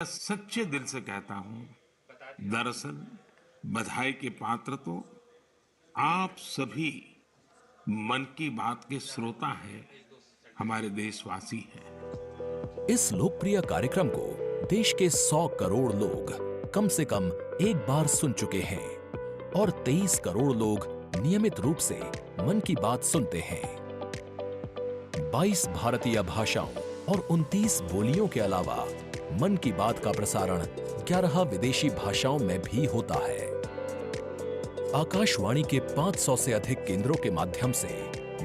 सच्चे दिल से कहता हूं, दरअसल बधाई के पात्र तो आप सभी मन की बात के श्रोता हैं, हमारे देशवासी हैं। इस लोकप्रिय कार्यक्रम को देश के 100 करोड़ लोग कम से कम एक बार सुन चुके हैं और 23 करोड़ लोग नियमित रूप से मन की बात सुनते हैं। 22 भारतीय भाषाओं और 29 बोलियों के अलावा मन की बात का प्रसारण 11 विदेशी भाषाओं में भी होता है। आकाशवाणी के 500 से अधिक केंद्रों के माध्यम से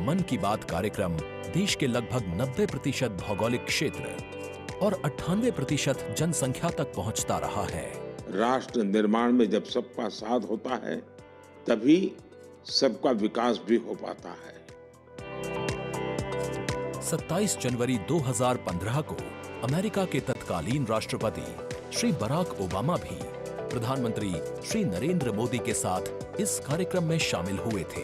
मन की बात कार्यक्रम देश के लगभग 90% भौगोलिक क्षेत्र और 98% जनसंख्या तक पहुंचता रहा है। राष्ट्र निर्माण में जब सबका साथ होता है, तभी सबका विकास भी हो पाता है। 27 जनवरी 2015 को अमेरिका के तत्कालीन राष्ट्रपति श्री बराक ओबामा भी प्रधानमंत्री श्री नरेंद्र मोदी के साथ इस कार्यक्रम में शामिल हुए थे।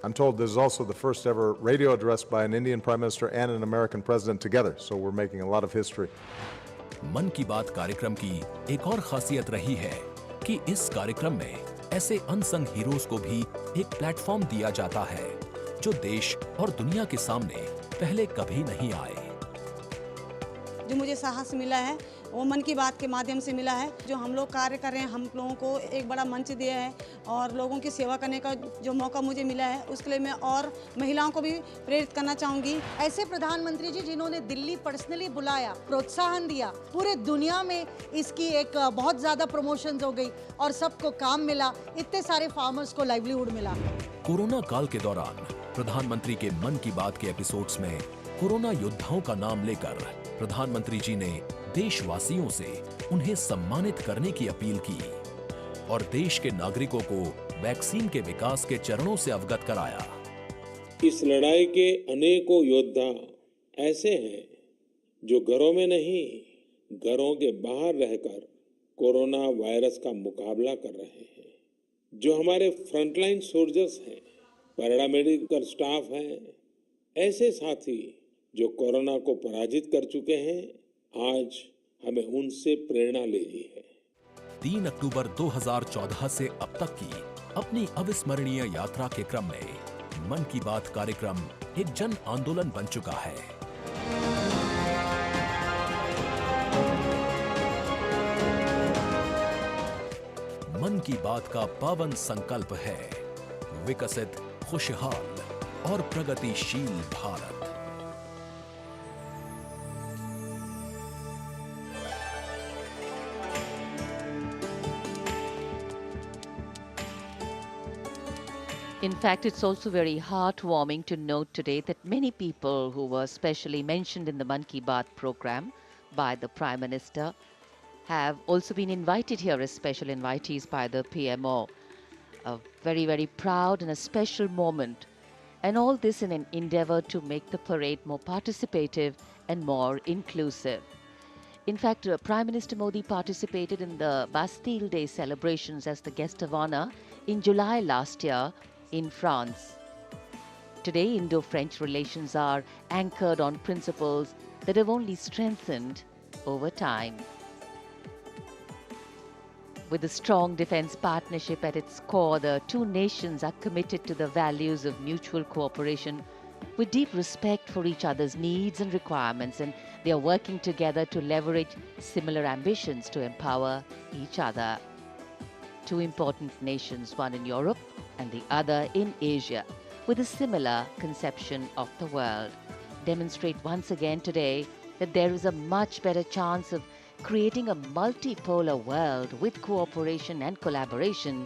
I'm told this is also the first ever radio address by an Indian Prime Minister and an American President together, so we're making a lot of history. मन की बात कार्यक्रम की एक और खासियत रही है कि इस कार्यक्रम में ऐसे अनसंग हीरोज को भी एक प्लेटफॉर्म दिया जाता है जो देश और दुनिया के सामने पहले कभी नहीं आए। जो मुझे साहस मिला है वो मन की बात के माध्यम से मिला है। जो हम लोग कार्य कर रहे हैं, हम लोगों को एक बड़ा मंच दिया है और लोगों की सेवा करने का जो मौका मुझे मिला है, उसके लिए मैं और महिलाओं को भी प्रेरित करना चाहूँगी। ऐसे प्रधानमंत्री जी जिन्होंने दिल्ली पर्सनली बुलाया, प्रोत्साहन दिया, पूरे दुनिया में इसकी एक बहुत ज़्यादा प्रमोशन हो गई और सबको काम मिला, इतने सारे फार्मर्स को लाइवलीहुड मिला। कोरोना काल के दौरान प्रधानमंत्री के मन की बात के एपिसोड्स में कोरोना योद्धाओं का नाम लेकर प्रधानमंत्री जी ने देशवासियों से उन्हें सम्मानित करने की अपील की और देश के नागरिकों को वैक्सीन के विकास के चरणों से अवगत कराया। इस लड़ाई के अनेकों योद्धा ऐसे हैं जो घरों में नहीं, घरों के बाहर रहकर कोरोना वायरस का मुकाबला कर रहे हैं। जो हमारे फ्रंटलाइन सोल्जर्स हैं, पैरामेडिकल स्टाफ हैं, ऐसे साथी जो कोरोना को पराजित कर चुके हैं, आज हमें उनसे प्रेरणा लेनी है। 3 अक्टूबर 2014 से अब तक की अपनी अविस्मरणीय यात्रा के क्रम में मन की बात कार्यक्रम एक जन आंदोलन बन चुका है। मन की बात का पावन संकल्प है विकसित, खुशहाल और प्रगतिशील Bharat. In fact, it's also very heartwarming to note today that many people who were specially mentioned in the Man Ki Baat program by the Prime Minister have also been invited here as special invitees by the PMO. A very, very proud and a special moment. And all this in an endeavor to make the parade more participative and more inclusive. In fact, Prime Minister Modi participated in the Bastille Day celebrations as the guest of honor in July last year in France. Today, Indo-French relations are anchored on principles that have only strengthened over time. With a strong defense partnership at its core, the two nations are committed to the values of mutual cooperation with deep respect for each other's needs and requirements, and they are working together to leverage similar ambitions to empower each other. Two important nations, one in Europe and the other in Asia, with a similar conception of the world, demonstrate once again today that there is a much better chance of creating a multipolar world with cooperation and collaboration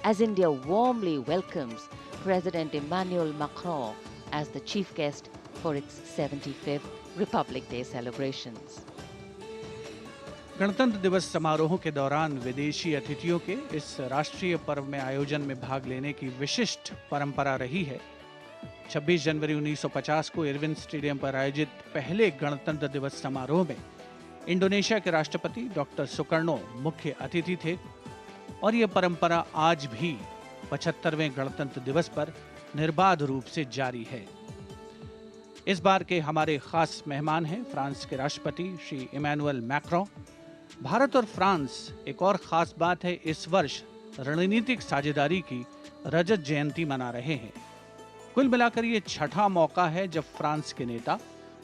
as India warmly welcomes President Emmanuel Macron as the chief guest for its 75th Republic Day celebrations. गणतंत्र दिवस समारोहों के दौरान विदेशी अतिथियों के इस राष्ट्रीय पर्व में आयोजन में भाग लेने की विशिष्ट परंपरा रही है। 26 जनवरी 1950 को इरविन स्टेडियम पर आयोजित पहले गणतंत्र दिवस समारोह में इंडोनेशिया के राष्ट्रपति डॉक्टर सुकर्णो मुख्य अतिथि थे और यह परंपरा आज भी 75वें गणतंत्र दिवस पर निर्बाध रूप से जारी है। इस बार के हमारे खास मेहमान हैं फ्रांस के राष्ट्रपति श्री इमैनुअल मैक्रों, भारत और फ्रांस, एक और खास बात है, इस वर्ष रणनीतिक साझेदारी की रजत जयंती मना रहे हैं। कुल मिलाकर ये छठा मौका है जब फ्रांस के नेता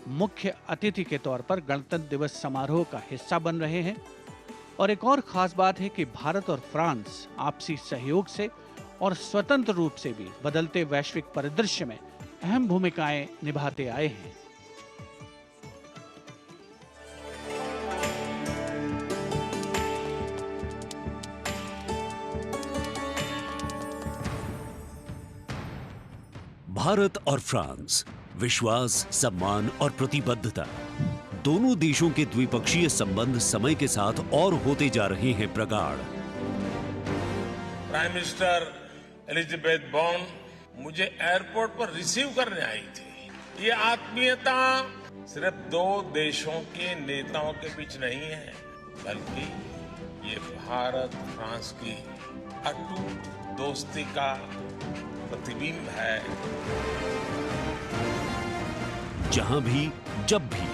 मुख्य अतिथि के तौर पर गणतंत्र दिवस समारोह का हिस्सा बन रहे हैं। और एक और खास बात है कि भारत और फ्रांस आपसी सहयोग से और स्वतंत्र रूप से भी बदलते वैश्विक परिदृश्य में अहम भूमिकाएं निभाते आए हैं। भारत और फ्रांस, विश्वास, सम्मान और प्रतिबद्धता, दोनों देशों के द्विपक्षीय संबंध समय के साथ और होते जा रहे हैं प्रगाढ़। प्राइम मिनिस्टर एलिजाबेथ बॉर्न मुझे एयरपोर्ट पर रिसीव करने आई थी। ये आत्मीयता सिर्फ दो देशों के नेताओं के बीच नहीं है, बल्कि ये भारत फ्रांस की अटूट दोस्ती का प्रतिबिंब है। जहां भी, जब भी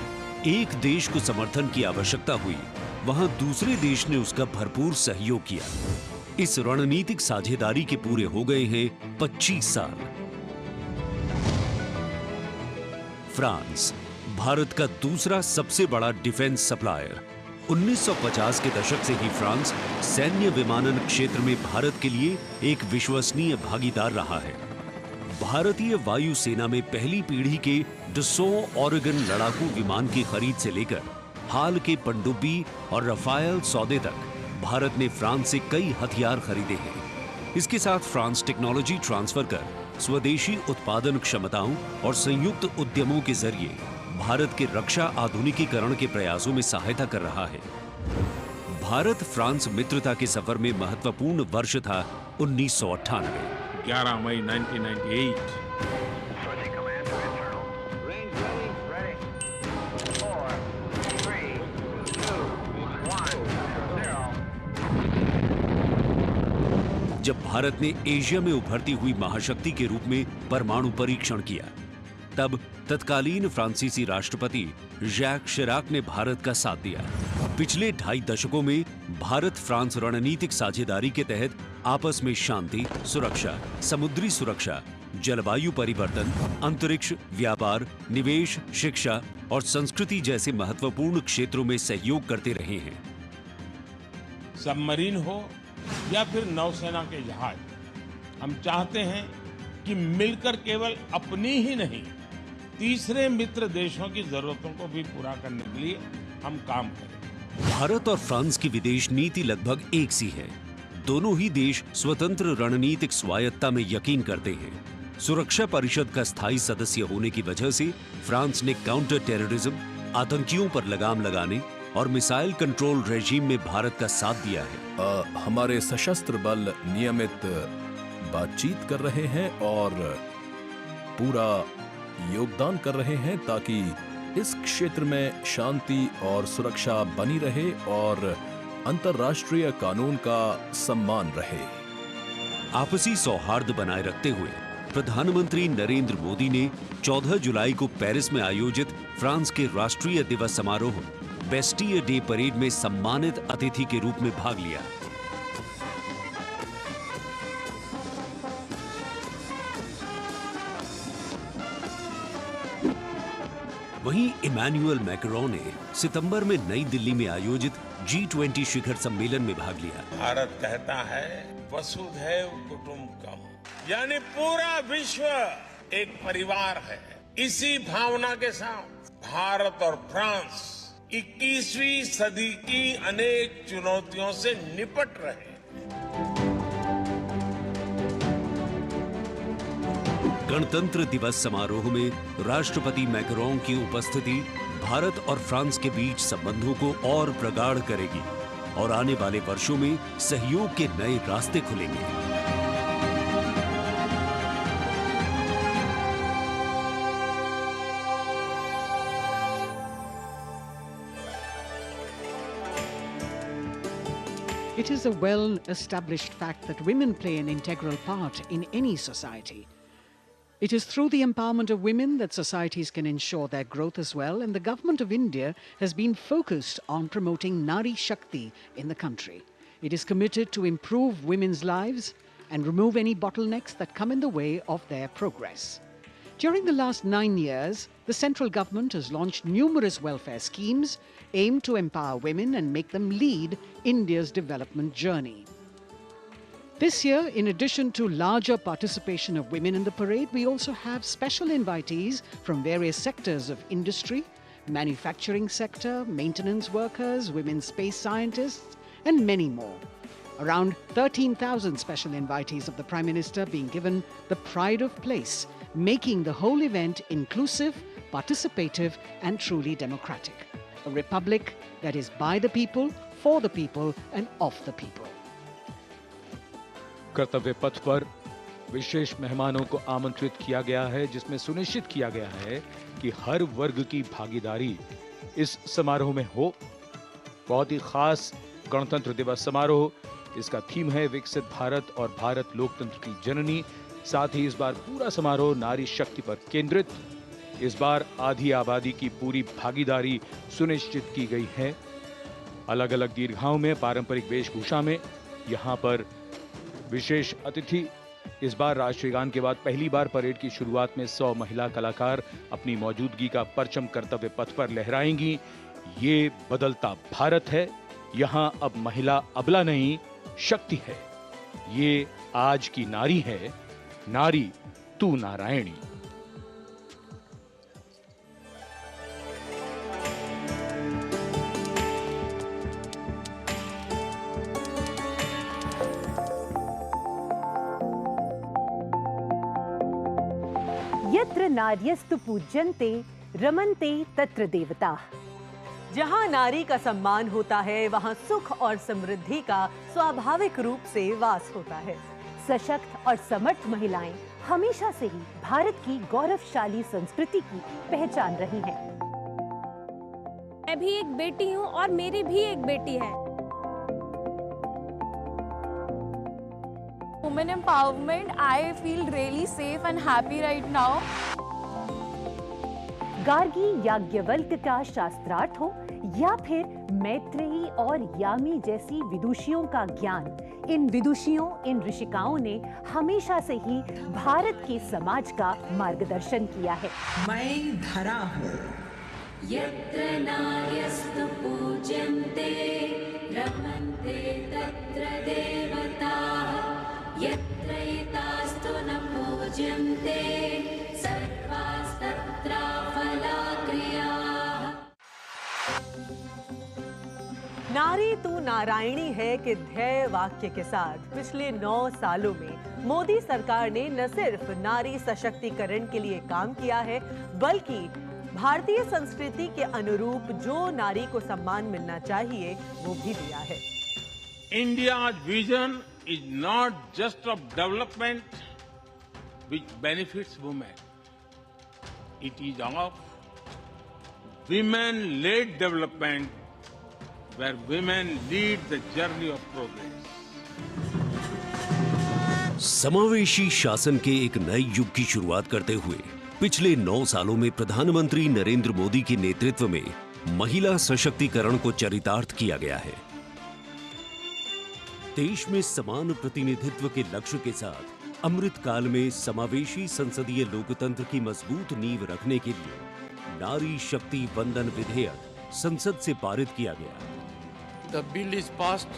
एक देश को समर्थन की आवश्यकता हुई, वहां दूसरे देश ने उसका भरपूर सहयोग किया। इस रणनीतिक साझेदारी के पूरे हो गए हैं 25 साल। फ्रांस, भारत का दूसरा सबसे बड़ा डिफेंस सप्लायर। 1950 के दशक से ही फ्रांस सैन्य विमानन क्षेत्र में भारत के लिए एक विश्वसनीय भागीदार रहा है। भारतीय वायुसेना में पहली पीढ़ी के डसो ऑरेगन लड़ाकू विमान की खरीद से लेकर हाल के पनडुब्बी और रफायल सौदे तक भारत ने फ्रांस से कई हथियार खरीदे हैं। इसके साथ फ्रांस टेक्नोलॉजी ट्रांसफर कर स्वदेशी उत्पादन क्षमताओं और संयुक्त उद्यमों के जरिए भारत के रक्षा आधुनिकीकरण के प्रयासों में सहायता कर रहा है। भारत फ्रांस मित्रता के सफर में महत्वपूर्ण वर्ष था 1998। 11 मई 1998। जब भारत ने एशिया में उभरती हुई महाशक्ति के रूप में परमाणु परीक्षण किया, तब तत्कालीन फ्रांसीसी राष्ट्रपति जैक शिराक ने भारत का साथ दिया। पिछले 2.5 दशकों में भारत फ्रांस रणनीतिक साझेदारी के तहत आपस में शांति, सुरक्षा, समुद्री सुरक्षा, जलवायु परिवर्तन, अंतरिक्ष, व्यापार, निवेश, शिक्षा और संस्कृति जैसे महत्वपूर्ण क्षेत्रों में सहयोग करते रहे हैं। सबमरीन हो या फिर नौसेना के जहाज, हम चाहते हैं कि मिलकर केवल अपनी ही नहीं, तीसरे मित्र देशों की जरूरतों को भी पूरा करने के लिए हम काम करें। भारत और फ्रांस की विदेश नीति लगभग एक सी है। दोनों ही देश स्वतंत्र रणनीतिक स्वायत्ता में यकीन करते हैं। सुरक्षा परिषद का स्थायी सदस्य होने की वजह से फ्रांस ने काउंटर टेररिज्म, आतंकियों पर लगाम लगाने और मिसाइल कंट्रोल रेजीम में भारत का साथ दिया है। हमारे सशस्त्र बल नियमित बातचीत कर रहे हैं और पूरा योगदान कर रहे हैं ताकि इस क्षेत्र में शांति और सुरक्षा बनी रहे और अंतर्राष्ट्रीय कानून का सम्मान रहे। आपसी सौहार्द बनाए रखते हुए प्रधानमंत्री नरेंद्र मोदी ने 14 जुलाई को पेरिस में आयोजित फ्रांस के राष्ट्रीय दिवस समारोह बेस्टियर डे परेड में सम्मानित अतिथि के रूप में भाग लिया। वहीं इमैनुअल मैक्रोन ने सितंबर में नई दिल्ली में आयोजित G20 शिखर सम्मेलन में भाग लिया। भारत कहता है वसुधैव कुटुंबकम, यानी पूरा विश्व एक परिवार है। इसी भावना के साथ भारत और फ्रांस 21वीं सदी की अनेक चुनौतियों से निपट रहे। गणतंत्र दिवस समारोह में राष्ट्रपति मैक्रोन की उपस्थिति भारत और फ्रांस के बीच संबंधों को और प्रगाढ़ करेगी और आने वाले वर्षों में सहयोग के नए रास्ते खुलेंगे। It is a well-established fact that women play an integral part in any society. It is through the empowerment of women that societies can ensure their growth as well, and the government of India has been focused on promoting Nari Shakti in the country. It is committed to improve women's lives and remove any bottlenecks that come in the way of their progress. During the last 9 years, the central government has launched numerous welfare schemes aimed to empower women and make them lead India's development journey. This year, in addition to larger participation of women in the parade, we also have special invitees from various sectors of industry, manufacturing sector, maintenance workers, women space scientists, and many more. Around 13,000 special invitees of the Prime Minister being given the pride of place, making the whole event inclusive, participative, and truly democratic. A republic that is by the people, for the people, and of the people. कर्तव्य पथ पर विशेष मेहमानों को आमंत्रित किया गया है, जिसमें सुनिश्चित किया गया है कि हर वर्ग की भागीदारी इस समारोह में हो। बहुत ही खास गणतंत्र दिवस समारोह, इसका थीम है विकसित भारत और भारत लोकतंत्र की जननी। साथ ही इस बार पूरा समारोह नारी शक्ति पर केंद्रित। इस बार आधी आबादी की पूरी भागीदारी सुनिश्चित की गई है। अलग अलग दीर्घाओं में पारंपरिक वेशभूषा में यहाँ पर विशेष अतिथि। इस बार राष्ट्रीय गान के बाद पहली बार परेड की शुरुआत में 100 महिला कलाकार अपनी मौजूदगी का परचम कर्तव्य पथ पर लहराएंगी। ये बदलता भारत है, यहाँ अब महिला अबला नहीं, शक्ति है। ये आज की नारी है, नारी तू नारायणी। यत्र नार्यस्तु पूज्यन्ते रमन्ते तत्र देवताः। जहाँ नारी का सम्मान होता है, वहाँ सुख और समृद्धि का स्वाभाविक रूप से वास होता है। सशक्त और समर्थ महिलाएं हमेशा से ही भारत की गौरवशाली संस्कृति की पहचान रही हैं। मैं भी एक बेटी हूँ और मेरी भी एक बेटी है। Women empowerment, I feel really safe and happy right now. Gargi Yajnavalkya का शास्त्रार्थ हो या फिर मैत्रेयी और यामी जैसी विदुषियों का ज्ञान, इन विदुषियों, इन ऋषिकाओं ने हमेशा से ही भारत के समाज का मार्गदर्शन किया है। मैं धरा हूँ। यत्र नार्यस्तु पूज्यन्ते रमन्ते तत्र देवताः। यत्र एतास्तु न पूज्यन्ते सर्वास्तत्र फलाक्रियाः। नारी तू नारायणी है के ध्येय वाक्य के साथ पिछले 9 सालों में मोदी सरकार ने न सिर्फ नारी सशक्तिकरण के लिए काम किया है, बल्कि भारतीय संस्कृति के अनुरूप जो नारी को सम्मान मिलना चाहिए वो भी दिया है। India's vision is not just of development which benefits women. It is of women-led development where women lead the journey of progress. समावेशी शासन के एक नए युग की शुरुआत करते हुए पिछले 9 सालों में प्रधानमंत्री नरेंद्र मोदी के नेतृत्व में महिला सशक्तिकरण को चरितार्थ किया गया है। देश में समान प्रतिनिधित्व के लक्ष्य के साथ अमृत काल में समावेशी संसदीय लोकतंत्र की मजबूत नींव रखने के लिए नारी शक्ति वंदन विधेयक संसद से पारित किया गया। The bill is passed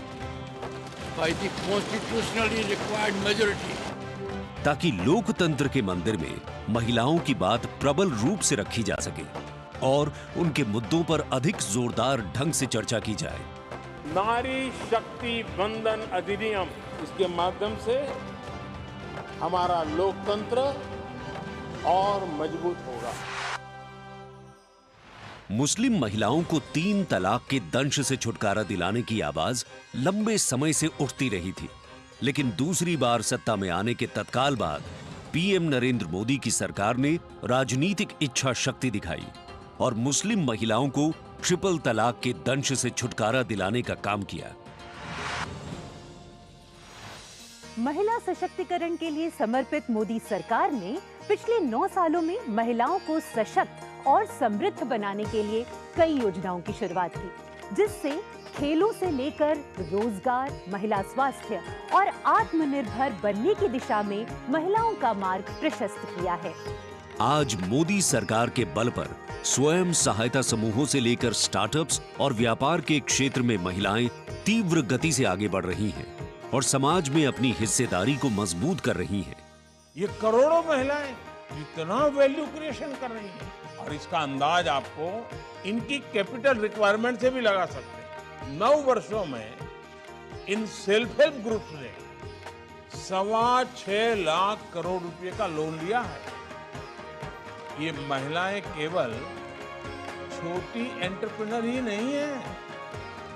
by the constitutionally required majority. ताकि लोकतंत्र के मंदिर में महिलाओं की बात प्रबल रूप से रखी जा सके और उनके मुद्दों पर अधिक जोरदार ढंग से चर्चा की जाए। नारी शक्ति वंदन अधिनियम, इसके माध्यम से हमारा लोकतंत्र और मजबूत होगा। मुस्लिम महिलाओं को 3 तलाक के दंश से छुटकारा दिलाने की आवाज लंबे समय से उठती रही थी, लेकिन दूसरी बार सत्ता में आने के तत्काल बाद पीएम नरेंद्र मोदी की सरकार ने राजनीतिक इच्छा शक्ति दिखाई और मुस्लिम महिलाओं को ट्रिपल तलाक के दंश से छुटकारा दिलाने का काम किया। महिला सशक्तिकरण के लिए समर्पित मोदी सरकार ने पिछले 9 सालों में महिलाओं को सशक्त और समृद्ध बनाने के लिए कई योजनाओं की शुरुआत की, जिससे खेलों से लेकर रोजगार, महिला स्वास्थ्य और आत्मनिर्भर बनने की दिशा में महिलाओं का मार्ग प्रशस्त किया है। आज मोदी सरकार के बल पर स्वयं सहायता समूहों से लेकर स्टार्टअप्स और व्यापार के क्षेत्र में महिलाएं तीव्र गति से आगे बढ़ रही हैं और समाज में अपनी हिस्सेदारी को मजबूत कर रही हैं। ये करोड़ों महिलाएं इतना वैल्यू क्रिएशन कर रही हैं और इसका अंदाज आपको इनकी कैपिटल रिक्वायरमेंट से भी लगा सकते हैं। 9 वर्षों में इन सेल्फ हेल्प ग्रुप्स ने 6.25 लाख करोड़ रुपए का लोन लिया है। ये महिलाएं केवल छोटी एंटरप्रेन्योर ही नहीं है,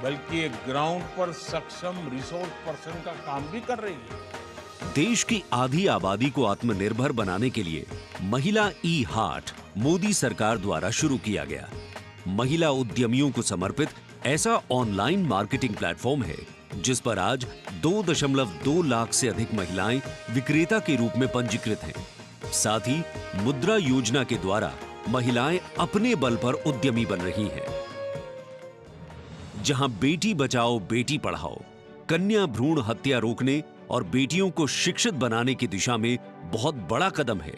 बल्कि एक ग्राउंड पर सक्षम रिसोर्स पर्सन का काम भी कर रही है। देश की आधी आबादी को आत्मनिर्भर बनाने के लिए महिला ई हाट मोदी सरकार द्वारा शुरू किया गया। महिला उद्यमियों को समर्पित ऐसा ऑनलाइन मार्केटिंग प्लेटफॉर्म है जिस पर आज 2.2 लाख से अधिक महिलाएं विक्रेता के रूप में पंजीकृत हैं। साथ ही मुद्रा योजना के द्वारा महिलाएं अपने बल पर उद्यमी बन रही हैं। जहां बेटी बचाओ बेटी पढ़ाओ, कन्या भ्रूण हत्या रोकने और बेटियों को शिक्षित बनाने की दिशा में बहुत बड़ा कदम है,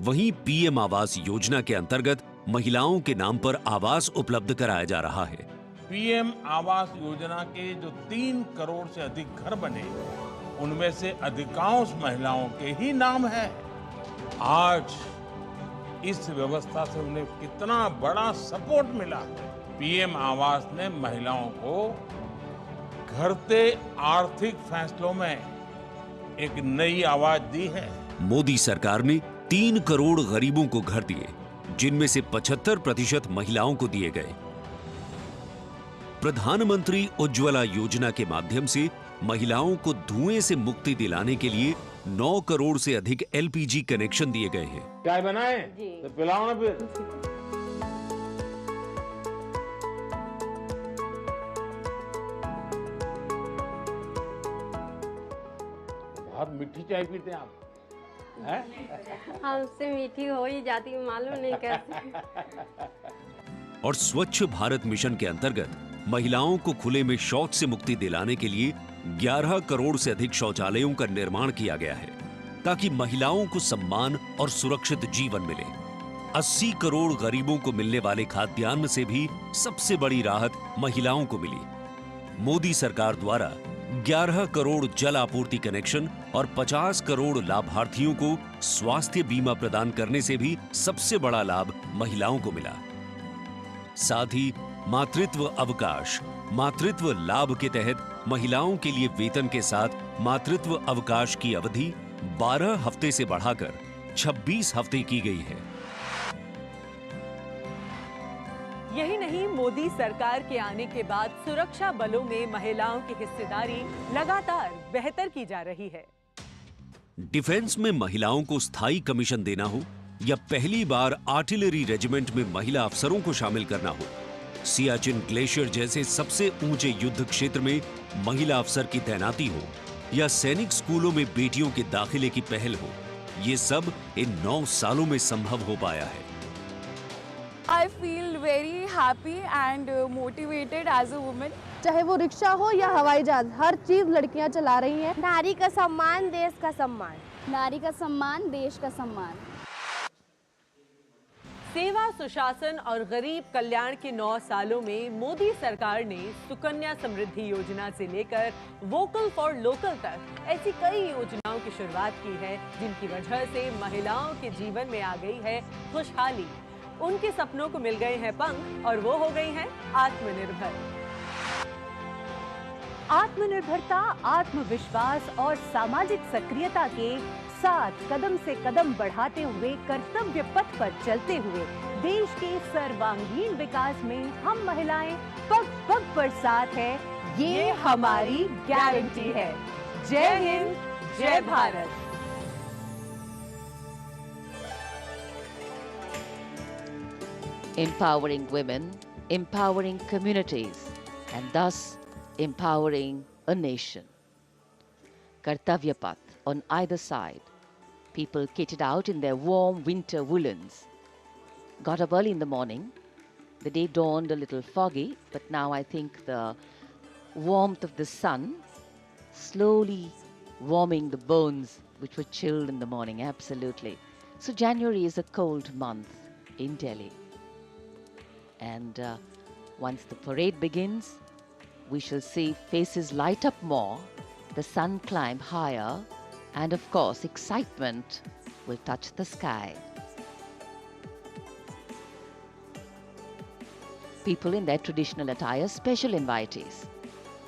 वहीं पीएम आवास योजना के अंतर्गत महिलाओं के नाम पर आवास उपलब्ध कराया जा रहा है। पीएम आवास योजना के जो 3 करोड़ से अधिक घर बने, उनमें से अधिकांश महिलाओं के ही नाम है। आज इस व्यवस्था से उन्हें कितना बड़ा सपोर्ट मिला। पीएम आवास ने महिलाओं को घरते आर्थिक फैसलों में एक नई आवाज दी है। मोदी सरकार ने 3 करोड़ गरीबों को घर दिए, जिनमें से 75% महिलाओं को दिए गए। प्रधानमंत्री उज्ज्वला योजना के माध्यम से महिलाओं को धुएं से मुक्ति दिलाने के लिए 9 करोड़ से अधिक एलपीजी कनेक्शन दिए गए हैं। चाय बनाए तो पिलाओ ना फिर। बहुत मीठी चाय पीते हैं आप, हैं? हमसे मीठी हो ही जाती है, मालूम नहीं कैसे। और स्वच्छ भारत मिशन के अंतर्गत महिलाओं को खुले में शौच से मुक्ति दिलाने के लिए 11 करोड़ से अधिक शौचालयों का निर्माण किया गया है, ताकि महिलाओं को सम्मान और सुरक्षित जीवन मिले। 80 करोड़ गरीबों को मिलने वाले खाद्यान्न से भी सबसे बड़ी राहत महिलाओं को मिली। मोदी सरकार द्वारा 11 करोड़ जल आपूर्ति कनेक्शन और 50 करोड़ लाभार्थियों को स्वास्थ्य बीमा प्रदान करने से भी सबसे बड़ा लाभ महिलाओं को मिला। साथ ही मातृत्व अवकाश, मातृत्व लाभ के तहत महिलाओं के लिए वेतन के साथ मातृत्व अवकाश की अवधि 12 हफ्ते से बढ़ाकर 26 हफ्ते की गई है। यही नहीं, मोदी सरकार के आने के बाद सुरक्षा बलों में महिलाओं की हिस्सेदारी लगातार बेहतर की जा रही है। डिफेंस में महिलाओं को स्थायी कमीशन देना हो या पहली बार आर्टिलरी रेजिमेंट में महिला अफसरों को शामिल करना हो, सियाचिन ग्लेशियर जैसे सबसे ऊंचे युद्ध क्षेत्र में महिला अफसर की तैनाती हो या सैनिक स्कूलों में बेटियों के दाखिले की पहल हो, ये सब इन 9 सालों में संभव हो पाया है। I feel very happy and motivated as a woman. चाहे वो रिक्शा हो या हवाई जहाज, हर चीज लड़कियां चला रही हैं। नारी का सम्मान, देश का सम्मान। नारी का सम्मान, देश का सम्मान। सेवा, सुशासन और गरीब कल्याण के 9 सालों में मोदी सरकार ने सुकन्या समृद्धि योजना से लेकर वोकल फॉर लोकल तक ऐसी कई योजनाओं की शुरुआत की है, जिनकी वजह से महिलाओं के जीवन में आ गई है खुशहाली। उनके सपनों को मिल गए हैं पंख और वो हो गई हैं आत्मनिर्भर। आत्मनिर्भरता, आत्मविश्वास और सामाजिक सक्रियता के साथ कदम से कदम बढ़ाते हुए कर्तव्य पथ पर चलते हुए देश के सर्वांगीण विकास में हम महिलाएं पग पग पर साथ है, ये हमारी गारंटी है। जय हिंद, जय Bharat. Empowering women, empowering communities, and thus empowering a nation. Kartavya path on either side, People kitted out in their warm winter woolens. Got up early in the morning. The day dawned a little foggy, but now I think the warmth of the sun slowly warming the bones which were chilled in the morning, absolutely. So January is a cold month in Delhi. And once the parade begins, we shall see faces light up more, the sun climb higher, and of course, excitement will touch the sky. People in their traditional attire, special invitees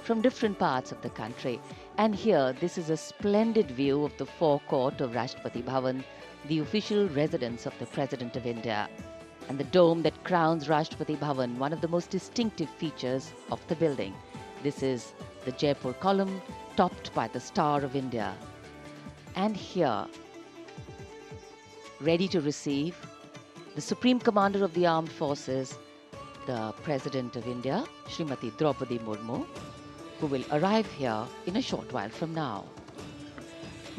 from different parts of the country. And here, this is a splendid view of the forecourt of Rashtrapati Bhavan, the official residence of the President of India, and the dome that crowns Rashtrapati Bhavan, one of the most distinctive features of the building. This is the Jaipur column, topped by the Star of India. And here, ready to receive the Supreme Commander of the Armed Forces, the President of India, Srimati Draupadi Murmu, who will arrive here in a short while from now.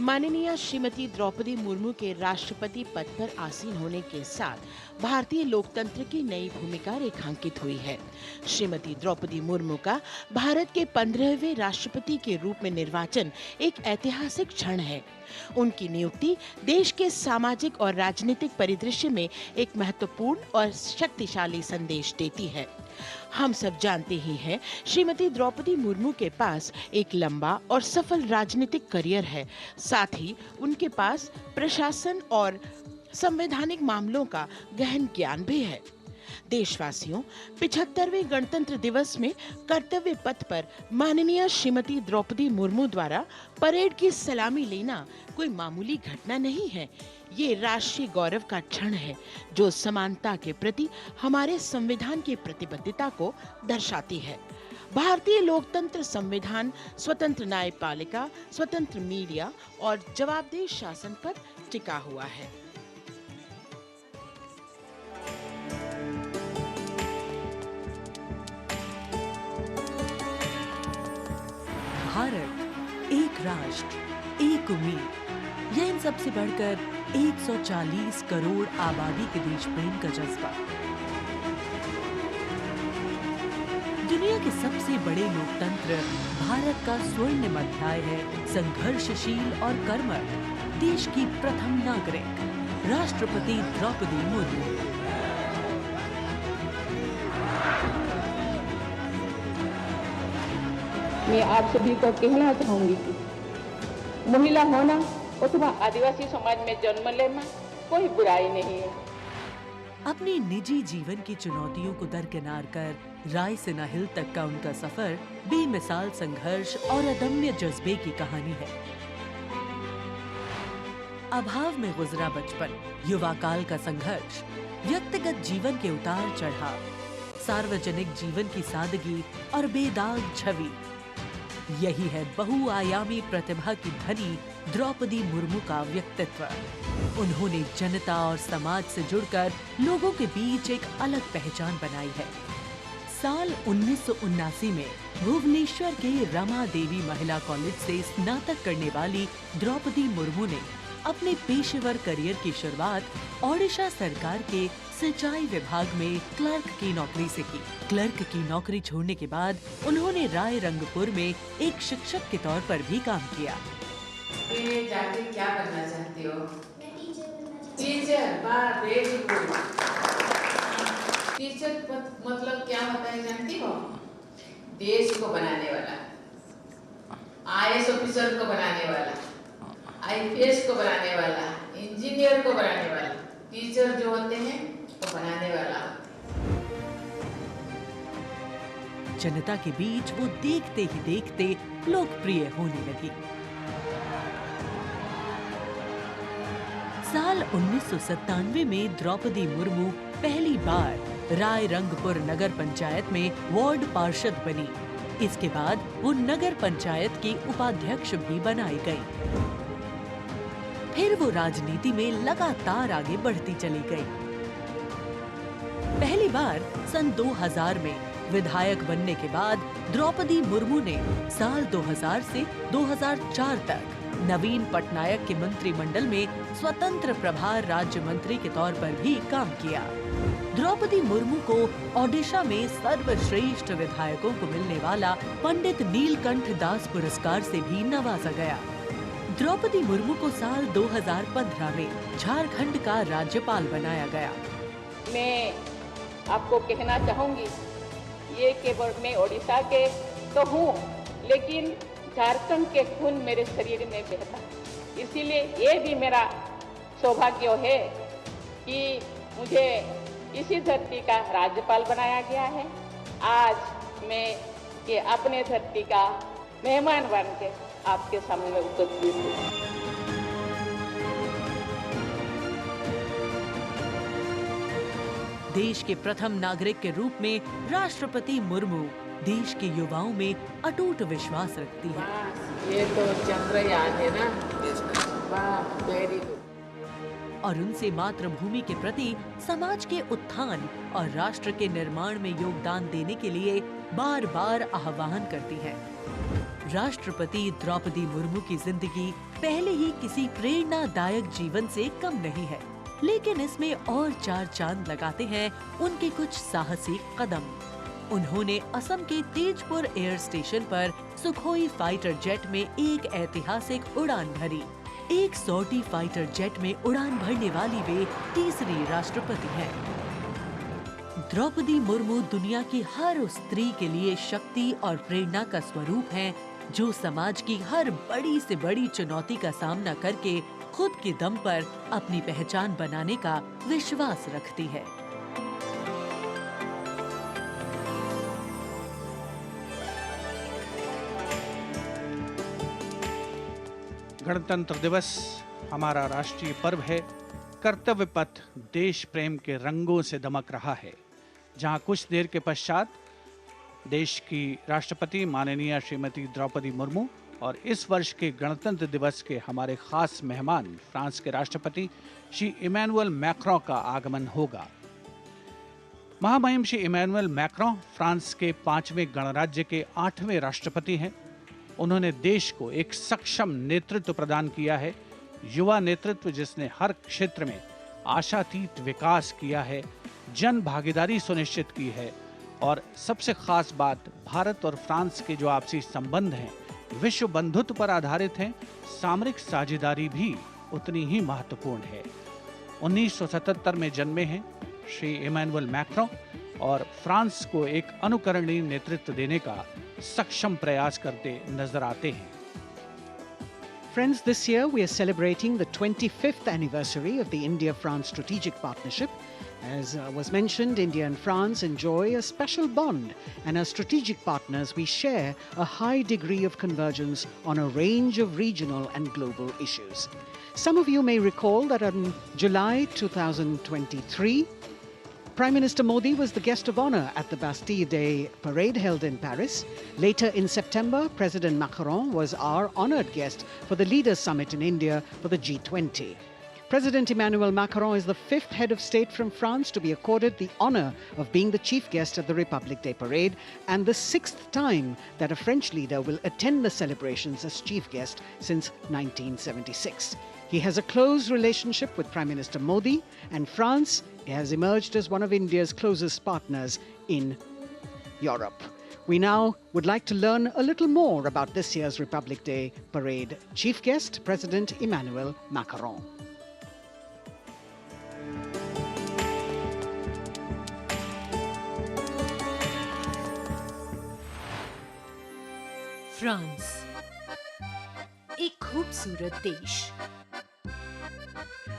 माननीय श्रीमती द्रौपदी मुर्मू के राष्ट्रपति पद पर आसीन होने के साथ भारतीय लोकतंत्र की नई भूमिका रेखांकित हुई है। श्रीमती द्रौपदी मुर्मू का भारत के 15वें राष्ट्रपति के रूप में निर्वाचन एक ऐतिहासिक क्षण है। उनकी नियुक्ति देश के सामाजिक और राजनीतिक परिदृश्य में एक महत्वपूर्ण और शक्तिशाली संदेश देती है। हम सब जानते ही हैं, श्रीमती द्रौपदी मुर्मू के पास एक लंबा और सफल राजनीतिक करियर है। साथ ही उनके पास प्रशासन और संवैधानिक मामलों का गहन ज्ञान भी है। देशवासियों, 75वें गणतंत्र दिवस में कर्तव्य पथ पर माननीय श्रीमती द्रौपदी मुर्मू द्वारा परेड की सलामी लेना कोई मामूली घटना नहीं है। ये राष्ट्रीय गौरव का क्षण है जो समानता के प्रति हमारे संविधान की प्रतिबद्धता को दर्शाती है। भारतीय लोकतंत्र संविधान स्वतंत्र न्यायपालिका, स्वतंत्र मीडिया और जवाबदेह शासन पर टिका हुआ है। भारत एक राष्ट्र, एक उम्मीद, यह इन सबसे बढ़कर 140 करोड़ आबादी के देश प्रेम का जज्बा। दुनिया के सबसे बड़े लोकतंत्र भारत का स्वर्णिम अध्याय है संघर्षशील और कर्मठ देश की प्रथम नागरिक राष्ट्रपति द्रौपदी मुर्मू। मैं आप सभी को कहना चाहूंगी कि महिला होना अथवा आदिवासी समाज में जन्म लेना कोई बुराई नहीं है। अपने निजी जीवन की चुनौतियों को दरकिनार कर रायसीना हिल तक का उनका सफर बेमिसाल संघर्ष और अदम्य जज्बे की कहानी है। अभाव में गुजरा बचपन, युवा काल का संघर्ष, व्यक्तिगत जीवन के उतार चढ़ाव, सार्वजनिक जीवन की सादगी और बेदाग छवि, यही है बहुआयामी प्रतिभा की धनी द्रौपदी मुर्मू का व्यक्तित्व। उन्होंने जनता और समाज से जुड़कर लोगों के बीच एक अलग पहचान बनाई है। साल 1979 में भुवनेश्वर के रमा देवी महिला कॉलेज से स्नातक करने वाली द्रौपदी मुर्मू ने अपने पेशेवर करियर की शुरुआत ओडिशा सरकार के सिंचाई विभाग में क्लर्क की नौकरी से की। क्लर्क की नौकरी छोड़ने के बाद उन्होंने राय रंगपुर में एक शिक्षक के तौर पर भी काम किया। जाके क्या बनना चाहती हो? टीचर, वाह, वेरी गुड। टीचर मतलब क्या होता है जानती हो? देश को बनाने वाला, IAS ऑफिसर को बनाने वाला, IPS को बनाने वाला, इंजीनियर को बनाने वाला। टीचर जो होते हैं वो बनाने वाला। जनता के बीच वो देखते ही देखते लोकप्रिय होने लगी। साल 1997 में द्रौपदी मुर्मू पहली बार राय रंगपुर नगर पंचायत में वार्ड पार्षद बनी। इसके बाद वो नगर पंचायत की उपाध्यक्ष भी बनाई गई। फिर वो राजनीति में लगातार आगे बढ़ती चली गई। पहली बार सन 2000 में विधायक बनने के बाद द्रौपदी मुर्मू ने साल 2000 से 2004 तक नवीन पटनायक के मंत्रिमंडल में स्वतंत्र प्रभार राज्य मंत्री के तौर पर भी काम किया। द्रौपदी मुर्मू को ओडिशा में सर्वश्रेष्ठ विधायकों को मिलने वाला पंडित नीलकंठ दास पुरस्कार से भी नवाजा गया। द्रौपदी मुर्मू को साल 2015 में झारखंड का राज्यपाल बनाया गया। मैं आपको कहना चाहूंगी, ये केवल मैं ओडिशा के तो हूँ, लेकिन झारखंड के खून मेरे शरीर में बहता है। इसीलिए ये भी मेरा सौभाग्य है कि मुझे इसी धरती का राज्यपाल बनाया गया है। आज मैं ये अपने धरती का मेहमान बन के आपके सामने उपस्थित हूँ। देश के प्रथम नागरिक के रूप में राष्ट्रपति मुर्मू देश के युवाओं में अटूट विश्वास रखती है। ये तो चंद्रयान है ना, वाह, वेरी गुड। और उनसे मातृभूमि के प्रति समाज के उत्थान और राष्ट्र के निर्माण में योगदान देने के लिए बार बार आह्वान करती है। राष्ट्रपति द्रौपदी मुर्मू की जिंदगी पहले ही किसी प्रेरणादायक जीवन से कम नहीं है, लेकिन इसमें और चार चांद लगाते हैं उनके कुछ साहसिक कदम। उन्होंने असम के तेजपुर एयर स्टेशन पर सुखोई फाइटर जेट में एक ऐतिहासिक उड़ान भरी। एक सॉर्टी फाइटर जेट में उड़ान भरने वाली वे तीसरी राष्ट्रपति हैं। द्रौपदी मुर्मू दुनिया की हर उस स्त्री के लिए शक्ति और प्रेरणा का स्वरूप हैं, जो समाज की हर बड़ी से बड़ी चुनौती का सामना करके खुद के दम पर अपनी पहचान बनाने का विश्वास रखती है। गणतंत्र दिवस हमारा राष्ट्रीय पर्व है। कर्तव्य पथ देश प्रेम के रंगों से दमक रहा है, जहां कुछ देर के पश्चात देश की राष्ट्रपति माननीय श्रीमती द्रौपदी मुर्मू और इस वर्ष के गणतंत्र दिवस के हमारे खास मेहमान फ्रांस के राष्ट्रपति श्री इमैनुअल मैक्रों का आगमन होगा। महामहिम श्री इमैनुअल मैक्रों फ्रांस के 5वें गणराज्य के 8वें राष्ट्रपति हैं। उन्होंने देश को एक सक्षम नेतृत्व प्रदान किया है, युवा नेतृत्व जिसने हर क्षेत्र में आशातीत विकास किया है, जन भागीदारी सुनिश्चित की है और सबसे खास बात, भारत और फ्रांस के जो आपसी संबंध हैं विश्व बंधुत्व पर आधारित हैं। सामरिक साझेदारी भी उतनी ही महत्वपूर्ण है। 1977 में जन्मे हैं श्री इमैनुअल मैक्रों और फ्रांस को एक अनुकरणीय नेतृत्व देने का सक्षम प्रयास करते नजर आते हैं। Friends, this year we are celebrating the 25th anniversary of the India-France strategic partnership. As was mentioned, India and France enjoy a special bond, and as strategic partners we share a high degree of convergence on a range of regional and global issues. Some of you may recall that in July 2023, Prime Minister Modi was the guest of honor at the Bastille Day parade held in Paris. Later in September, President Macron was our honored guest for the Leaders' Summit in India for the G20. President Emmanuel Macron is the 5th head of state from France to be accorded the honor of being the chief guest at the Republic Day parade, and the 6th time that a French leader will attend the celebrations as chief guest since 1976. He has a close relationship with Prime Minister Modi, and France has emerged as one of India's closest partners in Europe. We now would like to learn a little more about this year's Republic Day parade. Chief guest, President Emmanuel Macron. France, एक खूबसूरत देश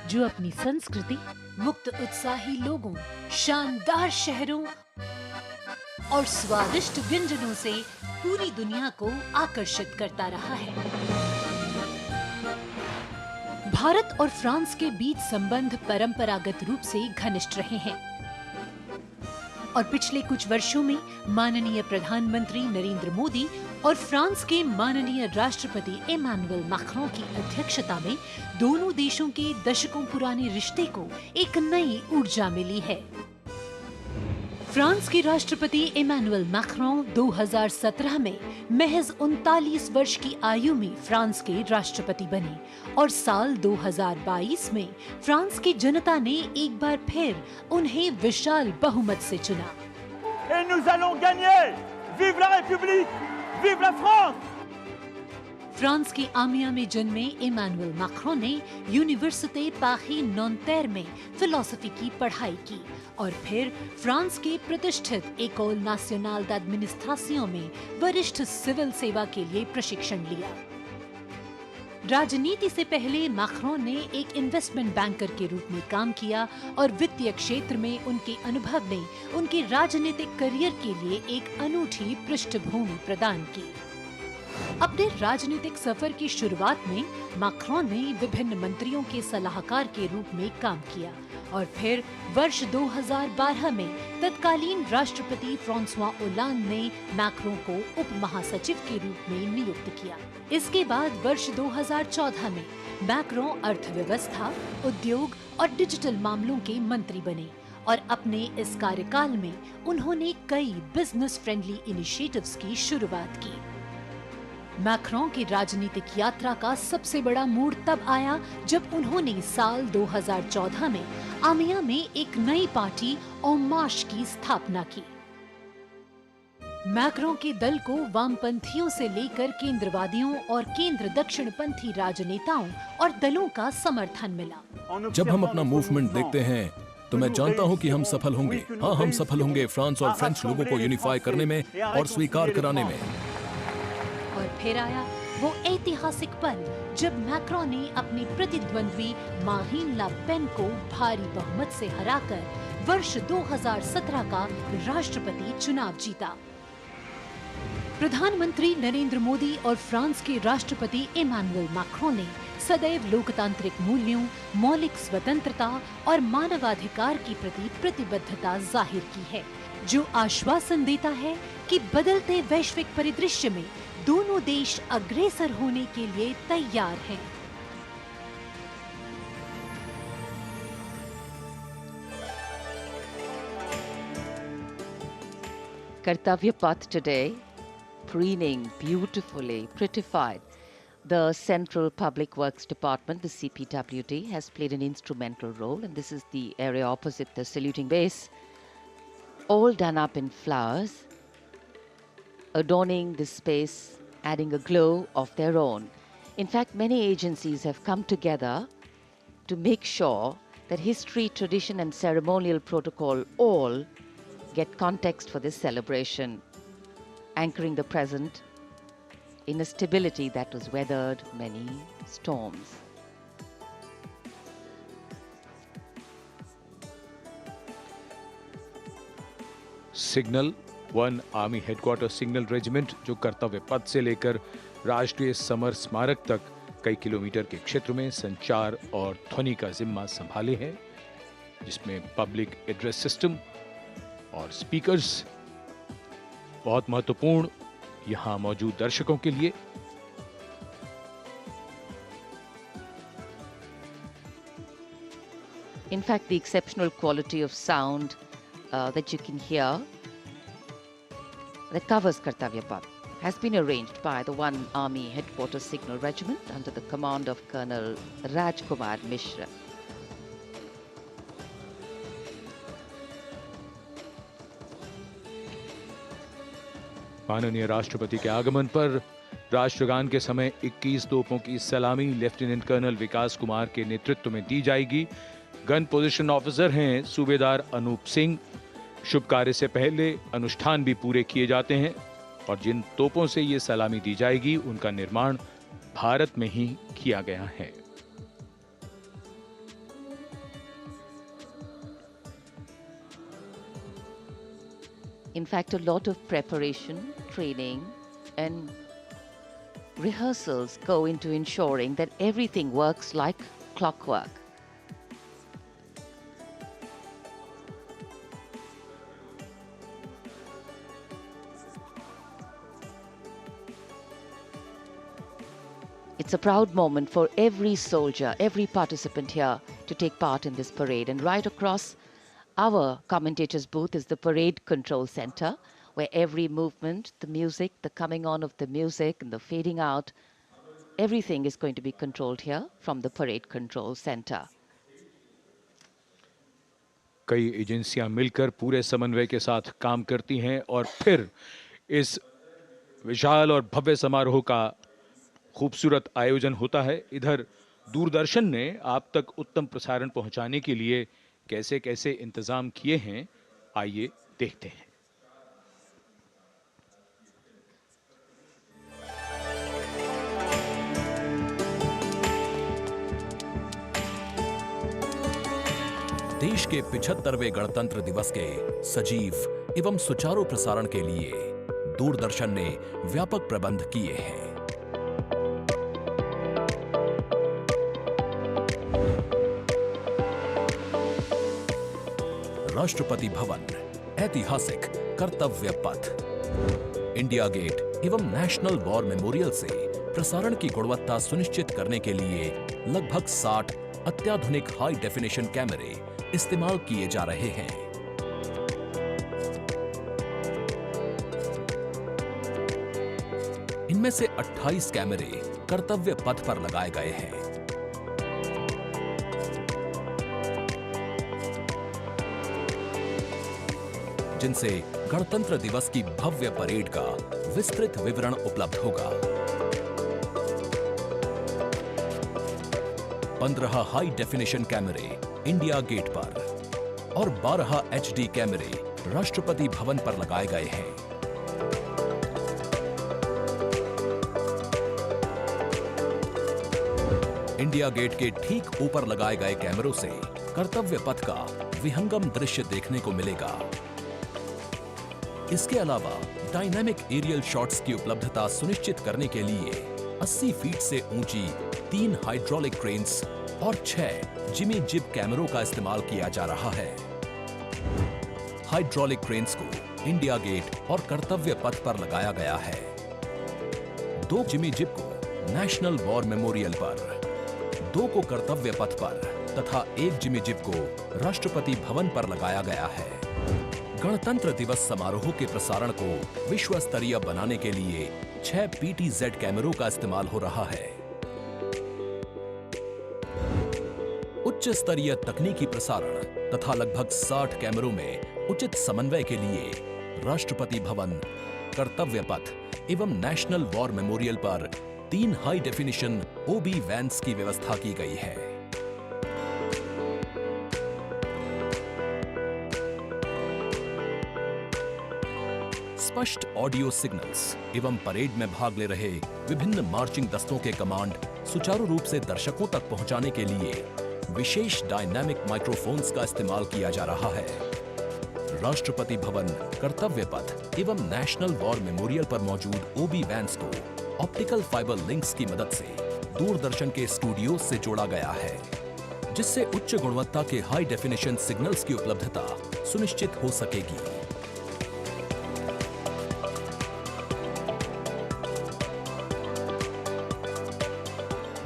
जो अपनी संस्कृति, मुक्त उत्साही लोगों, शानदार शहरों और स्वादिष्ट व्यंजनों से पूरी दुनिया को आकर्षित करता रहा है। भारत और फ्रांस के बीच संबंध परंपरागत रूप से घनिष्ठ रहे हैं और पिछले कुछ वर्षों में माननीय प्रधानमंत्री नरेंद्र मोदी और फ्रांस के माननीय राष्ट्रपति इमैनुअल मैक्रों की अध्यक्षता में दोनों देशों के दशकों पुराने रिश्ते को एक नई ऊर्जा मिली है। फ्रांस के राष्ट्रपति इमैनुअल मैक्रों 2017 में महज 39 वर्ष की आयु में फ्रांस के राष्ट्रपति बने और साल 2022 में फ्रांस की जनता ने एक बार फिर उन्हें विशाल बहुमत से चुना। Et nous allons gagner! Vive la République! Vive la France! France के आमिया में जन्मे इमैनुअल मैक्रों ने यूनिवर्सिटी पारी नॉन्टेर में फिलॉसफी की पढ़ाई की और फिर फ्रांस के प्रतिष्ठित एकोल नाशनल d'administration में वरिष्ठ सिविल सेवा के लिए प्रशिक्षण लिया। राजनीति से पहले मैक्रों ने एक इन्वेस्टमेंट बैंकर के रूप में काम किया और वित्तीय क्षेत्र में उनके अनुभव ने उनके राजनीतिक करियर के लिए एक अनूठी पृष्ठभूमि प्रदान की। अपने राजनीतिक सफर की शुरुआत में मैक्रों ने विभिन्न मंत्रियों के सलाहकार के रूप में काम किया और फिर वर्ष 2012 में तत्कालीन राष्ट्रपति फ्रांसवा ओलांद ने मैक्रों को उप महासचिव के रूप में नियुक्त किया। इसके बाद वर्ष 2014 में मैक्रों अर्थव्यवस्था, उद्योग और डिजिटल मामलों के मंत्री बने और अपने इस कार्यकाल में उन्होंने कई बिजनेस फ्रेंडली इनिशिएटिव्स की शुरुआत की। मैक्रों की राजनीतिक यात्रा का सबसे बड़ा मोड़ तब आया जब उन्होंने साल 2014 में आमिया में एक नई पार्टी En Marche की स्थापना की। मैक्रों के दल को वामपंथियों से लेकर केंद्रवादियों और केंद्र दक्षिणपंथी राजनेताओं और दलों का समर्थन मिला। जब हम अपना मूवमेंट देखते हैं तो मैं जानता हूं कि हम सफल होंगे। हाँ, हम सफल होंगे फ्रांस और फ्रेंच लोगों को यूनिफाई करने में और स्वीकार कराने में। और फिर आया वो ऐतिहासिक पल जब मैक्रों ने अपने प्रतिद्वंद्वी मारीन ला पेन को भारी बहुमत से हराकर वर्ष 2017 का राष्ट्रपति चुनाव जीता। प्रधानमंत्री नरेंद्र मोदी और फ्रांस के राष्ट्रपति इमैनुअल मैक्रों ने सदैव लोकतांत्रिक मूल्यों, मौलिक स्वतंत्रता और मानवाधिकार के प्रति प्रतिबद्धता जाहिर की है, जो आश्वासन देता है कि बदलते वैश्विक परिदृश्य में दोनों देश अग्रसर होने के लिए तैयार हैं। Kartavya path today, preening beautifully, prettified. The Central Public Works Department, the CPWD, has played an instrumental role, and this is the area opposite the saluting base, all done up in flowers, adorning this space, adding a glow of their own. In fact, many agencies have come together to make sure that history, tradition and ceremonial protocol all get context for this celebration, anchoring the present in a stability that was weathered many storms. Signal 1 army headquarter signal regiment जो कर्तव्य पथ से लेकर राष्ट्रीय summer स्मारक तक कई kilometre के क्षेत्र में संचार और ध्वनि का जिम्मा संभाले हैं, जिसमें पब्लिक एड्रेस सिस्टम और स्पीकर्स बहुत महत्वपूर्ण यहां मौजूद दर्शकों के लिए। In fact, the exceptional quality of sound that you can hear that covers Kartavya Path has been arranged by the 1 Army Headquarters Signal Regiment under the command of Colonel Rajkumar Mishra. माननीय राष्ट्रपति के आगमन पर राष्ट्रगान के समय 21 तोपों की सलामी लेफ्टिनेंट कर्नल विकास कुमार के नेतृत्व में दी जाएगी। गन पोजीशन ऑफिसर हैं सूबेदार अनूप सिंह। शुभ कार्य से पहले अनुष्ठान भी पूरे किए जाते हैं और जिन तोपों से ये सलामी दी जाएगी उनका निर्माण भारत में ही किया गया है। In fact, a lot of preparation, training and rehearsals go into ensuring that everything works like clockwork. It's a proud moment for every soldier, every participant here to take part in this parade. And right across Our commentator's booth is the parade control center, where every movement, the music, the coming on of the music and the fading out, everything is going to be controlled here from the parade control center. कई एजेंसियां मिलकर पूरे समन्वय के साथ काम करती हैं और फिर इस विशाल और भव्य समारोह का खूबसूरत आयोजन होता है। इधर दूरदर्शन ने आप तक उत्तम प्रसारण पहुंचाने के लिए कैसे कैसे इंतजाम किए हैं, आइए देखते हैं। देश के 75वें गणतंत्र दिवस के सजीव एवं सुचारू प्रसारण के लिए दूरदर्शन ने व्यापक प्रबंध किए हैं। राष्ट्रपति भवन, ऐतिहासिक कर्तव्य पथ, इंडिया गेट एवं नेशनल वॉर मेमोरियल से प्रसारण की गुणवत्ता सुनिश्चित करने के लिए लगभग 60 अत्याधुनिक हाई डेफिनेशन कैमरे इस्तेमाल किए जा रहे हैं। इनमें से 28 कैमरे कर्तव्य पथ पर लगाए गए हैं। जिनसे गणतंत्र दिवस की भव्य परेड का विस्तृत विवरण उपलब्ध होगा। 15 हाई डेफिनेशन कैमरे इंडिया गेट पर और 12 HD कैमरे राष्ट्रपति भवन पर लगाए गए हैं। इंडिया गेट के ठीक ऊपर लगाए गए कैमरों से कर्तव्य पथ का विहंगम दृश्य देखने को मिलेगा। इसके अलावा डायनामिक एरियल शॉट्स की उपलब्धता सुनिश्चित करने के लिए 80 फीट से ऊंची 3 हाइड्रोलिक क्रेन्स और 6 जिमी जिब कैमरों का इस्तेमाल किया जा रहा है। हाइड्रोलिक क्रेन्स को इंडिया गेट और कर्तव्य पथ पर लगाया गया है। 2 जिमी जिब को नेशनल वॉर मेमोरियल पर, 2 को कर्तव्य पथ पर तथा 1 जिमी जिब को राष्ट्रपति भवन पर लगाया गया है। गणतंत्र दिवस समारोह के प्रसारण को विश्व स्तरीय बनाने के लिए 6 PTZ कैमरों का इस्तेमाल हो रहा है। उच्च स्तरीय तकनीकी प्रसारण तथा लगभग 60 कैमरों में उचित समन्वय के लिए राष्ट्रपति भवन, कर्तव्य पथ एवं नेशनल वॉर मेमोरियल पर 3 हाई डेफिनेशन OB वैन्स की व्यवस्था की गई है। स्पष्ट ऑडियो सिग्नल्स एवं परेड में भाग ले रहे विभिन्न मार्चिंग दस्तों के कमांड सुचारू रूप से दर्शकों तक पहुंचाने के लिए विशेष डायनामिक माइक्रोफोन्स का इस्तेमाल किया जा रहा है। राष्ट्रपति भवन, कर्तव्य पथ एवं नेशनल वॉर मेमोरियल पर मौजूद OB वैन्स को ऑप्टिकल फाइबर लिंक्स की मदद से दूरदर्शन के स्टूडियो से जोड़ा गया है, जिससे उच्च गुणवत्ता के हाई डेफिनेशन सिग्नल्स की उपलब्धता सुनिश्चित हो सकेगी।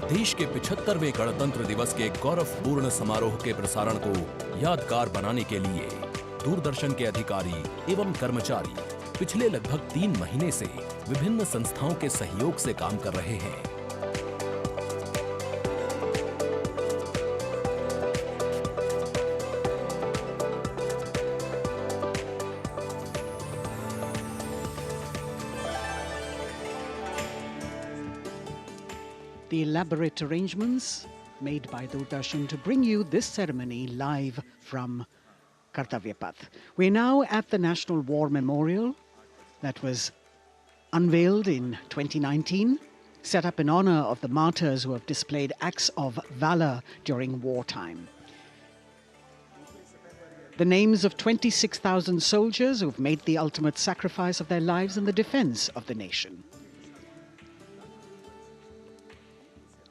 देश के 75वें गणतंत्र दिवस के गौरवपूर्ण समारोह के प्रसारण को यादगार बनाने के लिए दूरदर्शन के अधिकारी एवं कर्मचारी पिछले लगभग 3 महीने से विभिन्न संस्थाओं के सहयोग से काम कर रहे हैं। The elaborate arrangements made by Doordarshan to bring you this ceremony live from Kartavya Path. We're now at the National War Memorial that was unveiled in 2019, set up in honor of the martyrs who have displayed acts of valor during wartime. The names of 26,000 soldiers who've made the ultimate sacrifice of their lives in the defense of the nation.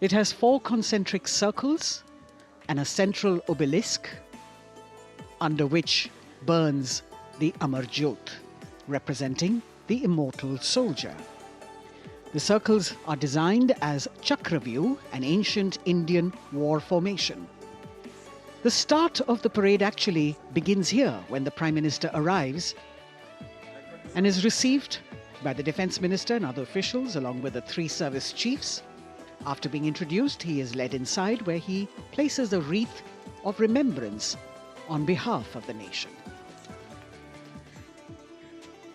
It has 4 concentric circles and a central obelisk under which burns the Amar Jyot, representing the immortal soldier. The circles are designed as Chakravyu, an ancient Indian war formation. The start of the parade actually begins here when the Prime Minister arrives and is received by the Defence Minister and other officials along with the 3 service chiefs. After being introduced, he is led inside where he places a wreath of remembrance on behalf of the nation.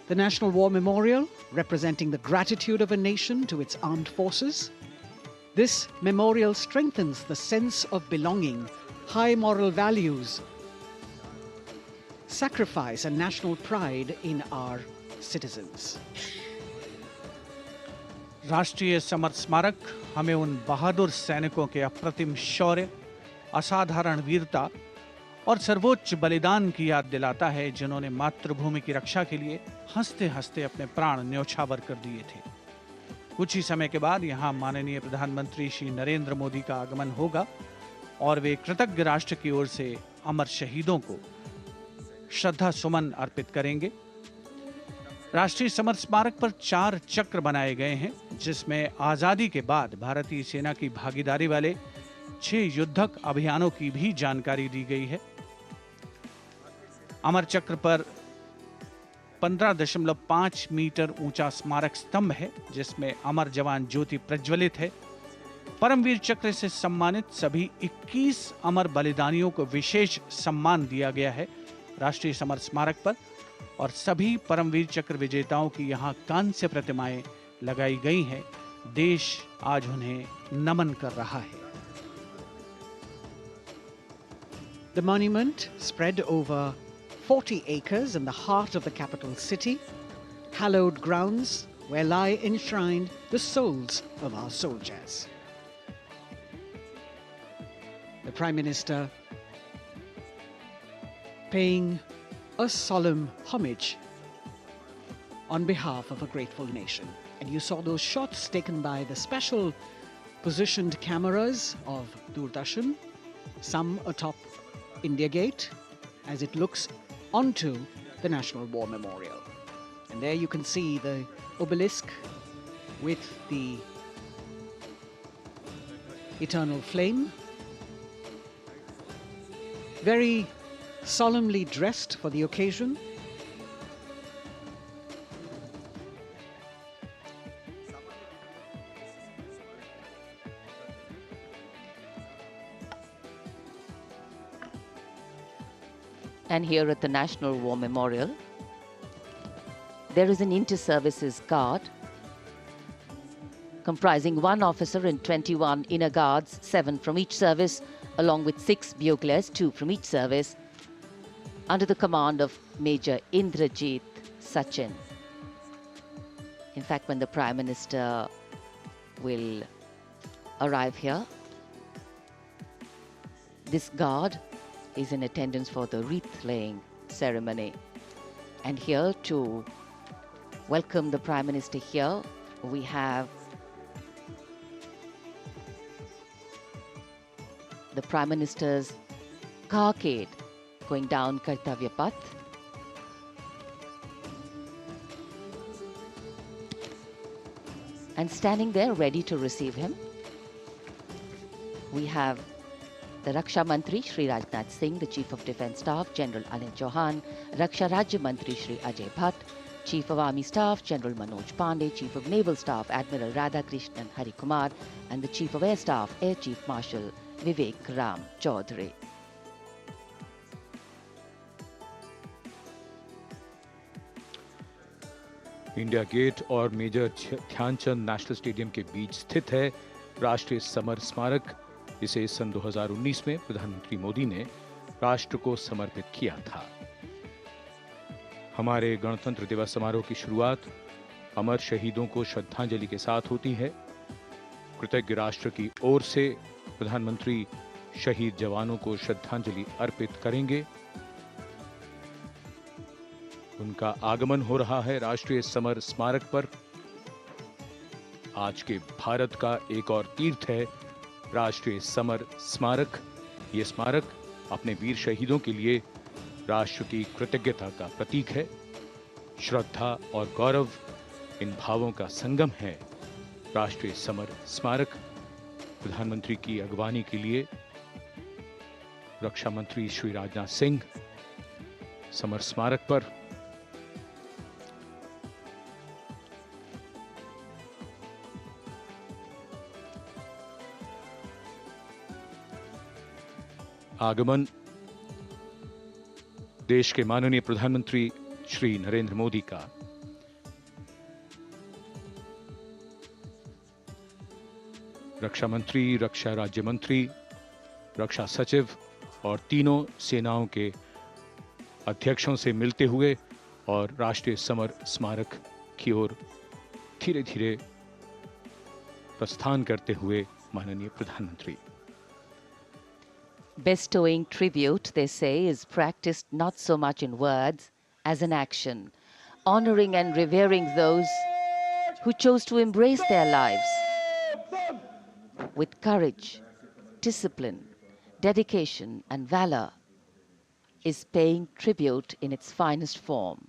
The National War Memorial, representing the gratitude of a nation to its armed forces. This memorial strengthens the sense of belonging, high moral values, sacrifice and national pride in our citizens. राष्ट्रीय summer स्मारक हमें उन बहादुर सैनिकों के अप्रतिम शौर्य, असाधारण वीरता और सर्वोच्च बलिदान की याद दिलाता है, जिन्होंने मातृभूमि की रक्षा के लिए हंसते हंसते अपने प्राण न्यौछावर कर दिए थे। कुछ ही समय के बाद यहाँ माननीय प्रधानमंत्री श्री नरेंद्र मोदी का आगमन होगा और वे कृतज्ञ राष्ट्र की ओर से अमर शहीदों को श्रद्धा सुमन अर्पित करेंगे। राष्ट्रीय समर स्मारक पर 4 चक्र बनाए गए हैं, जिसमें आजादी के बाद भारतीय सेना की भागीदारी वाले 6 युद्धक अभियानों की भी जानकारी दी गई है। अमर चक्र पर 15.5 मीटर ऊंचा स्मारक स्तंभ है, जिसमें अमर जवान ज्योति प्रज्वलित है। परमवीर चक्र से सम्मानित सभी 21 अमर बलिदानियों को विशेष सम्मान दिया गया है राष्ट्रीय समर स्मारक पर, और सभी परमवीर चक्र विजेताओं की यहां कांस्य प्रतिमाएं लगाई गई हैं। देश आज उन्हें नमन कर रहा है। The monument, spread over 40 acres in the heart of the capital city, hallowed grounds where lie enshrined the souls of our soldiers. The Prime Minister paying a solemn homage on behalf of a grateful nation. And you saw those shots taken by the special positioned cameras of Doordarshan, some atop India Gate, as it looks onto the National War Memorial. And there you can see the obelisk with the eternal flame, very solemnly dressed for the occasion. And here at the National War Memorial, there is an inter-services guard comprising 1 officer and 21 inner guards, 7 from each service, along with 6 buglers, 2 from each service, under the command of Major Indrajit Sachin. In fact, when the Prime Minister will arrive here, this guard is in attendance for the wreath-laying ceremony. And here to welcome the Prime Minister here, we have the Prime Minister's carcade going down Kartavya path. And standing there ready to receive him, we have the Raksha Mantri Shri Rajnath Singh, the Chief of Defence Staff General Anil Chauhan, Raksha Rajya Mantri Shri Ajay Bhatt, Chief of Army Staff General Manoj Pandey, Chief of Naval Staff Admiral Radhakrishnan Hari Kumar, and the Chief of Air Staff Air Chief Marshal Vivek Ram Chaudhary. India Gate और major Dhyanchand national stadium के बीच स्थित है राष्ट्रीय summer स्मारक। इसे सन 2019 में प्रधानमंत्री मोदी ने राष्ट्र को समर्पित किया था। हमारे गणतंत्र दिवस समारोह की शुरुआत अमर शहीदों को श्रद्धांजलि के साथ होती है। कृतज्ञ राष्ट्र की ओर से प्रधानमंत्री शहीद जवानों को श्रद्धांजलि अर्पित करेंगे। उनका आगमन हो रहा है राष्ट्रीय समर स्मारक पर। आज के भारत का एक और तीर्थ है राष्ट्रीय समर स्मारक। ये स्मारक अपने वीर शहीदों के लिए राष्ट्र की कृतज्ञता का प्रतीक है। श्रद्धा और गौरव इन भावों का संगम है राष्ट्रीय समर स्मारक। प्रधानमंत्री की अगवानी के लिए रक्षा मंत्री श्री राजनाथ सिंह समर स्मारक पर आगमन देश के माननीय प्रधानमंत्री श्री नरेंद्र मोदी का रक्षा मंत्री, रक्षा राज्य मंत्री, रक्षा सचिव और तीनों सेनाओं के अध्यक्षों से मिलते हुए और राष्ट्रीय समर स्मारक की ओर धीरे धीरे प्रस्थान करते हुए माननीय प्रधानमंत्री। Bestowing tribute, they say, is practiced not so much in words as in action, honoring and revering those who chose to embrace their lives with courage, discipline, dedication, and valor is paying tribute in its finest form.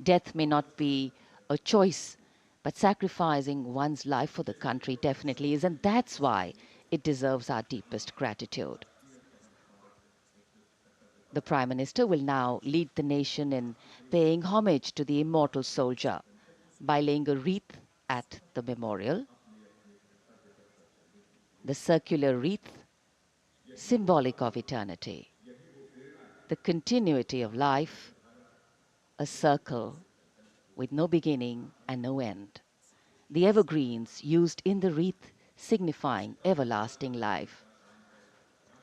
Death may not be a choice, but sacrificing one's life for the country definitely is, and that's why it deserves our deepest gratitude. The Prime Minister will now lead the nation in paying homage to the immortal soldier by laying a wreath at the memorial. The circular wreath, symbolic of eternity, the continuity of life, a circle with no beginning and no end. The evergreens used in the wreath signifying everlasting life.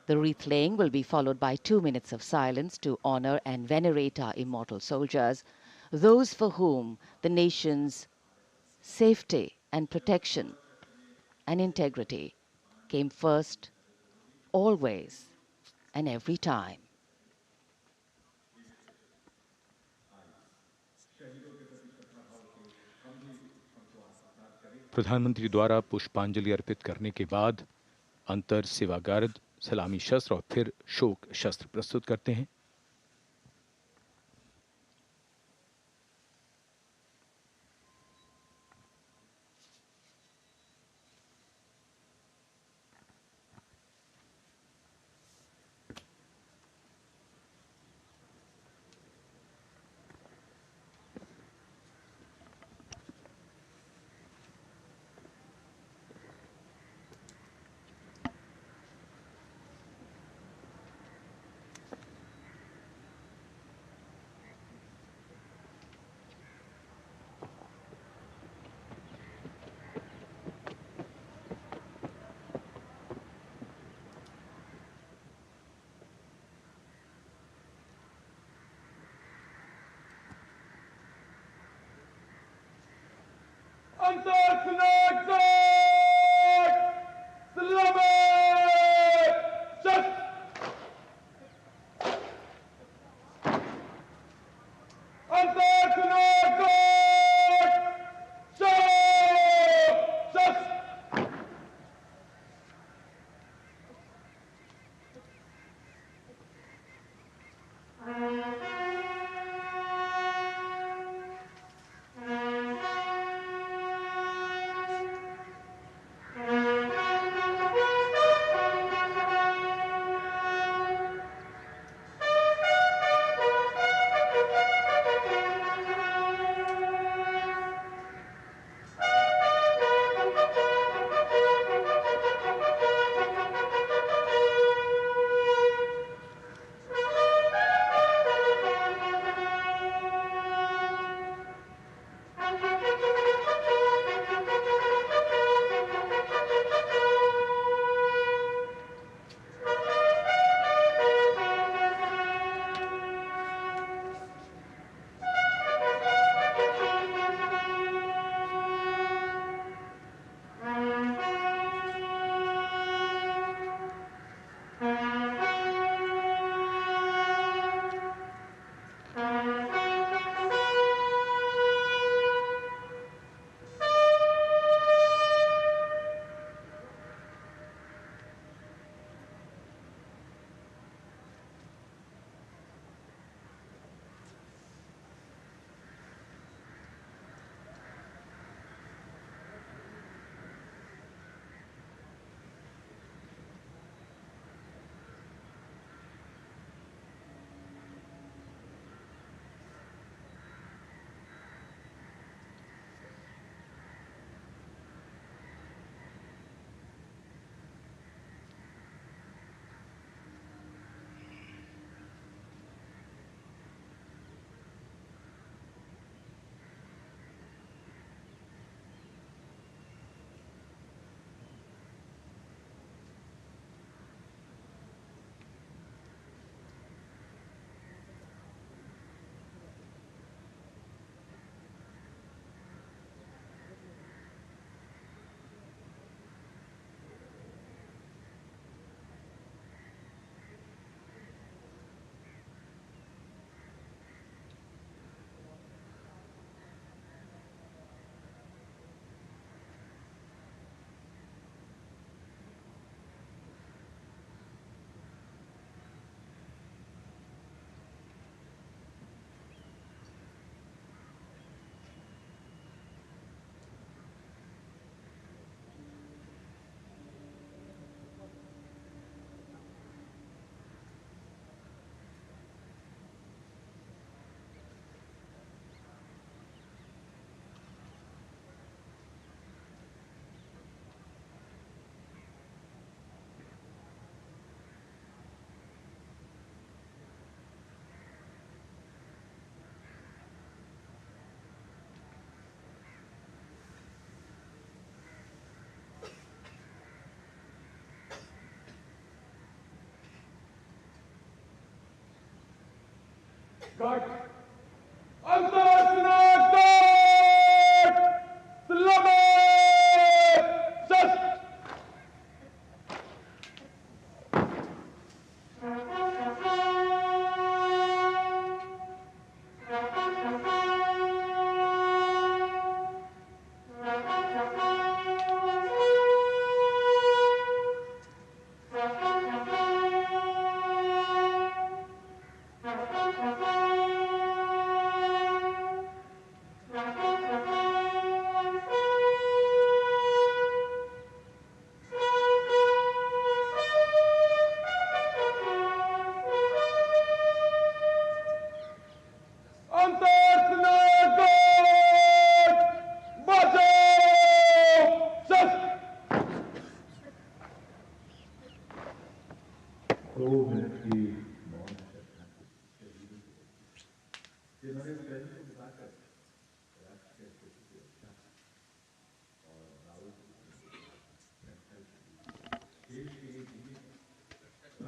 The wreath laying will be followed by 2 minutes of silence to honor and venerate our immortal soldiers, those for whom the nation's safety and protection and integrity came first, always and every time. प्रधानमंत्री द्वारा पुष्पांजलि अर्पित करने के बाद अंतर सेवागार्ड सलामी शस्त्र और फिर शोक शस्त्र प्रस्तुत करते हैं।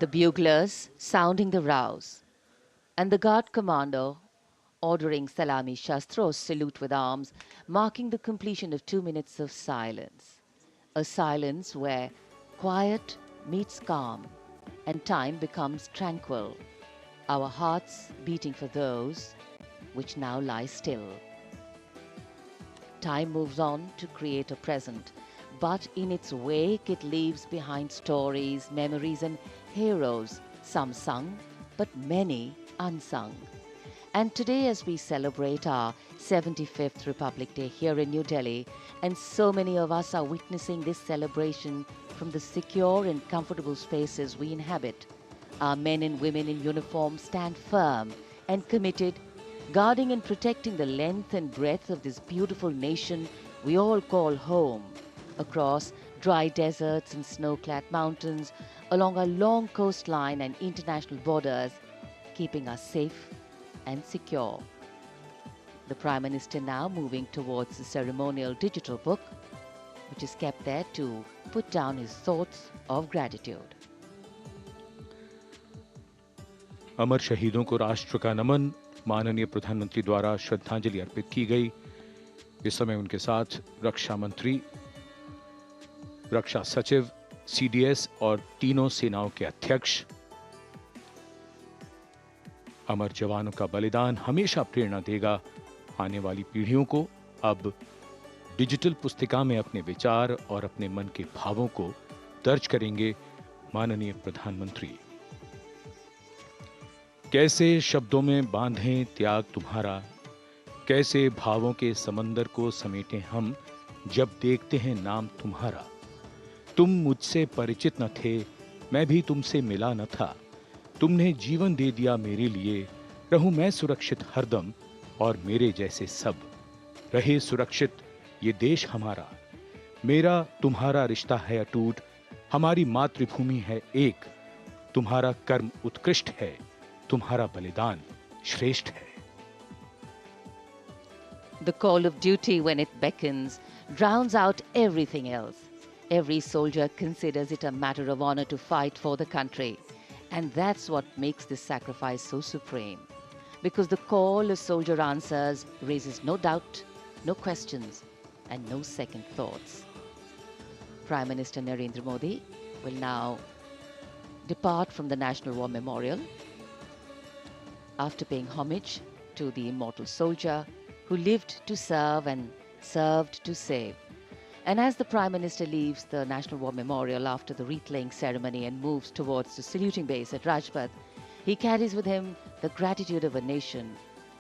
The buglers sounding the rouse, and the guard commander ordering Salami Shastros salute with arms, marking the completion of 2 minutes of silence. A silence where quiet meets calm and time becomes tranquil, our hearts beating for those which now lie still. Time moves on to create a present, but in its wake it leaves behind stories, memories and heroes, some sung, but many unsung. And today, as we celebrate our 75th Republic Day here in New Delhi, and so many of us are witnessing this celebration from the secure and comfortable spaces we inhabit, our men and women in uniform stand firm and committed, guarding and protecting the length and breadth of this beautiful nation we all call home, across dry deserts and snow-clad mountains, along our long coastline and international borders, keeping us safe and secure. The Prime Minister now moving towards the ceremonial digital book, which is kept there to put down his thoughts of gratitude. अमर शहीदों को राष्ट्र का नमन, माननीय प्रधानमंत्री द्वारा श्रद्धांजलि अर्पित की गई। इस समय उनके साथ रक्षा मंत्री, रक्षा सचिव, सीडीएस और तीनों सेनाओं के अध्यक्ष। अमर जवानों का बलिदान हमेशा प्रेरणा देगा आने वाली पीढ़ियों को। अब डिजिटल पुस्तिका में अपने विचार और अपने मन के भावों को दर्ज करेंगे माननीय प्रधानमंत्री। कैसे शब्दों में बांधें त्याग तुम्हारा, कैसे भावों के समंदर को समेटें हम जब देखते हैं नाम तुम्हारा। तुम मुझसे परिचित न थे, मैं भी तुमसे मिला न था, तुमने जीवन दे दिया मेरे लिए, रहूं मैं सुरक्षित हरदम और मेरे जैसे सब रहे सुरक्षित ये देश हमारा। मेरा तुम्हारा रिश्ता है अटूट, हमारी मातृभूमि है एक, तुम्हारा कर्म उत्कृष्ट है, तुम्हारा बलिदान श्रेष्ठ है। The call of duty, when it beckons, drowns out everything else. Every soldier considers it a matter of honor to fight for the country. And that's what makes this sacrifice so supreme. Because the call a soldier answers raises no doubt, no questions, and no second thoughts. Prime Minister Narendra Modi will now depart from the National War Memorial after paying homage to the immortal soldier who lived to serve and served to save. And as the Prime Minister leaves the National War Memorial after the wreath-laying ceremony and moves towards the saluting base at Rajpath, he carries with him the gratitude of a nation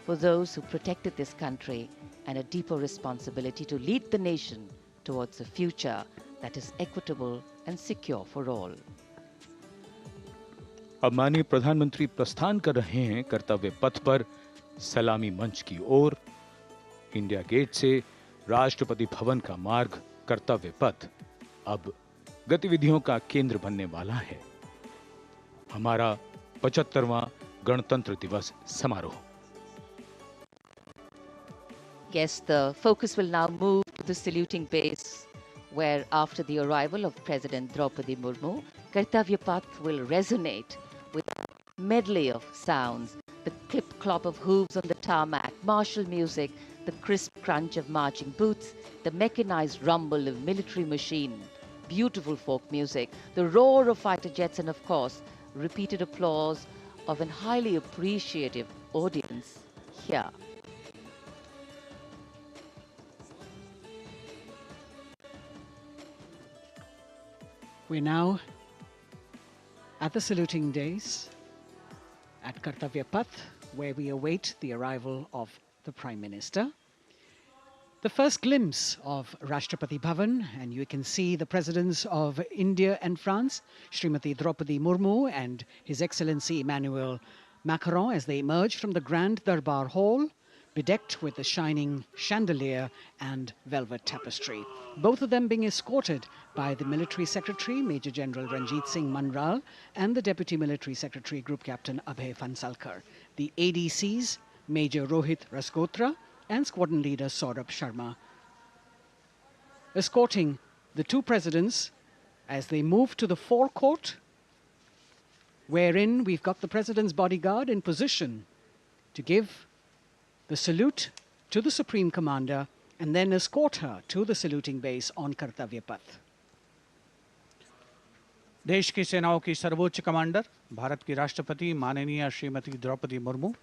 for those who protected this country and a deeper responsibility to lead the nation towards a future that is equitable and secure for all. अब माननीय प्रधानमंत्री प्रस्थान कर रहे हैं कर्तव्य पथ पर सलामी मंच की ओर। इंडिया गेट से राष्ट्रपति भवन का मार्ग कर्तव्य पथ अब गतिविधियों का केंद्र बनने वाला है। हमारा 75वां गणतंत्र दिवस समारोह। Yes, the focus will now move to the saluting base, where after the arrival of President Draupadi Murmu, Kartavya Path will resonate with a medley of sounds, The clip-clop of hooves on the tarmac, martial music, the crisp crunch of marching boots, the mechanized rumble of military machine, beautiful folk music, the roar of fighter jets, and of course, repeated applause of an highly appreciative audience here. We're now at the saluting days at Kartavya Path, where we await the arrival of the Prime Minister. The first glimpse of Rashtrapati Bhavan, and you can see the presidents of India and France, Srimati Draupadi Murmu and His Excellency Emmanuel Macron, as they emerge from the Grand Darbar Hall, bedecked with the shining chandelier and velvet tapestry. Both of them being escorted by the Military Secretary, Major General Ranjit Singh Manral, and the Deputy Military Secretary, Group Captain Abhay Phansalkar. The ADCs, Major Rohit Rasgotra and Squadron Leader Saurabh Sharma, escorting the two presidents as they move to the forecourt, wherein we've got the President's bodyguard in position to give the salute to the Supreme Commander and then escort her to the saluting base on Kartavya Path. देश की सेनाओं की सर्वोच्च commander Bharat की राष्ट्रपति माननीय श्रीमती द्रौपदी मुर्मू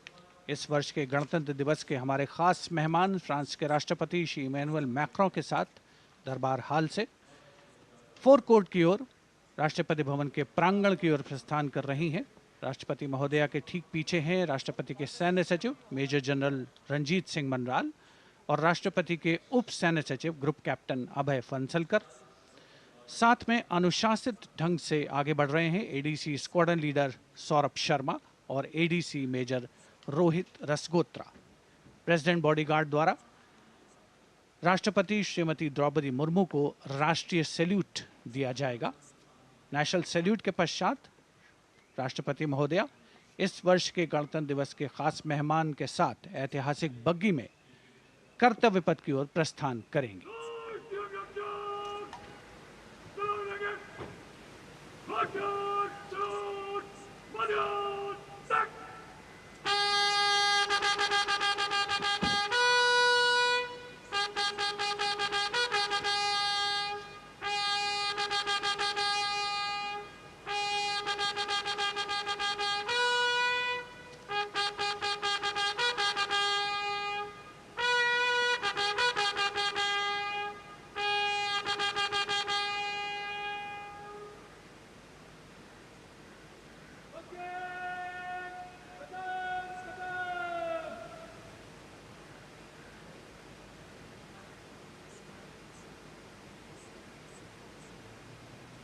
इस वर्ष के गणतंत्र दिवस के हमारे खास मेहमान फ्रांस के राष्ट्रपति श्री इमैनुअल मैक्रों के साथ दरबार हाल से फोर कोर्ट की ओर राष्ट्रपति भवन के प्रांगण की ओर प्रस्थान कर रही हैं। राष्ट्रपति महोदया के ठीक पीछे हैं राष्ट्रपति के सैन्य सचिव मेजर जनरल रंजीत सिंह मनराल और राष्ट्रपति के उप सैन्य सचिव ग्रुप कैप्टन अभय फंसलकर। साथ में अनुशासित ढंग से आगे बढ़ रहे हैं ADC squadron leader Saurabh Sharma और ADC major Rohit Rasgotra. President bodyguard द्वारा राष्ट्रपति श्रीमती द्रौपदी मुर्मू को राष्ट्रीय सैल्यूट दिया जाएगा। नेशनल सैल्यूट के पश्चात राष्ट्रपति महोदया इस वर्ष के गणतंत्र दिवस के खास मेहमान के साथ ऐतिहासिक बग्गी में कर्तव्य पथ की ओर प्रस्थान करेंगी।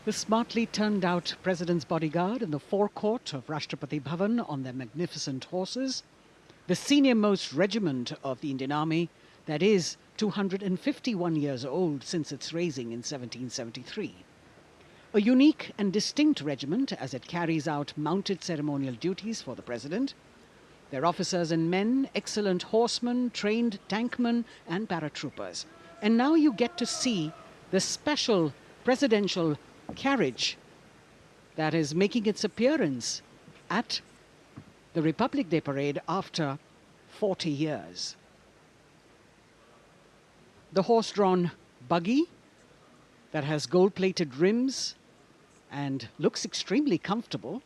The smartly turned out President's bodyguard in the forecourt of Rashtrapati Bhavan on their magnificent horses, the senior-most regiment of the Indian Army, that is 251 years old since its raising in 1773. A unique and distinct regiment as it carries out mounted ceremonial duties for the President. Their officers and men, excellent horsemen, trained tankmen and paratroopers. And now you get to see the special presidential carriage that is making its appearance at the Republic Day Parade after 40 years. The horse-drawn buggy that has gold-plated rims and looks extremely comfortable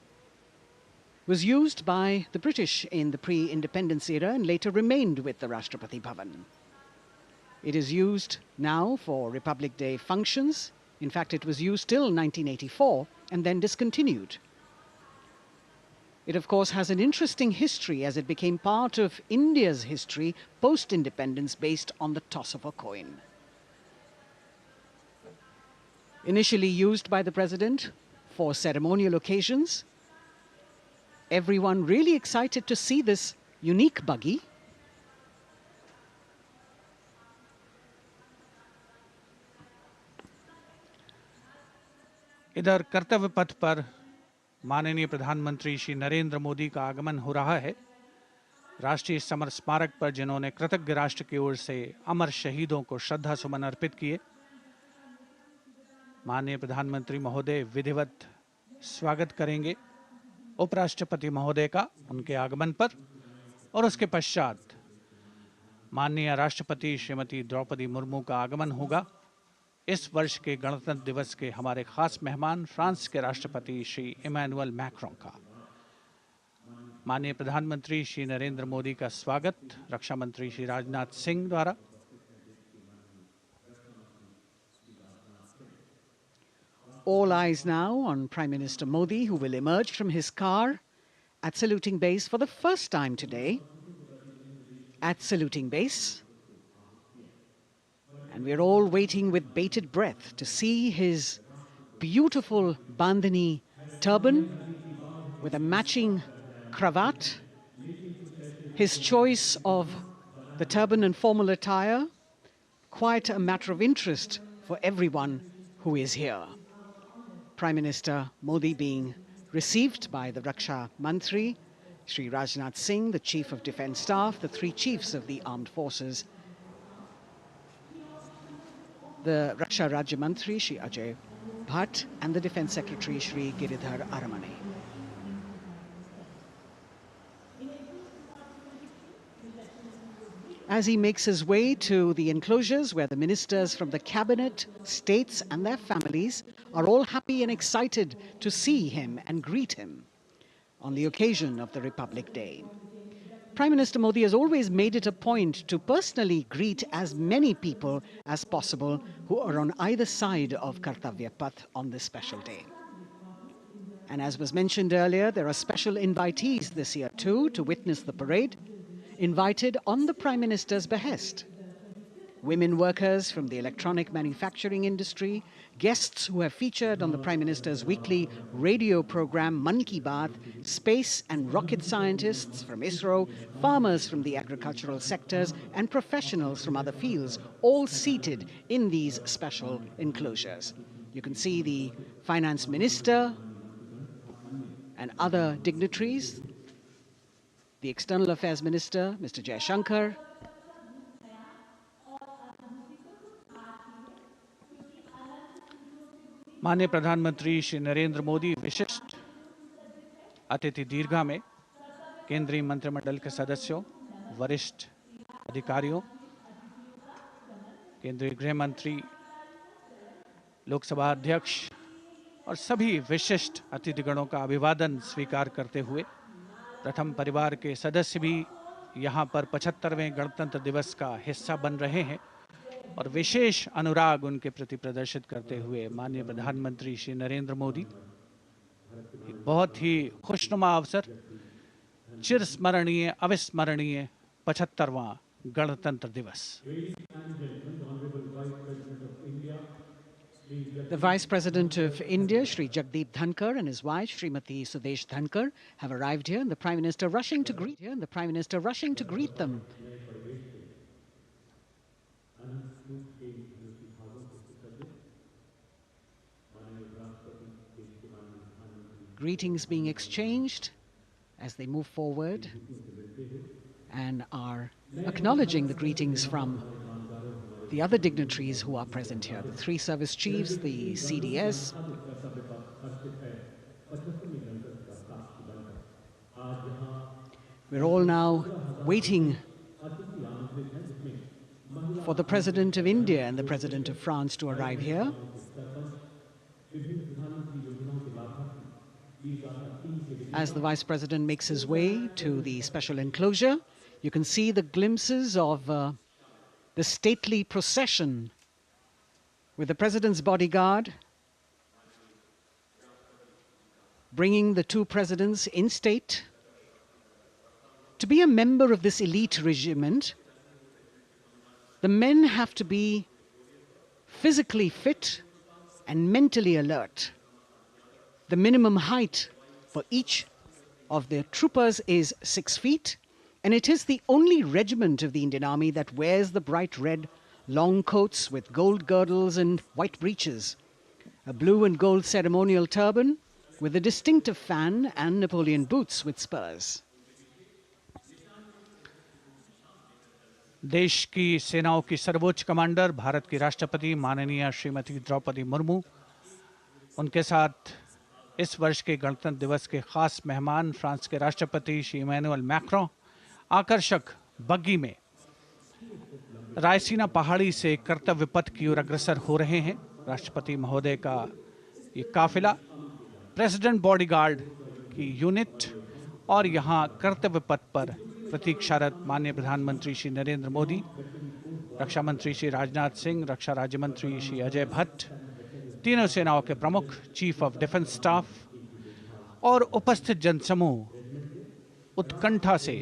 was used by the British in the pre-independence era and later remained with the Rashtrapati Bhavan. It is used now for Republic Day functions. In fact, it was used till 1984 and then discontinued. It, of course, has an interesting history as it became part of India's history post-independence based on the toss of a coin. Initially used by the President for ceremonial occasions, everyone really excited to see this unique buggy. इधर कर्तव्य पथ पर माननीय प्रधानमंत्री श्री नरेंद्र मोदी का आगमन हो रहा है। राष्ट्रीय समर स्मारक पर जिन्होंने कृतज्ञ राष्ट्र की ओर से अमर शहीदों को श्रद्धा सुमन अर्पित किए, माननीय प्रधानमंत्री महोदय विधिवत स्वागत करेंगे उपराष्ट्रपति महोदय का उनके आगमन पर और उसके पश्चात माननीय राष्ट्रपति श्रीमती द्रौपदी मुर्मू का आगमन होगा। इस वर्ष के गणतंत्र दिवस के हमारे खास मेहमान फ्रांस के राष्ट्रपति श्री इमैनुअल मैक्रों का। माननीय प्रधानमंत्री श्री नरेंद्र मोदी का स्वागत रक्षा मंत्री श्री राजनाथ सिंह द्वारा। All eyes now on Prime Minister Modi, who will emerge from his car at saluting base for the first time today. At saluting base. And we're all waiting with bated breath to see his beautiful bandhani turban with a matching cravat. His choice of the turban and formal attire, quite a matter of interest for everyone who is here. Prime Minister Modi being received by the Raksha Mantri, Shri Rajnath Singh, the Chief of Defence Staff, the three chiefs of the armed forces, the Raksha Rajya Mantri, Shri Ajay Bhatt, and the Defence Secretary, Shri Giridhar Aramane. As he makes his way to the enclosures where the ministers from the cabinet, states and their families are all happy and excited to see him and greet him on the occasion of the Republic Day. Prime Minister Modi has always made it a point to personally greet as many people as possible who are on either side of Kartavya Path on this special day. And as was mentioned earlier, there are special invitees this year too to witness the parade, invited on the Prime Minister's behest. Women workers from the electronic manufacturing industry, guests who have featured on the Prime Minister's weekly radio program Mann Ki Baat, space and rocket scientists from ISRO, farmers from the agricultural sectors and professionals from other fields, all seated in these special enclosures. You can see the Finance Minister and other dignitaries, the External Affairs Minister, Mr. Jaishankar, माननीय प्रधानमंत्री श्री नरेंद्र मोदी विशिष्ट अतिथि दीर्घा में केंद्रीय मंत्रिमंडल के सदस्यों, वरिष्ठ अधिकारियों, केंद्रीय गृह मंत्री, लोकसभा अध्यक्ष और सभी विशिष्ट अतिथिगणों का अभिवादन स्वीकार करते हुए प्रथम परिवार के सदस्य भी यहां पर 75वें गणतंत्र दिवस का हिस्सा बन रहे हैं और विशेष अनुराग उनके प्रति प्रदर्शित करते हुए माननीय प्रधानमंत्री श्री नरेंद्र मोदी एक बहुत ही खुशनुमा अवसर, चिरस्मरणीय अविस्मरणीय 75वां गणतंत्र दिवस। The Vice President of India, Shri Jagdeep Dhankar, and his wife, Srimati Sudesh Dhankar, have arrived here, and the Prime Minister rushing to greet them. Greetings being exchanged as they move forward and are acknowledging the greetings from the other dignitaries who are present here, the three service chiefs, the CDS. We're all now waiting for the President of India and the President of France to arrive here. As the Vice President makes his way to the special enclosure, you can see the glimpses of the stately procession with the President's bodyguard bringing the two presidents in state. To be a member of this elite regiment, the men have to be physically fit and mentally alert. The minimum height for each of the troopers is 6 feet, and it is the only regiment of the Indian Army that wears the bright red long coats with gold girdles and white breeches, a blue and gold ceremonial turban with a distinctive fan and Napoleon boots with spurs. देश की सेनाओं की सर्वोच्च commander Bharat की राष्ट्रपति माननीय श्रीमती द्रौपदी मुर्मू, उनके साथ इस वर्ष के गणतंत्र दिवस के खास मेहमान फ्रांस के राष्ट्रपति श्री इमैनुअल मैक्रों आकर्षक बग्गी में रायसीना पहाड़ी से कर्तव्य पथ की ओर अग्रसर हो रहे हैं। राष्ट्रपति महोदय का ये काफिला, प्रेसिडेंट बॉडीगार्ड की यूनिट और यहाँ कर्तव्य पथ पर प्रतीक्षारत माननीय प्रधानमंत्री श्री नरेंद्र मोदी, रक्षा मंत्री श्री राजनाथ सिंह, रक्षा राज्य मंत्री श्री अजय भट्ट, तीनों सेनाओं के प्रमुख, चीफ ऑफ डिफेंस स्टाफ और उपस्थित जनसमूह उत्कंठा से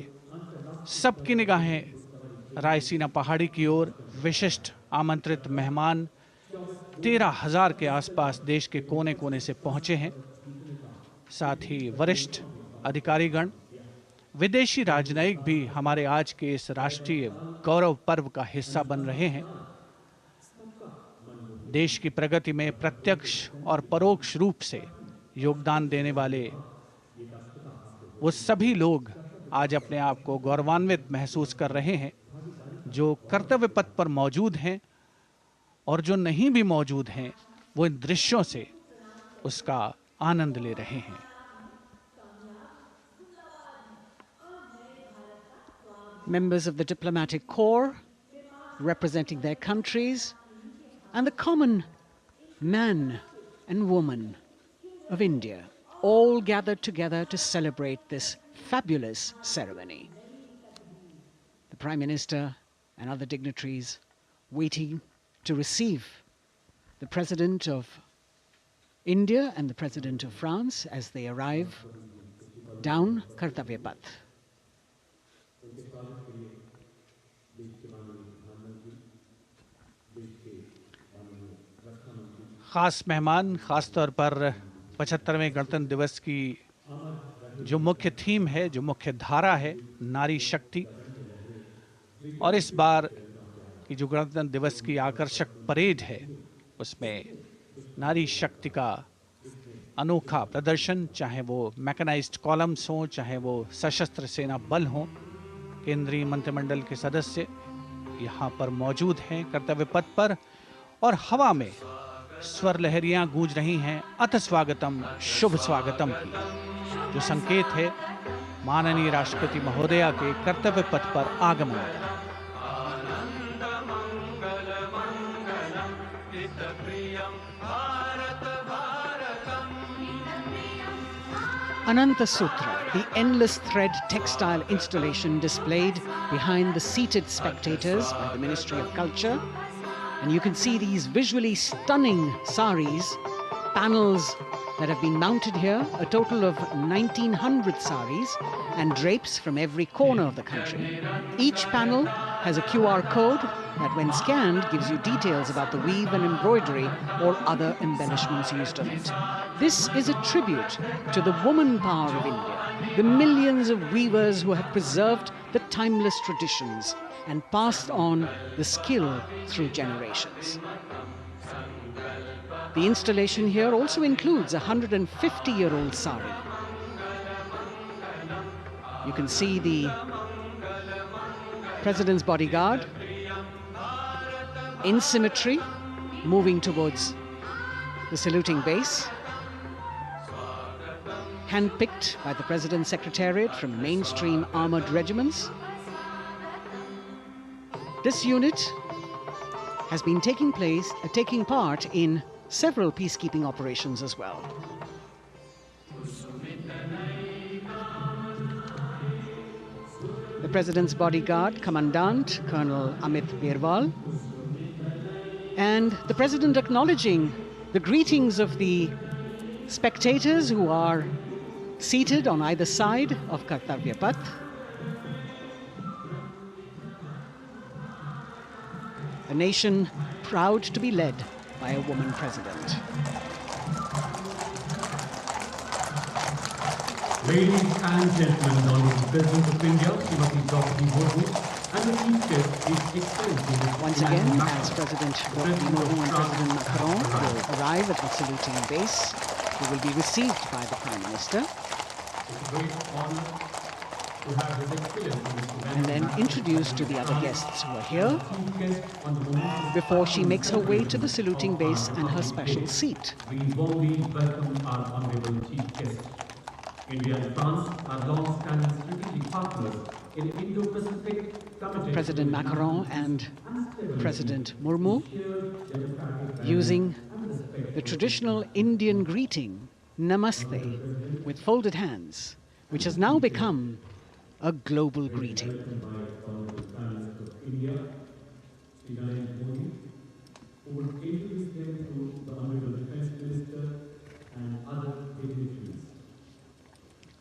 सबकी निगाहें रायसीना पहाड़ी की ओर। विशिष्ट आमंत्रित मेहमान 13,000 के आसपास देश के कोने कोने से पहुंचे हैं। साथ ही वरिष्ठ अधिकारीगण, विदेशी राजनयिक भी हमारे आज के इस राष्ट्रीय गौरव पर्व का हिस्सा बन रहे हैं। देश की प्रगति में प्रत्यक्ष और परोक्ष रूप से योगदान देने वाले वो सभी लोग आज अपने आप को गौरवान्वित महसूस कर रहे हैं, जो कर्तव्य पथ पर मौजूद हैं और जो नहीं भी मौजूद हैं, वो इन दृश्यों से उसका आनंद ले रहे हैं। Members of the diplomatic corps representing their countries and the common man and woman of India all gathered together to celebrate this fabulous ceremony. The Prime Minister and other dignitaries waiting to receive the President of India and the President of France as they arrive down Kartavya Path. खास मेहमान, खास तौर पर 75वें गणतंत्र दिवस की जो मुख्य थीम है, जो मुख्य धारा है, नारी शक्ति, और इस बार की जो गणतंत्र दिवस की आकर्षक परेड है उसमें नारी शक्ति का अनोखा प्रदर्शन, चाहे वो मैकेनाइज्ड कॉलम्स हों, चाहे वो सशस्त्र सेना बल हों, केंद्रीय मंत्रिमंडल के सदस्य यहाँ पर मौजूद हैं कर्तव्य पथ पर, और हवा में स्वर लहरियां गूंज रही हैं अथ स्वागतम, शुभ स्वागतम की, जो संकेत है माननीय राष्ट्रपति महोदया के कर्तव्य पथ पर आगमन का। Ananta Sutra, the endless thread textile installation displayed behind the seated spectators by the Ministry of Culture. And you can see these visually stunning saris, panels that have been mounted here, a total of 1,900 saris and drapes from every corner of the country. Each panel has a QR code that when scanned gives you details about the weave and embroidery or other embellishments used on it. This is a tribute to the woman power of India, the millions of weavers who have preserved the timeless traditions and passed on the skill through generations. The installation here also includes a 150-year-old sari. You can see the President's bodyguard in symmetry moving towards the saluting base, handpicked by the President's Secretariat from mainstream armored regiments. This unit has been taking part in several peacekeeping operations as well. The President's bodyguard, Commandant Colonel Amit Birwal, and the President acknowledging the greetings of the spectators who are seated on either side of Kartavya Path. A nation proud to be led by a woman president. Ladies and gentlemen, the Honorable President of India, Srimati Draupadi Murmu, and the Chief Guest is Excellency. Once again, as President Draupadi Murmu and President Macron will arrive at the saluting base, they will be received by the Prime Minister. It's a great honor to have His Excellency and then introduced to the other guests who are here before she makes her way to the saluting base and her special seat. We warmly welcome our Honorable Chief Guest. India and France are long-standing strategic partners in Indo-Pacific, committed President to Macron and President Murmu using the traditional Indian greeting, Namaste, with folded hands, which has now become a global greeting.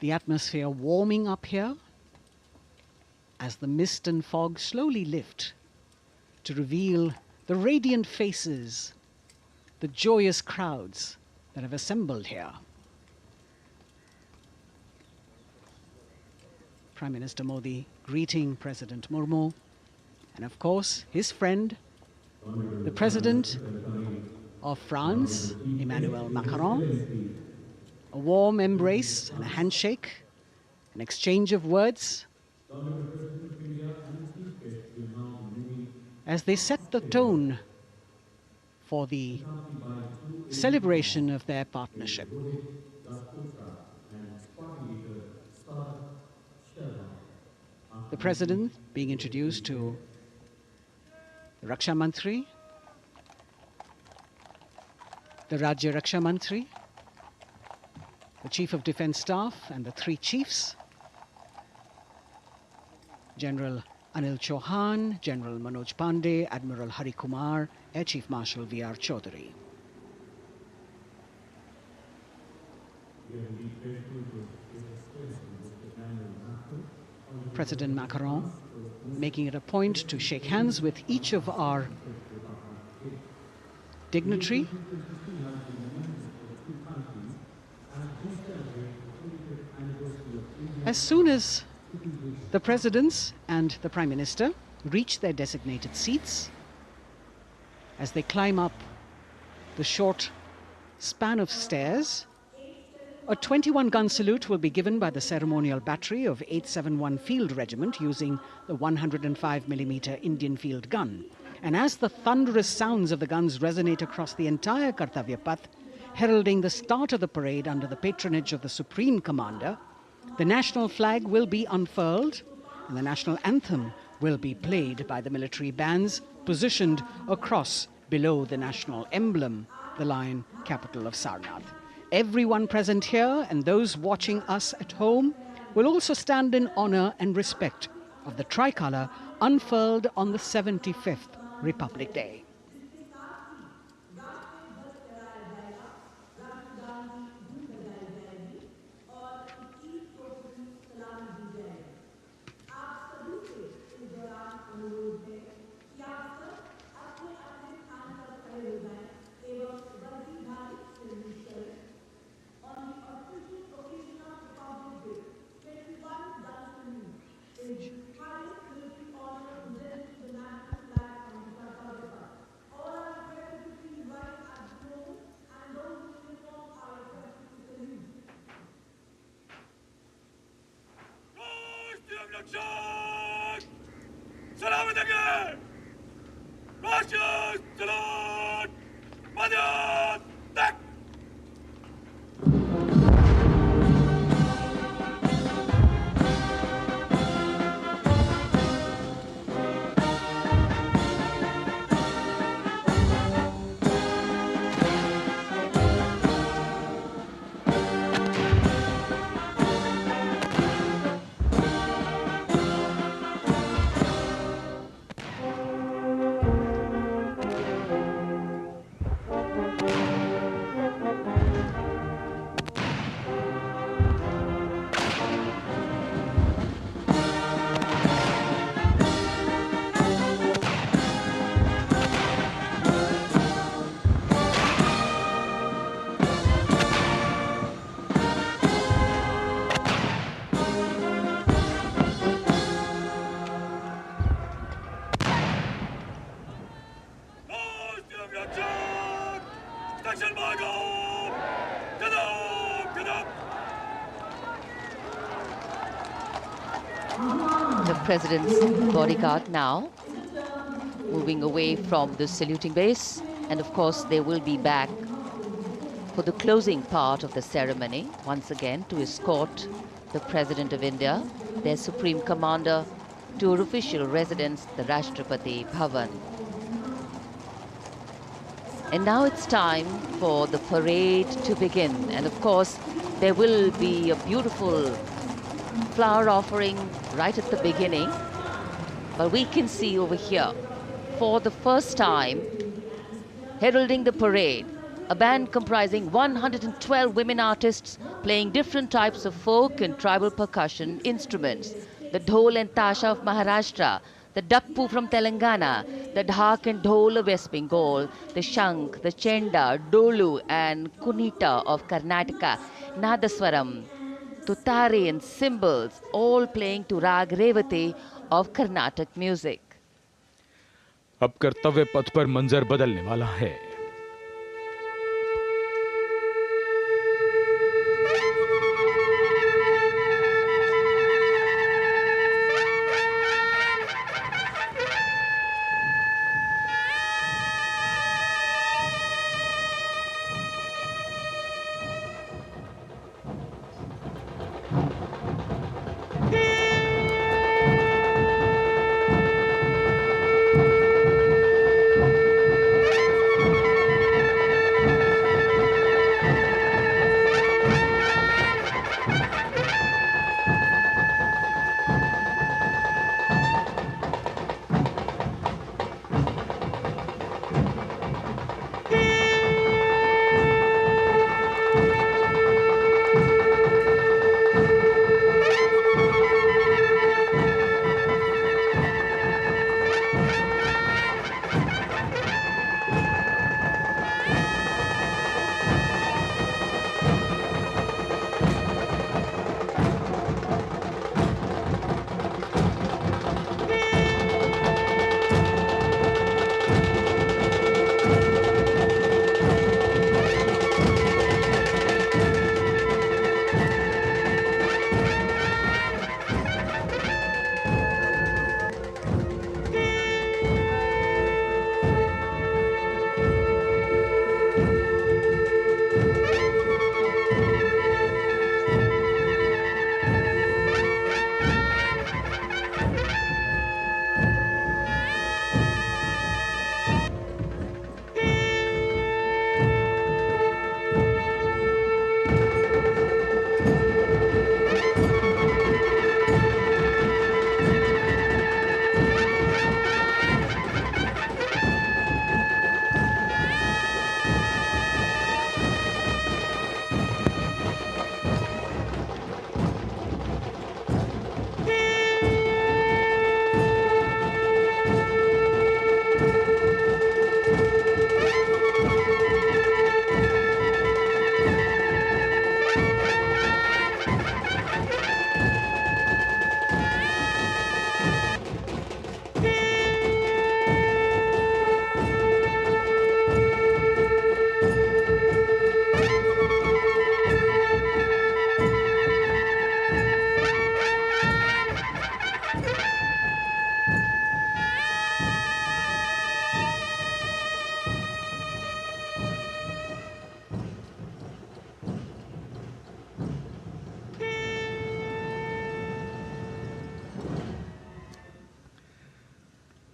The atmosphere warming up here as the mist and fog slowly lift to reveal the radiant faces, the joyous crowds that have assembled here. Prime Minister Modi greeting President Murmu, and of course his friend, the President of France, Emmanuel Macron. A warm embrace and a handshake, an exchange of words as they set the tone for the celebration of their partnership. The President being introduced to the Raksha Mantri, the Rajya Raksha Mantri, the Chief of Defence Staff and the three chiefs, General Anil Chauhan, General Manoj Pandey, Admiral Hari Kumar, Air Chief Marshal V.R. Chaudhary. President Macron making it a point to shake hands with each of our dignitary. As soon as the presidents and the Prime Minister reach their designated seats, as they climb up the short span of stairs, a 21-gun salute will be given by the ceremonial battery of 871 Field Regiment using the 105mm Indian field gun. And as the thunderous sounds of the guns resonate across the entire Kartavya Path, heralding the start of the parade under the patronage of the Supreme Commander, the national flag will be unfurled and the national anthem will be played by the military bands positioned across below the national emblem, the lion capital of Sarnath. Everyone present here and those watching us at home will also stand in honor and respect of the tricolour unfurled on the 75th Republic Day. The President's bodyguard now moving away from the saluting base, and of course they will be back for the closing part of the ceremony, once again to escort the President of India, their Supreme Commander, to her official residence, the Rashtrapati Bhavan. And now it's time for the parade to begin. And of course, there will be a beautiful flower offering right at the beginning. But we can see over here, for the first time, heralding the parade, a band comprising 112 women artists playing different types of folk and tribal percussion instruments. The dhol and tasha of Maharashtra, the dakpu from Telangana, the dhak and dhol of West Bengal, the shank, the chenda, dolu and kunita of Karnataka, nadaswaram, tutari and cymbals, all playing to rag revati of Carnatic music. अब कर्तव्य पथ पर मंजर बदलने वाला है।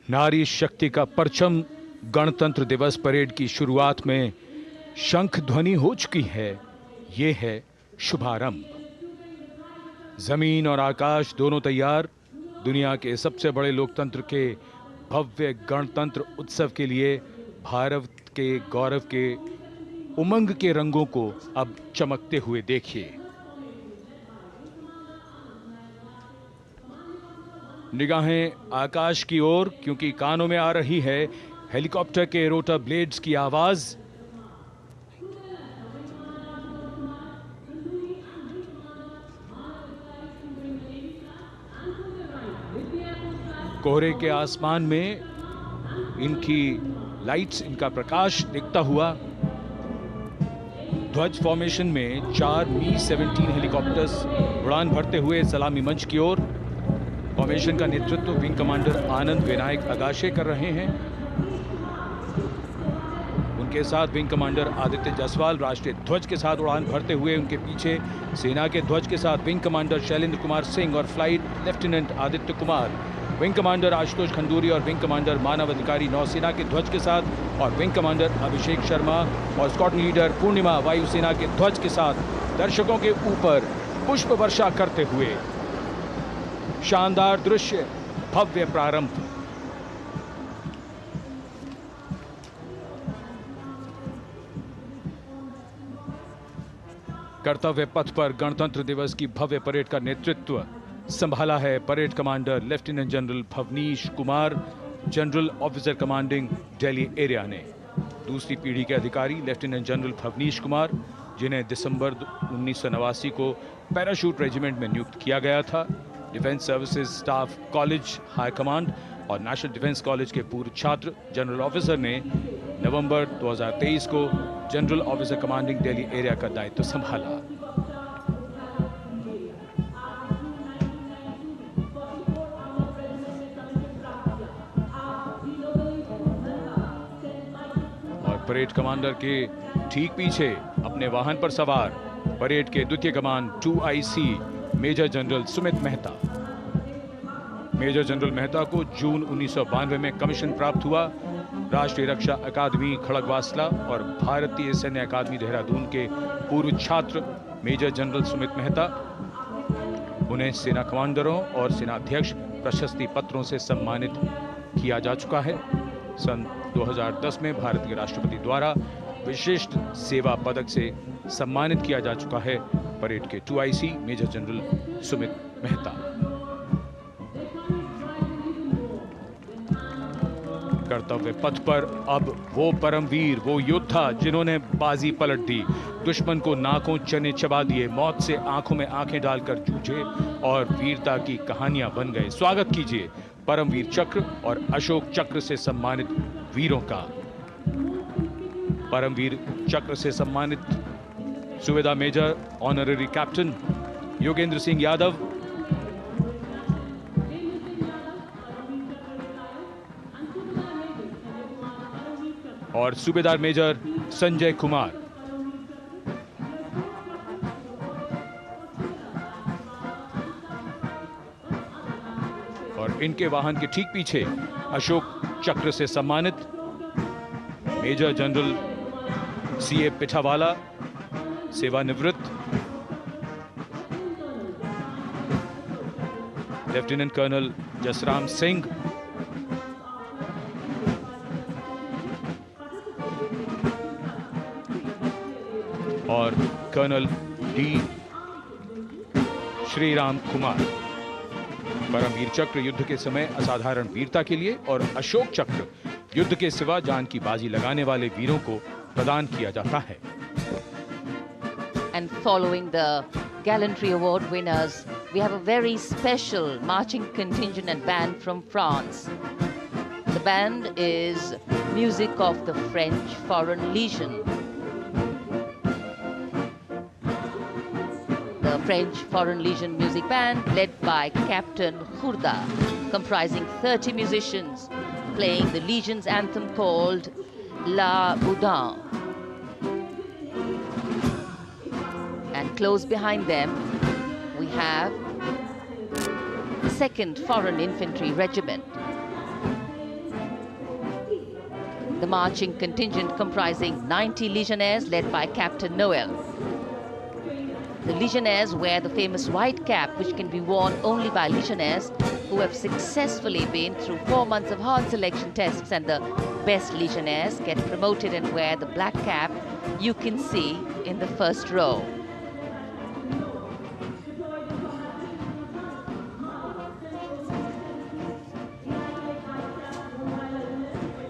नारी शक्ति का परचम गणतंत्र दिवस परेड की शुरुआत में शंख ध्वनि हो चुकी है। ये है शुभारंभ। जमीन और आकाश दोनों तैयार। दुनिया के सबसे बड़े लोकतंत्र के भव्य गणतंत्र उत्सव के लिए भारत के गौरव के उमंग के रंगों को अब चमकते हुए देखिए। निगाहें आकाश की ओर, क्योंकि कानों में आ रही है हेलीकॉप्टर के रोटर ब्लेड्स की आवाज। कोहरे के आसमान में इनकी लाइट्स, इनका प्रकाश दिखता हुआ। ध्वज फॉर्मेशन में 4 मी-17 हेलीकॉप्टर्स उड़ान भरते हुए सलामी मंच की ओर। फॉर्मेशन का नेतृत्व विंग कमांडर आनंद विनायक अगाशे कर रहे हैं। इनके साथ विंग कमांडर आदित्य जायसवाल राष्ट्रीय ध्वज के साथ उड़ान भरते हुए उनके पीछे सेना के ध्वज के साथ विंग कमांडर शैलेंद्र कुमार सिंह और flight lieutenant Aditya Kumar, wing commander Ashutosh Khanduri और विंग कमांडर मानव अधिकारी नौसेना के ध्वज के साथ और विंग कमांडर अभिषेक शर्मा और स्क्वाड्रन लीडर पूर्णिमा वायुसेना के ध्वज के साथ दर्शकों के ऊपर पुष्प वर्षा करते हुए शानदार दृश्य, भव्य प्रारंभ। कर्तव्य पथ पर गणतंत्र दिवस की भव्य परेड का नेतृत्व संभाला है parade commander lieutenant general Bhavnish Kumar, general officer commanding Delhi area ने। दूसरी पीढ़ी के अधिकारी लेफ्टिनेंट जनरल भवनीश कुमार, जिन्हें दिसंबर 1989 को पैराशूट रेजिमेंट में नियुक्त किया गया था, defence services staff college high command और नेशनल डिफेंस कॉलेज के पूर्व छात्र जनरल ऑफिसर ने नवंबर 2023 को general officer commanding Delhi area का दायित्व संभाला। और परेड कमांडर के ठीक पीछे अपने वाहन पर सवार परेड के द्वितीय कमान 2IC major general Sumit Mehta. Major general Mehta को जून 1992 में कमीशन प्राप्त हुआ। राष्ट्रीय रक्षा अकादमी खड़गवासला और भारतीय सैन्य अकादमी देहरादून के पूर्व छात्र मेजर जनरल सुमित मेहता। उन्हें सेना कमांडरों और सेनाध्यक्ष प्रशस्ति पत्रों से सम्मानित किया जा चुका है। सन 2010 में भारत के राष्ट्रपति द्वारा विशिष्ट सेवा पदक से सम्मानित किया जा चुका है परेड के 2IC major general Sumit Mehta. कर्तव्य पथ पर अब वो परमवीर, वो योद्धा जिन्होंने बाजी पलट दी, दुश्मन को नाकों चने चबा दिए, मौत से आंखों में आंखें डालकर जूझे और वीरता की कहानियां बन गए। स्वागत कीजिए परमवीर चक्र और अशोक चक्र से सम्मानित वीरों का। परमवीर चक्र से सम्मानित subedar major honorary captain Yogendra Singh Yadav, और सूबेदार मेजर संजय कुमार। और इनके वाहन के ठीक पीछे अशोक चक्र से सम्मानित मेजर जनरल CA पिठावाला, सेवानिवृत्त, लेफ्टिनेंट कर्नल जसराम सिंह, और कर्नल D श्रीराम कुमार। परमवीर चक्र युद्ध के समय असाधारण वीरता के लिए और अशोक चक्र युद्ध के सिवा जान की बाजी लगाने वाले वीरों को प्रदान किया जाता है। And following the gallantry award winners, we have a very special marching contingent and band from France. The band is music of the French Foreign Legion. The French Foreign Legion music band led by Captain Khurda, comprising 30 musicians, playing the Legion's anthem called La Boudin. And close behind them, we have the 2nd Foreign Infantry Regiment. The marching contingent comprising 90 Legionnaires led by Captain Noel. The Legionnaires wear the famous white cap, which can be worn only by Legionnaires who have successfully been through 4 months of hard selection tests, and the best Legionnaires get promoted and wear the black cap you can see in the first row.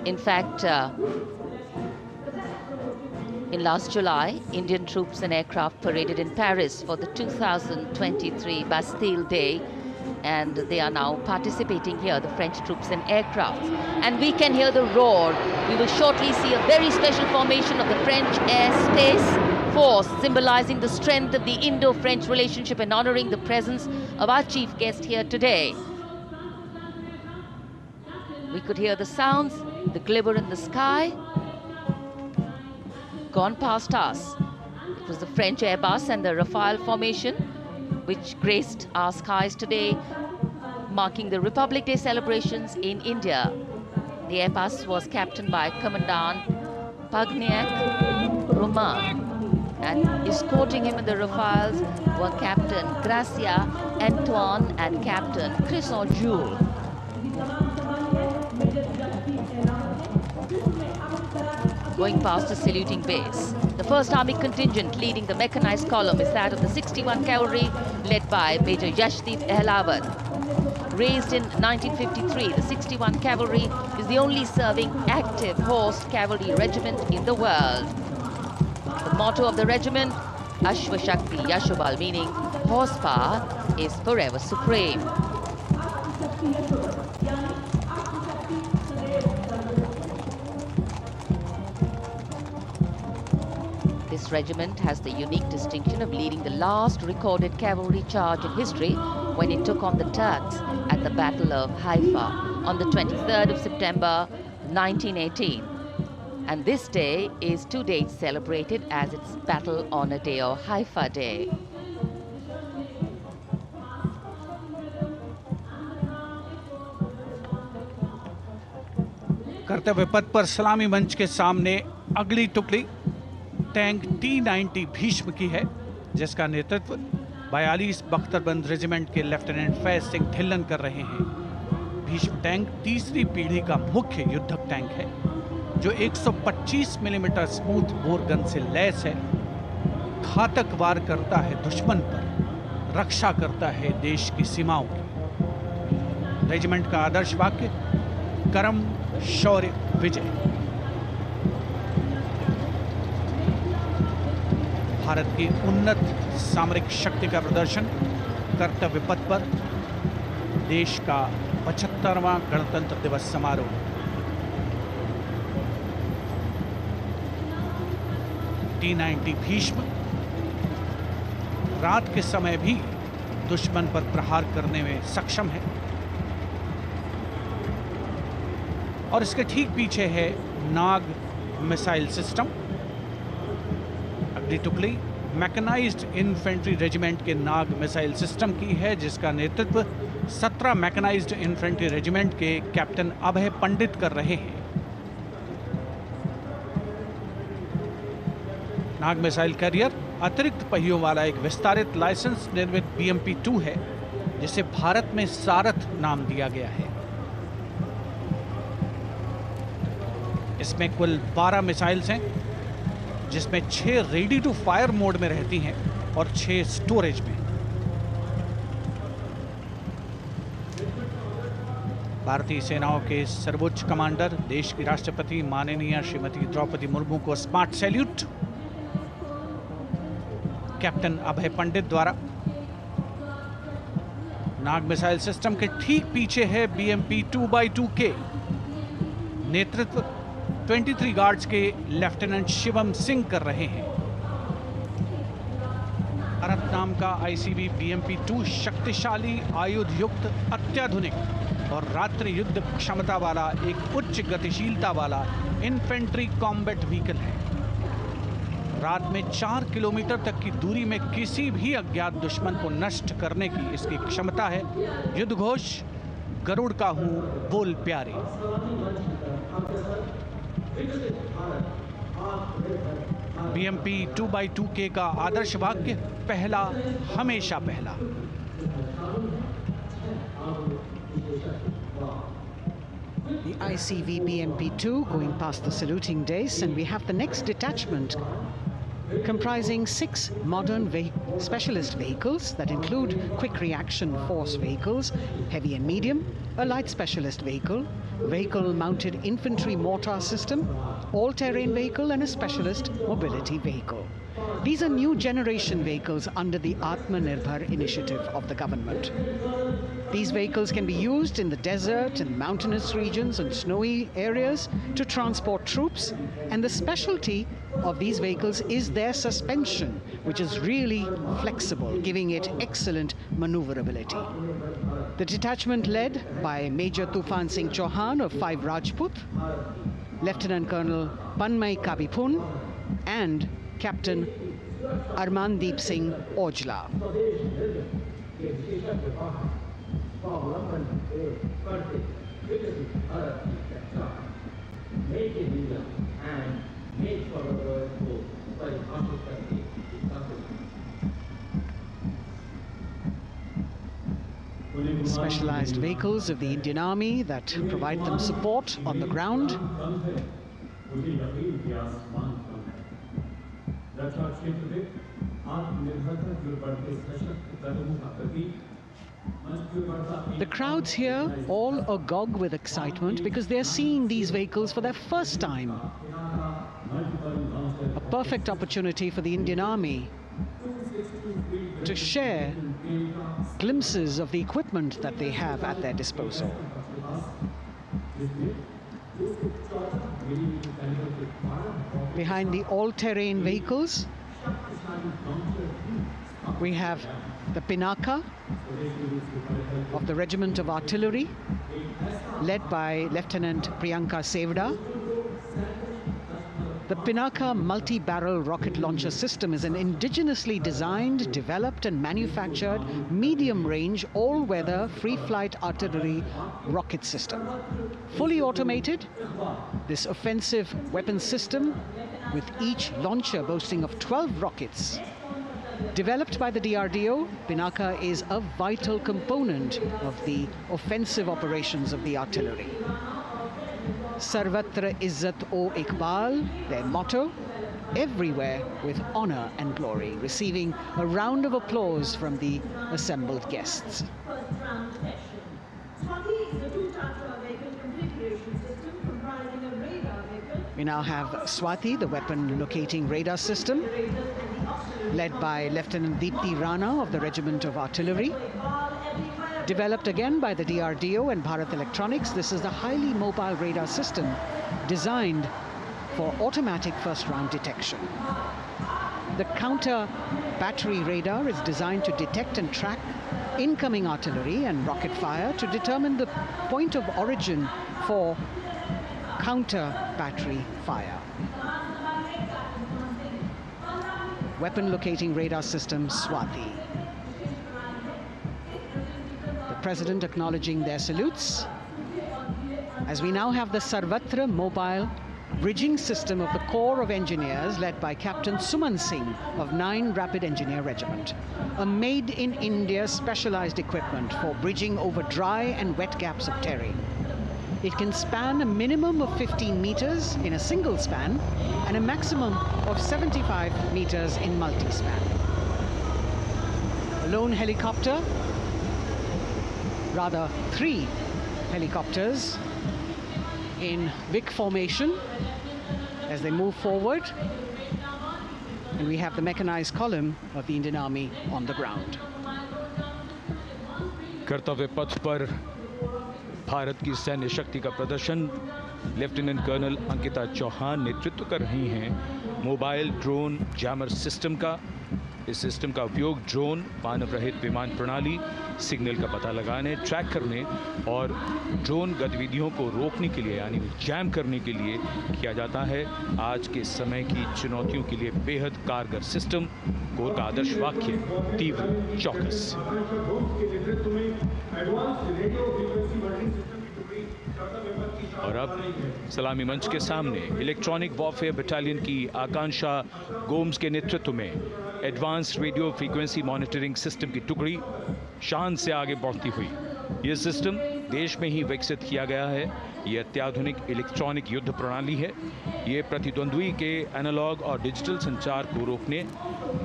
In fact, in last July, Indian troops and aircraft paraded in Paris for the 2023 Bastille Day, and they are now participating here, the French troops and aircraft. And we can hear the roar. We will shortly see a very special formation of the French Air Space Force, symbolizing the strength of the Indo-French relationship and honoring the presence of our chief guest here today. We could hear the sounds, the glimmer in the sky. gone past us. It was the French Airbus and the Rafale formation which graced our skies today, marking the Republic Day celebrations in India. The Airbus was captained by Commandant Pagniak Roman, and escorting him in the Rafales were Captain Gracia Antoine and Captain Crisson Jules. Going past the saluting base, the 1st Army contingent leading the mechanized column is that of the 61 Cavalry, led by Major Yashdeep Ehlawat. Raised in 1953, the 61 Cavalry is the only serving active horse cavalry regiment in the world. The motto of the regiment, Ashwa Shakti Yashobal, meaning horsepower is forever supreme. This regiment has the unique distinction of leading the last recorded cavalry charge in history when it took on the Turks at the Battle of Haifa on the 23rd of September 1918. And this day is to date celebrated as its Battle Honor Day or Haifa Day. कर्तव्य पथ पर सलामी मंच के सामने अगली टुकड़ी tank T-90 Bhishma की है, जिसका नेतृत्व 42 बख्तरबंद रेजिमेंट के लेफ्टिनेंट फैज सिंह ढिल्लन कर रहे हैं। भीष्म टैंक तीसरी पीढ़ी का मुख्य युद्धक टैंक है, जो 125 मिलीमीटर स्मूथ बोर गन से लैस है, घातक वार करता है दुश्मन पर, रक्षा करता है देश की सीमाओं की। रेजिमेंट का आदर्श वाक्य कर्म शौर्य विजय। भारत की उन्नत सामरिक शक्ति का प्रदर्शन कर्तव्य पथ पर देश का 75वां गणतंत्र दिवस समारोह। T-90 भीष्म रात के समय भी दुश्मन पर प्रहार करने में सक्षम है और इसके ठीक पीछे है नाग मिसाइल सिस्टम। अगली टुकड़ी मैकेनाइज्ड इन्फेंट्री रेजिमेंट के नाग मिसाइल सिस्टम की है, जिसका नेतृत्व 17 मैकेनाइज्ड इन्फेंट्री रेजिमेंट के कैप्टन अभय पंडित कर रहे हैं। नाग मिसाइल कैरियर अतिरिक्त पहियों वाला एक विस्तारित लाइसेंस निर्मित BMP-2 है, जिसे भारत में सारथ नाम दिया गया है। इसमें कुल 12 मिसाइल्स हैं, जिसमें 6 रेडी टू फायर मोड में रहती हैं और 6 स्टोरेज में। भारतीय सेनाओं के सर्वोच्च कमांडर देश की राष्ट्रपति माननीय श्रीमती द्रौपदी मुर्मू को स्मार्ट सैल्यूट कैप्टन अभय पंडित द्वारा। नाग मिसाइल सिस्टम के ठीक पीछे है BMP-2x2K। नेतृत्व 23 गार्ड्स के लेफ्टिनेंट शिवम सिंह कर रहे हैं। भारत नाम का ICV BMP-2 शक्तिशाली आयुध युक्त अत्याधुनिक और रात्रि युद्ध क्षमता वाला एक उच्च गतिशीलता वाला इन्फेंट्री कॉम्बैट व्हीकल है। रात में 4 किलोमीटर तक की दूरी में किसी भी अज्ञात दुश्मन को नष्ट करने की इसकी क्षमता है। युद्ध घोष गरुड़ का हूं बोल प्यारे। BMP-2x2K का आदर्श वाक्य पहला हमेशा पहला। The ICV BMP-2 going past the saluting dais, and we have the next detachment comprising 6 modern specialist vehicles that include quick reaction force vehicles, heavy and medium, a light specialist vehicle, vehicle-mounted infantry mortar system, all-terrain vehicle, and a specialist mobility vehicle. These are new generation vehicles under the Atmanirbhar initiative of the government. These vehicles can be used in the desert and mountainous regions and snowy areas to transport troops, and the specialty of these vehicles is their suspension, which is really flexible, giving it excellent maneuverability. The detachment led by Major Tufan Singh Chauhan of 5 Rajput, Lieutenant Colonel Panmay Kabipun, and Captain Armandeep Singh Ojla. Specialized vehicles of the Indian Army that provide them support on the ground. The crowds here all agog with excitement because they're seeing these vehicles for their first time. A perfect opportunity for the Indian Army to share glimpses of the equipment that they have at their disposal. Behind the all-terrain vehicles, we have the Pinaka of the Regiment of Artillery, led by Lieutenant Priyanka Sevda. The Pinaka multi-barrel rocket launcher system is an indigenously designed, developed and manufactured medium-range, all-weather, free-flight artillery rocket system. Fully automated, this offensive weapon system, with each launcher boasting of 12 rockets, developed by the DRDO, Pinaka is a vital component of the offensive operations of the artillery. Sarvatra Izzat-o Iqbal, their motto, everywhere with honor and glory, receiving a round of applause from the assembled guests. We now have Swati, the weapon locating radar system, led by Lieutenant Deepthi Rana of the Regiment of Artillery. Developed again by the DRDO and Bharat Electronics, this is a highly mobile radar system designed for automatic first-round detection. The counter battery radar is designed to detect and track incoming artillery and rocket fire to determine the point of origin for counter battery fire. Weapon locating radar system Swati. The President acknowledging their salutes, as we now have the Sarvatra mobile bridging system of the Corps of Engineers, led by Captain Suman Singh of 9 Rapid Engineer Regiment, a made-in-India specialized equipment for bridging over dry and wet gaps of terrain. It can span a minimum of 15 meters in a single span and a maximum of 75 meters in multi-span. A lone helicopter, rather 3 helicopters in Vic formation as they move forward, and we have the mechanized column of the Indian Army on the ground. कर्तव्य पथ पर भारत की सैन्य शक्ति का प्रदर्शन lieutenant colonel Ankita Chauhan नेतृत्व कर रही हैं मोबाइल ड्रोन जैमर सिस्टम का। इस सिस्टम का उपयोग ड्रोन, मानव रहित विमान प्रणाली, सिग्नल का पता लगाने, ट्रैक करने और ड्रोन गतिविधियों को रोकने के लिए यानी जैम करने के लिए किया जाता है। आज के समय की चुनौतियों के लिए बेहद कारगर सिस्टम। कोर का आदर्श वाक्य तीव्र चौकस। और अब सलामी मंच के सामने इलेक्ट्रॉनिक वॉरफेयर बटालियन की आकांक्षा गोम्स के नेतृत्व में advance radio frequency monitoring system की टुकड़ी शान से आगे बढ़ती हुई। यह सिस्टम देश में ही विकसित किया गया है। ये अत्याधुनिक इलेक्ट्रॉनिक युद्ध प्रणाली है। ये प्रतिद्वंद्वी के एनालॉग और डिजिटल संचार को रोकने,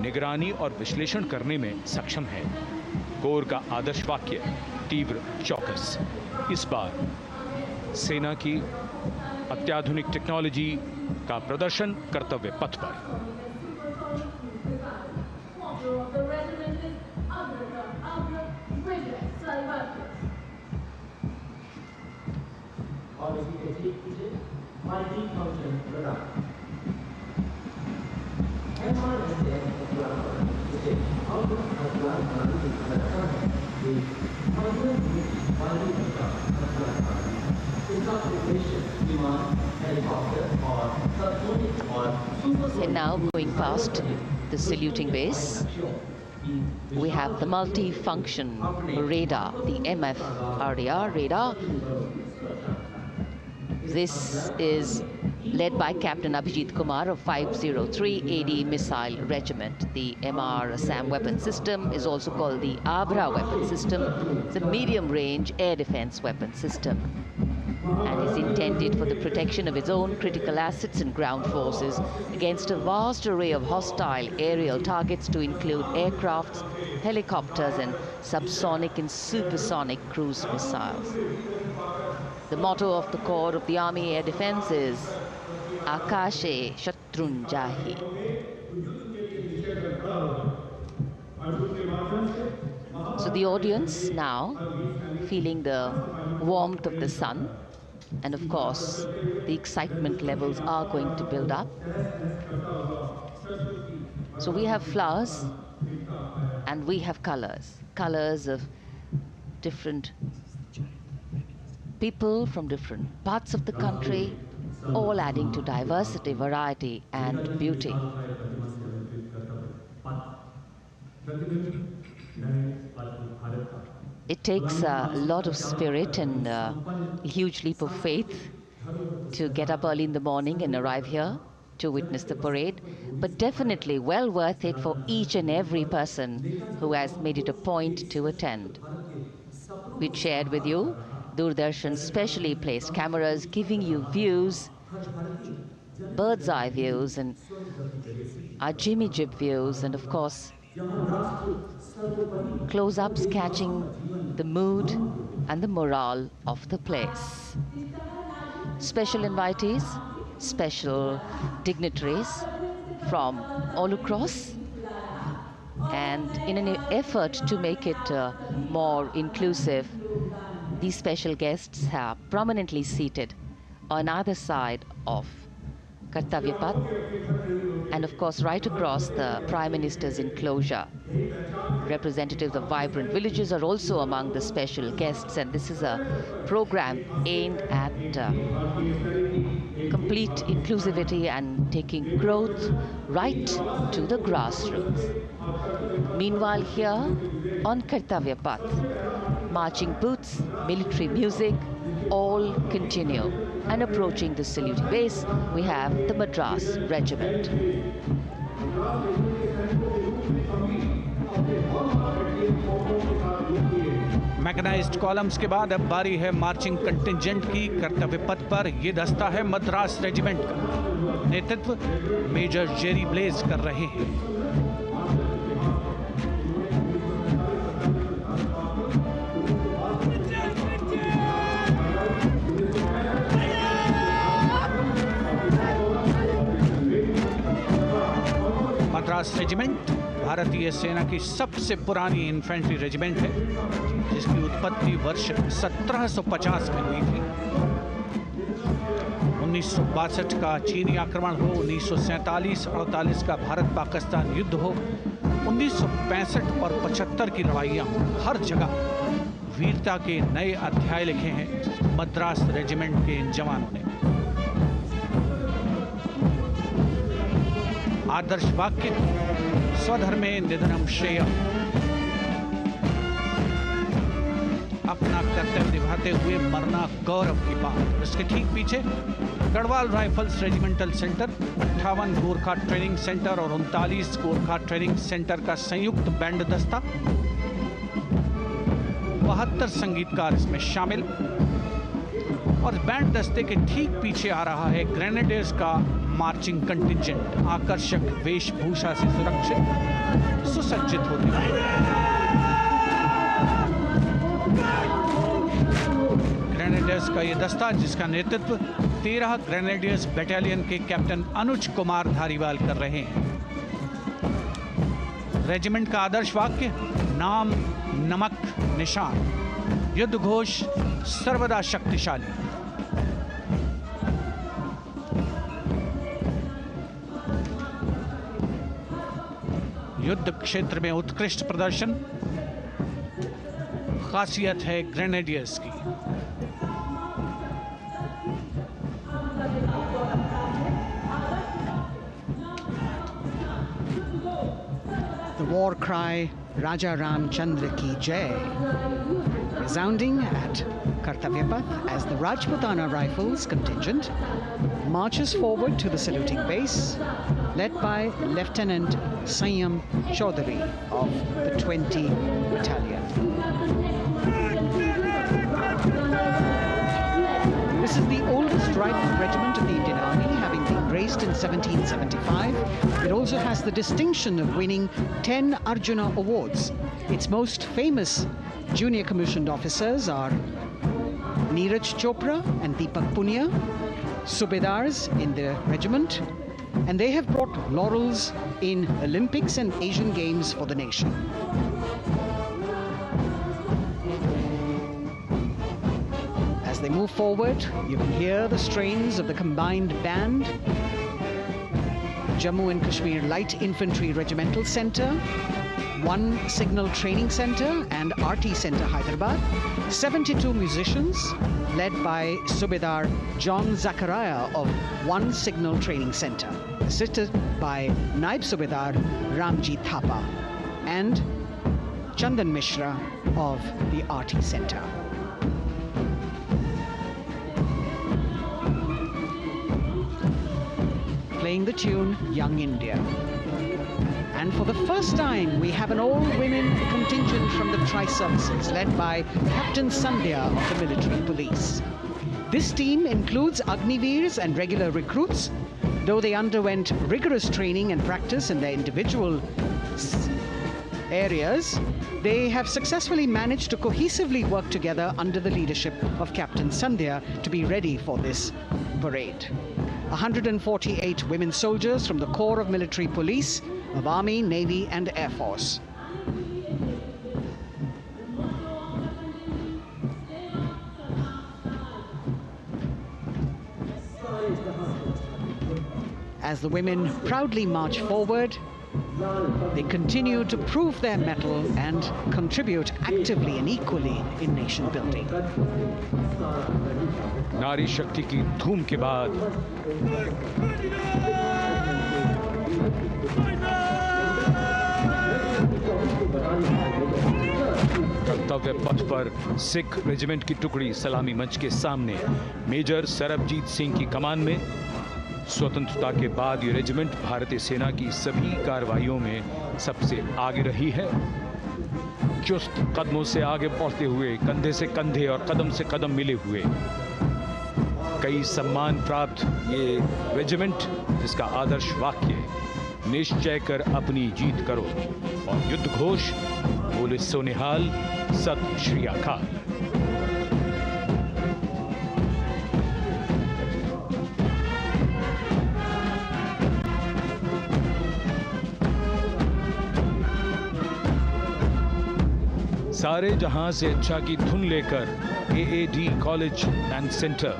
निगरानी और विश्लेषण करने में सक्षम है। कोर का आदर्श वाक्य तीव्र चौकस। इस बार सेना की अत्याधुनिक टेक्नोलॉजी का प्रदर्शन कर्तव्य पथ पर। विमान, हेलीकॉप्टर और सबसोनिक और And now going past the saluting base, we have the multi-function radar, the MFRDR radar. This is led by Captain Abhijit Kumar of 503 AD Missile Regiment. The MR SAM weapon system is also called the Abra weapon system. It's a medium-range air defense weapon system and is intended for the protection of its own critical assets and ground forces against a vast array of hostile aerial targets to include aircrafts, helicopters, and subsonic and supersonic cruise missiles. The motto of the Corps of the Army Air Defense is Akashe Shatrun Jahi. So the audience now feeling the warmth of the sun, and of course the excitement levels are going to build up. So we have flowers and we have colors of different people from different parts of the country, all adding to diversity, variety, and beauty. It takes a lot of spirit and a huge leap of faith to get up early in the morning and arrive here to witness the parade, but definitely well worth it for each and every person who has made it a point to attend. We shared with you Doordarshan's specially placed cameras giving you views, bird's eye views, and our Jimmy Jib views, and of course close-ups catching the mood and the morale of the place. Special invitees, special dignitaries from all across, and in an effort to make it more inclusive, these special guests are prominently seated on either side of Kartavya Path, and of course right across the Prime Minister's enclosure. Representatives of vibrant villages are also among the special guests, and this is a program aimed at complete inclusivity and taking growth right to the grassroots. Meanwhile, here on Kartavya Path, marching boots, military music, all continue. And approaching the saluting base, we have the Madras Regiment. Mechanised columns के बाद अब बारी है marching contingent की। कर्तव्य पथ पर ये दस्ता है मद्रास रेजिमेंट का। नेतृत्व मेजर जेरी ब्लेज कर रहे हैं। मद्रास रेजिमेंट भारतीय सेना की सबसे पुरानी इन्फेंट्री रेजिमेंट है, जिसकी उत्पत्ति वर्ष 1750 में हुई थी। 1962 का चीनी आक्रमण हो, 1947-48 का भारत पाकिस्तान युद्ध हो, 1965 और 75 की लड़ाइयाँ हो, हर जगह वीरता के नए अध्याय लिखे हैं मद्रास रेजिमेंट के इन जवानों ने। आदर्श वाक्य स्वधर्मे निधनम श्रेय, अपना कर्तव्य निभाते हुए मरना गौरव की बात। इसके ठीक पीछे Garhwal rifles regimental centre, 58 Gorkha training centre और 39 गोरखा ट्रेनिंग सेंटर का संयुक्त बैंड दस्ता, 72 संगीतकार इसमें शामिल। और बैंड दस्ते के ठीक पीछे आ रहा है ग्रेनेडियर्स का मार्चिंग कंटिंजेंट, आकर्षक वेशभूषा से सुरक्षित सुसज्जित होते हैं। ग्रेनेडियर्स का यह दस्ता, जिसका नेतृत्व 13 ग्रेनेडियर्स बटालियन के कैप्टन अनुज कुमार धारीवाल कर रहे हैं। रेजिमेंट का आदर्श वाक्य नाम नमक निशान, युद्ध घोष सर्वदा शक्तिशाली। युद्ध क्षेत्र में उत्कृष्ट प्रदर्शन खासियत है ग्रेनेडियर्स की। the war cry Raja Ram Chandra Ki Jai, resounding at Kartavya Path as the Rajputana Rifles contingent marches forward to the saluting base, led by Lieutenant Sanyam Chaudhary of the 20 Battalion. This is the oldest rifle regiment of the Indian Army, having been raised in 1775. It also has the distinction of winning 10 Arjuna Awards. Its most famous junior commissioned officers are Neeraj Chopra and Deepak Punia, Subedars in the regiment, and they have brought laurels in Olympics and Asian Games for the nation. As they move forward, you can hear the strains of the combined band, Jammu and Kashmir Light Infantry Regimental Centre, 1 Signal Training Centre and RT Centre Hyderabad, 72 musicians led by Subedar John Zachariah of 1 Signal Training Centre, assisted by Naib Subedar Ramji Thapa and Chandan Mishra of the RT Centre. Playing the tune Young India. And for the first time, we have an all-women contingent from the Tri-Services, led by Captain Sandhya of the Military Police. This team includes Agniveers and regular recruits. Though they underwent rigorous training and practice in their individual areas, they have successfully managed to cohesively work together under the leadership of Captain Sandhya to be ready for this parade. 148 women soldiers from the Corps of Military Police of Army, Navy and Air Force. As the women proudly march forward, they continue to prove their mettle and contribute actively and equally in nation building. नारी शक्ति की धूम के बाद कर्तव्य पथ पर Sikh regiment की टुकड़ी सलामी मंच के सामने मेजर सरबजीत सिंह की कमान में। स्वतंत्रता के बाद ये रेजिमेंट भारतीय सेना की सभी कार्रवाइयों में सबसे आगे रही है। चुस्त कदमों से आगे बढ़ते हुए, कंधे से कंधे और कदम से कदम मिले हुए, कई सम्मान प्राप्त ये रेजिमेंट, जिसका आदर्श वाक्य निश्चय कर अपनी जीत करो और युद्ध घोष बोले सोनिहाल सत श्री अकाल। सारे जहां से अच्छा की धुन लेकर AAD college and centre,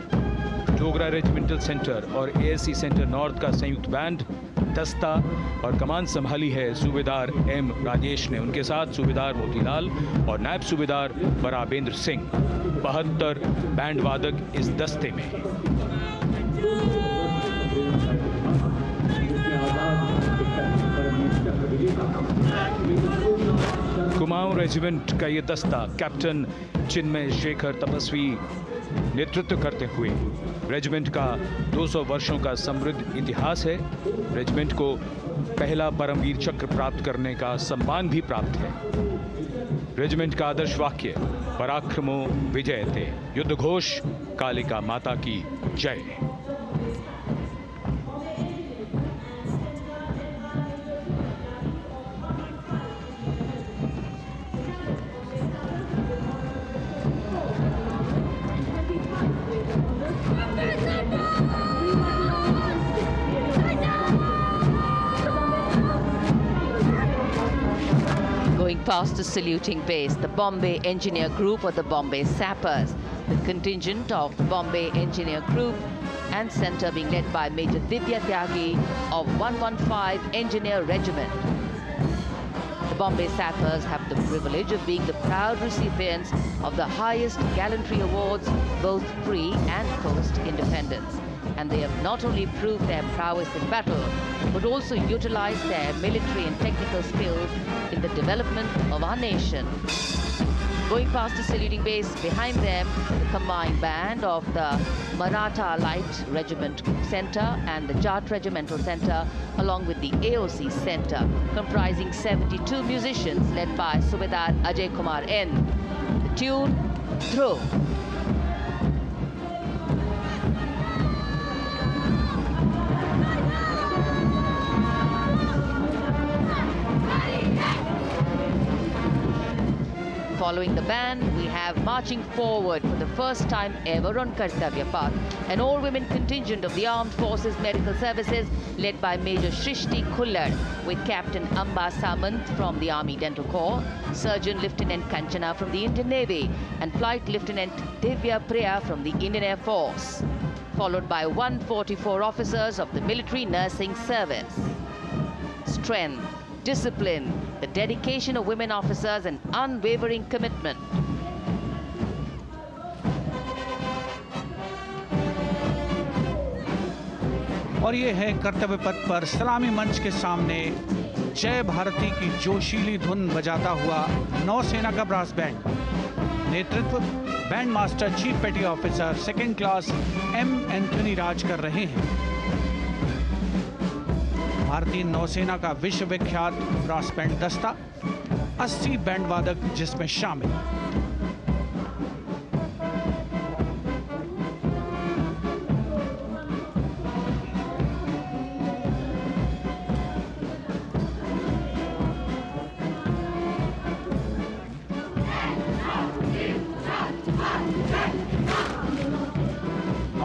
Dogra regimental centre और एएससी सेंटर नॉर्थ का संयुक्त बैंड, दस्ता और कमान संभाली है सूबेदार एम राजेश ने। उनके साथ सूबेदार मोतीलाल और नायब सूबेदार बराबेंद्र सिंह, 72 बैंड वादक इस दस्ते में। कुमाऊं रेजिमेंट का ये दस्ता कैप्टन चिन्मय शेखर तपस्वी नेतृत्व करते हुए, रेजिमेंट का 200 वर्षों का समृद्ध इतिहास है। रेजिमेंट को पहला परमवीर चक्र प्राप्त करने का सम्मान भी प्राप्त है। रेजिमेंट का आदर्श वाक्य पराक्रमो विजयते, युद्ध घोष कालिका माता की जय। Going past the saluting base, the Bombay Engineer Group or the Bombay Sappers, the contingent of the Bombay Engineer Group and Centre being led by Major Divya Tyagi of 115 Engineer Regiment. The Bombay Sappers have the privilege of being the proud recipients of the highest gallantry awards, both pre and post independence. and they have not only proved their prowess in battle, but also utilized their military and technical skills in the development of our nation. Going past the saluting base, behind them, the combined band of the Maratha Light Regiment Center and the Jat Regimental Center, along with the AOC Center, comprising 72 musicians led by Subedar Ajay Kumar N. The tune, Dhruv. Following the band, we have marching forward for the first time ever on Kartavya Path, an all-women contingent of the Armed Forces Medical Services led by Major Shrishti Khullar, with Captain Amba Samant from the Army Dental Corps, Surgeon Lieutenant Kanchana from the Indian Navy, and Flight Lieutenant Divya Priya from the Indian Air Force, followed by 144 officers of the Military Nursing Service. Strength, discipline, the dedication of women officers, and unwavering commitment. और ये है कर्तव्य पथ पर सलामी मंच के सामने जय भारती की जोशीली धुन बजाता हुआ नौसेना का ब्रास बैंड। नेतृत्व band master chief petty officer second class M Anthony Raj कर रहे हैं। भारतीय नौसेना का विश्व विख्यात ब्रास बैंड दस्ता, 80 बैंड वादक जिसमें शामिल।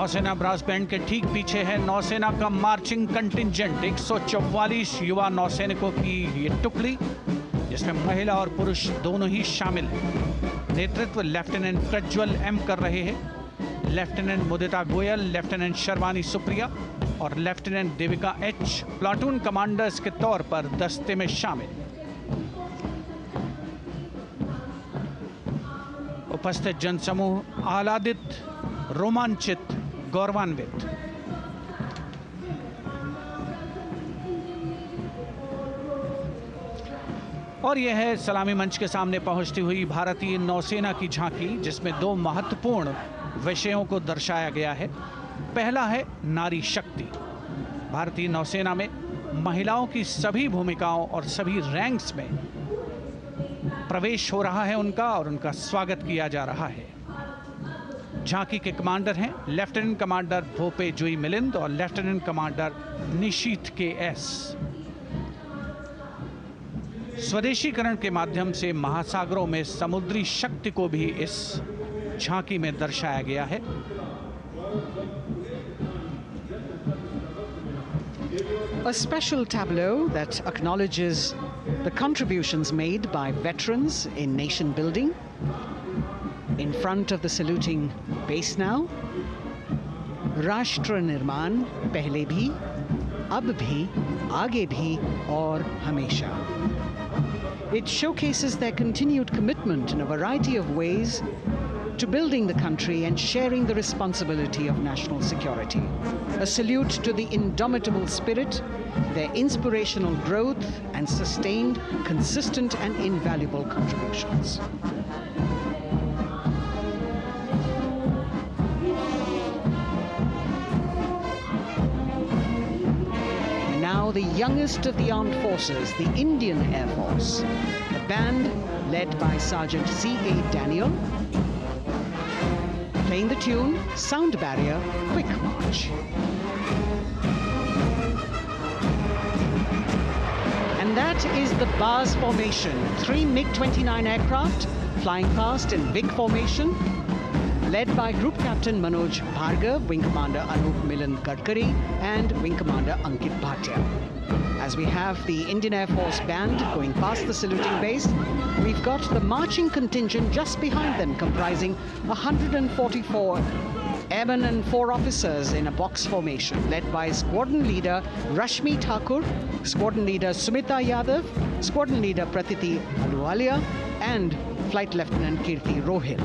नौसेना ब्रास बैंड के ठीक पीछे है नौसेना का मार्चिंग कंटिंजेंट, 144 युवा नौसैनिकों की ये टुकड़ी, जिसमें महिला और पुरुष दोनों ही शामिल हैं। नेतृत्व लेफ्टिनेंट प्रज्वल एम कर रहे हैं। लेफ्टिनेंट मुदिता गोयल, लेफ्टिनेंट शर्वानी सुप्रिया और lieutenant Devika H platoon commanders के तौर पर दस्ते में शामिल। उपस्थित जनसमूह आह्लादित, रोमांचित, गौरवान्वित। और यह है सलामी मंच के सामने पहुंचती हुई भारतीय नौसेना की झांकी, जिसमें दो महत्वपूर्ण विषयों को दर्शाया गया है। पहला है नारी शक्ति। भारतीय नौसेना में महिलाओं की सभी भूमिकाओं और सभी रैंक्स में प्रवेश हो रहा है उनका, और उनका स्वागत किया जा रहा है। झांकी के कमांडर हैं लेफ्टिनेंट कमांडर भोपे जुई मिलिंद और लेफ्टिनेंट कमांडर निशीथ के एस। स्वदेशीकरण के माध्यम से महासागरों में समुद्री शक्ति को भी इस झांकी में दर्शाया गया है। A special tableau that acknowledges the contributions made by veterans in nation building. In front of the saluting base now, Rashtra Nirman pehle bhi, ab bhi, aage bhi aur hamesha. It showcases their continued commitment in a variety of ways to building the country and sharing the responsibility of national security. A salute to the indomitable spirit, their inspirational growth and sustained, consistent and invaluable contributions. Now the youngest of the armed forces, the Indian Air Force, the band led by Sergeant C.A. Daniel, playing the tune Sound Barrier Quick March. And that is the Bars formation, 3 MiG-29 aircraft flying past in big formation, led by Group Captain Manoj Bhargav, Wing Commander Anup Milan Gadkari, and Wing Commander Ankit Bhatia. As we have the Indian Air Force band going past the saluting base, we've got the marching contingent just behind them, comprising 144 airmen and 4 officers in a box formation, led by Squadron Leader Rashmi Thakur, Squadron Leader Sumita Yadav, Squadron Leader Pratiti Aluwalia, and Flight Lieutenant Kirti Rohil.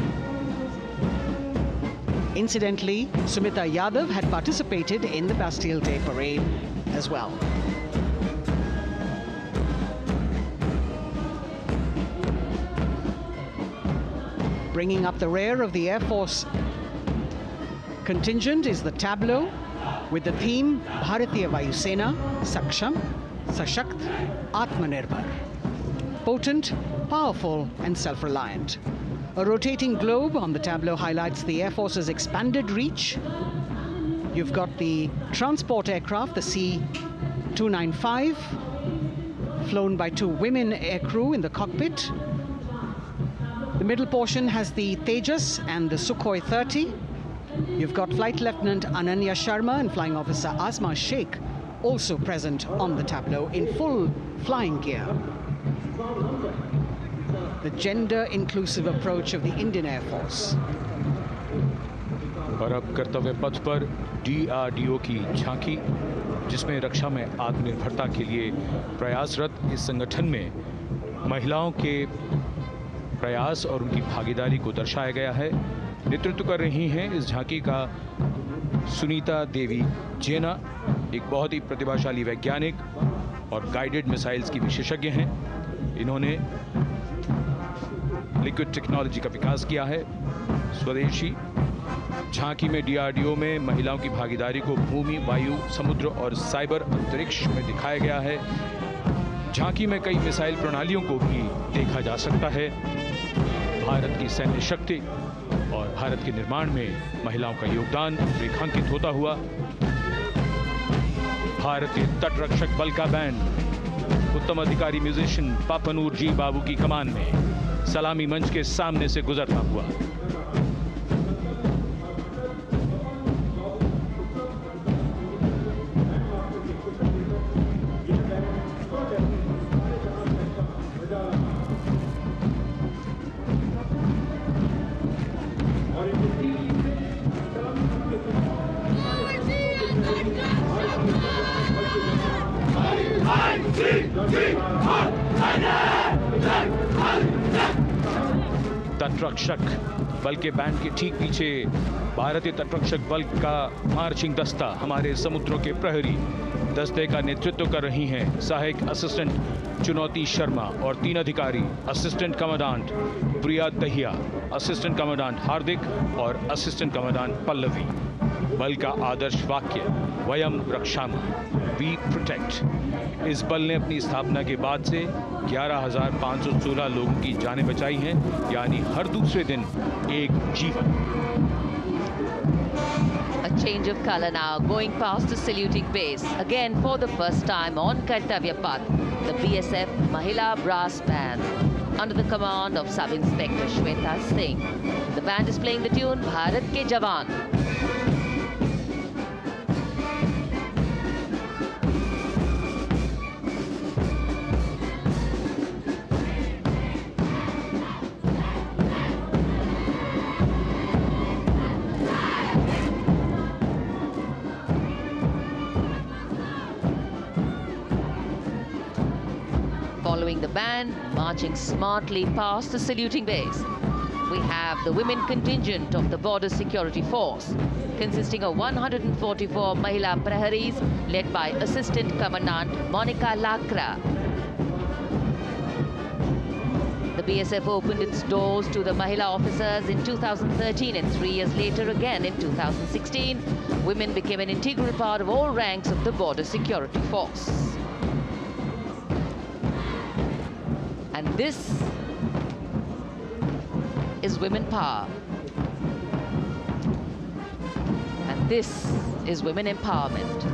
Incidentally, Sumita Yadav had participated in the Bastille Day parade as well. Bringing up the rear of the Air Force contingent is the tableau with the theme Bharatiya Vayu Sena, Saksham, Sashakt, Atmanirbhar. Potent, powerful and self-reliant. A rotating globe on the tableau highlights the Air Force's expanded reach. You've got the transport aircraft, the C-295, flown by 2 women aircrew in the cockpit. The middle portion has the Tejas and the Sukhoi 30. You've got Flight Lieutenant Ananya Sharma and Flying Officer Asma Sheikh also present on the tableau in full flying gear. The gender-inclusive approach of the Indian Air Force. और अब कर्तव्य पथ पर DRDO की झांकी, जिसमें रक्षा में आत्मनिर्भरता के लिए प्रयासरत इस संगठन में महिलाओं के प्रयास और उनकी भागीदारी को दर्शाया गया है। नेतृत्व कर रही हैं इस झांकी का सुनीता देवी जेना, एक बहुत ही प्रतिभाशाली वैज्ञानिक और गाइडेड मिसाइल्स की विशेषज्ञ हैं। इन्होंने लिक्विड टेक्नोलॉजी का विकास किया है। स्वदेशी झांकी में DRDO में महिलाओं की भागीदारी को भूमि, वायु, समुद्र और साइबर अंतरिक्ष में दिखाया गया है। झांकी में कई मिसाइल प्रणालियों को भी देखा जा सकता है। भारत की सैन्य शक्ति और भारत के निर्माण में महिलाओं का योगदान रेखांकित होता हुआ भारतीय तटरक्षक बल का बैंड उत्तम अधिकारी म्यूजिशियन पापनूर जी बाबू की कमान में सलामी मंच के सामने से गुजरता हुआ। तटरक्षक बल के बैंड के ठीक पीछे भारतीय तटरक्षक बल का मार्चिंग दस्ता हमारे समुद्रों के प्रहरी दस्ते का नेतृत्व कर रही हैं सहायक असिस्टेंट चुनौती शर्मा और 3 अधिकारी असिस्टेंट कमांडेंट प्रिया दहिया, असिस्टेंट कमांडेंट हार्दिक और असिस्टेंट कमांडेंट पल्लवी। बल का आदर्श वाक्य वयम रक्षामः, वी प्रोटेक्ट। इस बल ने अपनी स्थापना के बाद से 11,516 लोगों की जानें बचाई हैं, यानी हर दूसरे दिन एक जीवन। A change of color now, going past the saluting base. Again, for the first time on Kartavya Path, the BSF Mahila Brass Band, under the command of Sub-Inspector Shweta Singh. The band is playing the tune Bharat Ke Jawan. Following the band, marching smartly past the saluting base, we have the women contingent of the Border Security Force, consisting of 144 Mahila Praharis, led by Assistant Commandant Monica Lakra. The BSF opened its doors to the Mahila officers in 2013, and 3 years later again in 2016, women became an integral part of all ranks of the Border Security Force. And this is women power. And this is women empowerment.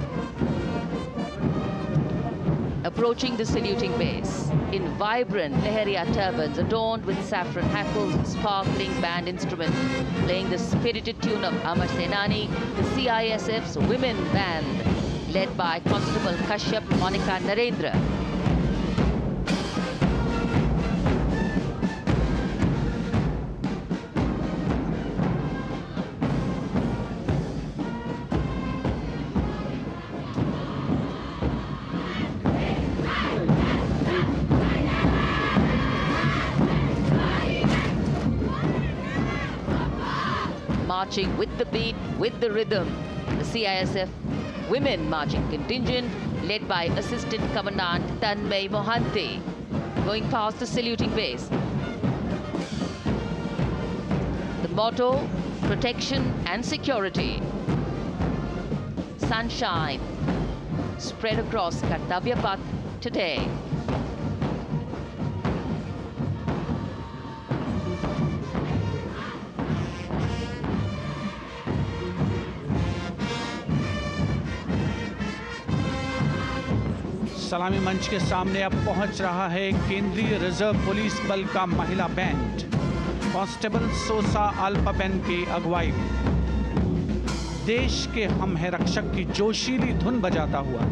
Approaching the saluting base in vibrant Leheria turbans adorned with saffron hackles and sparkling band instruments, playing the spirited tune of Amar Senani, the CISF's women band, led by Constable Kashyap Monica Narendra. marching with the beat, with the rhythm. The CISF Women Marching Contingent, led by Assistant Commandant Tanmay Mohanty, going past the saluting base. The motto, protection and security. Sunshine spread across Kartavya Path today. सलामी मंच के सामने अब पहुंच रहा है केंद्रीय reserve police बल का महिला बैंड, कांस्टेबल सोसा अल्पापेन की अगुवाई में देश के हम है रक्षक की जोशीली धुन बजाता हुआ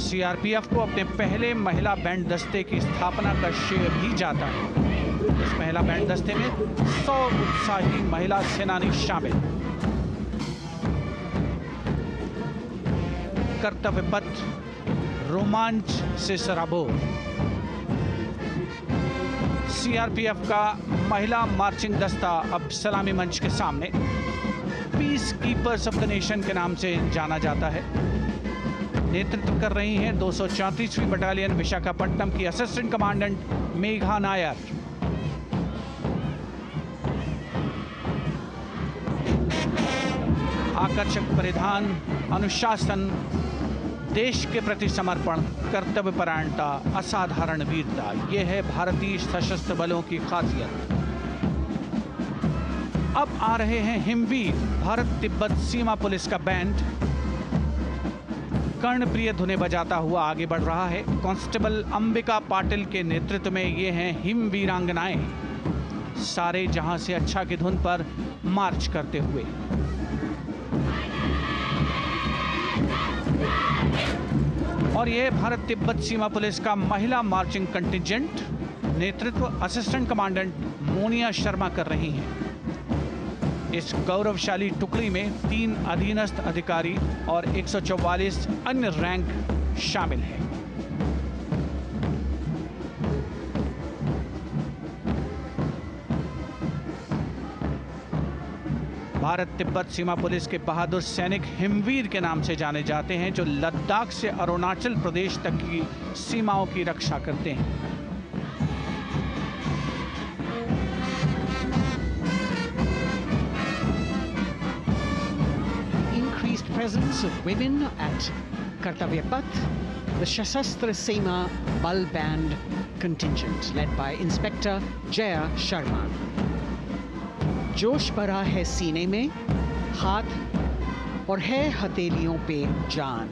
सीआरपीएफ को अपने पहले महिला बैंड दस्ते की स्थापना का श्रेय भी जाता है। इस महिला बैंड दस्ते में 100 उत्साही महिला सेनानी शामिल। कर्तव्य पथ रोमांच से सराबोर। सीआरपीएफ का महिला मार्चिंग दस्ता अब सलामी मंच के सामने peace keepers of the nation के नाम से जाना जाता है। नेतृत्व कर रही हैं 234वीं बटालियन विशाखापट्टनम की असिस्टेंट कमांडेंट मेघा नायर। आकर्षक परिधान, अनुशासन, देश के प्रति समर्पण, कर्तव्य परायणता, असाधारण वीरता, ये है भारतीय सशस्त्र बलों की खासियत। अब आ रहे हैं हिमवीर भारत तिब्बत सीमा पुलिस का बैंड, कर्णप्रिय धुनें बजाता हुआ आगे बढ़ रहा है। कांस्टेबल अंबिका पाटिल के नेतृत्व में ये हैं हिमवीरांगनाएं, सारे जहां से अच्छा की धुन पर मार्च करते हुए। और यह भारत तिब्बत सीमा पुलिस का महिला मार्चिंग कंटिजेंट, नेतृत्व असिस्टेंट कमांडेंट मोनिया शर्मा कर रही हैं। इस गौरवशाली टुकड़ी में 3 अधीनस्थ अधिकारी और 144 अन्य रैंक शामिल हैं। भारत तिब्बत सीमा पुलिस के बहादुर सैनिक हिमवीर के नाम से जाने जाते हैं, जो लद्दाख से अरुणाचल प्रदेश तक की सीमाओं की रक्षा करते हैं। Increased presence of women at Kartavya Path, the Shasastra Seema Bal Band contingent led by Inspector Jaya Sharma. जोश भरा है सीने में, हाथ और है हथेलियों पे जान.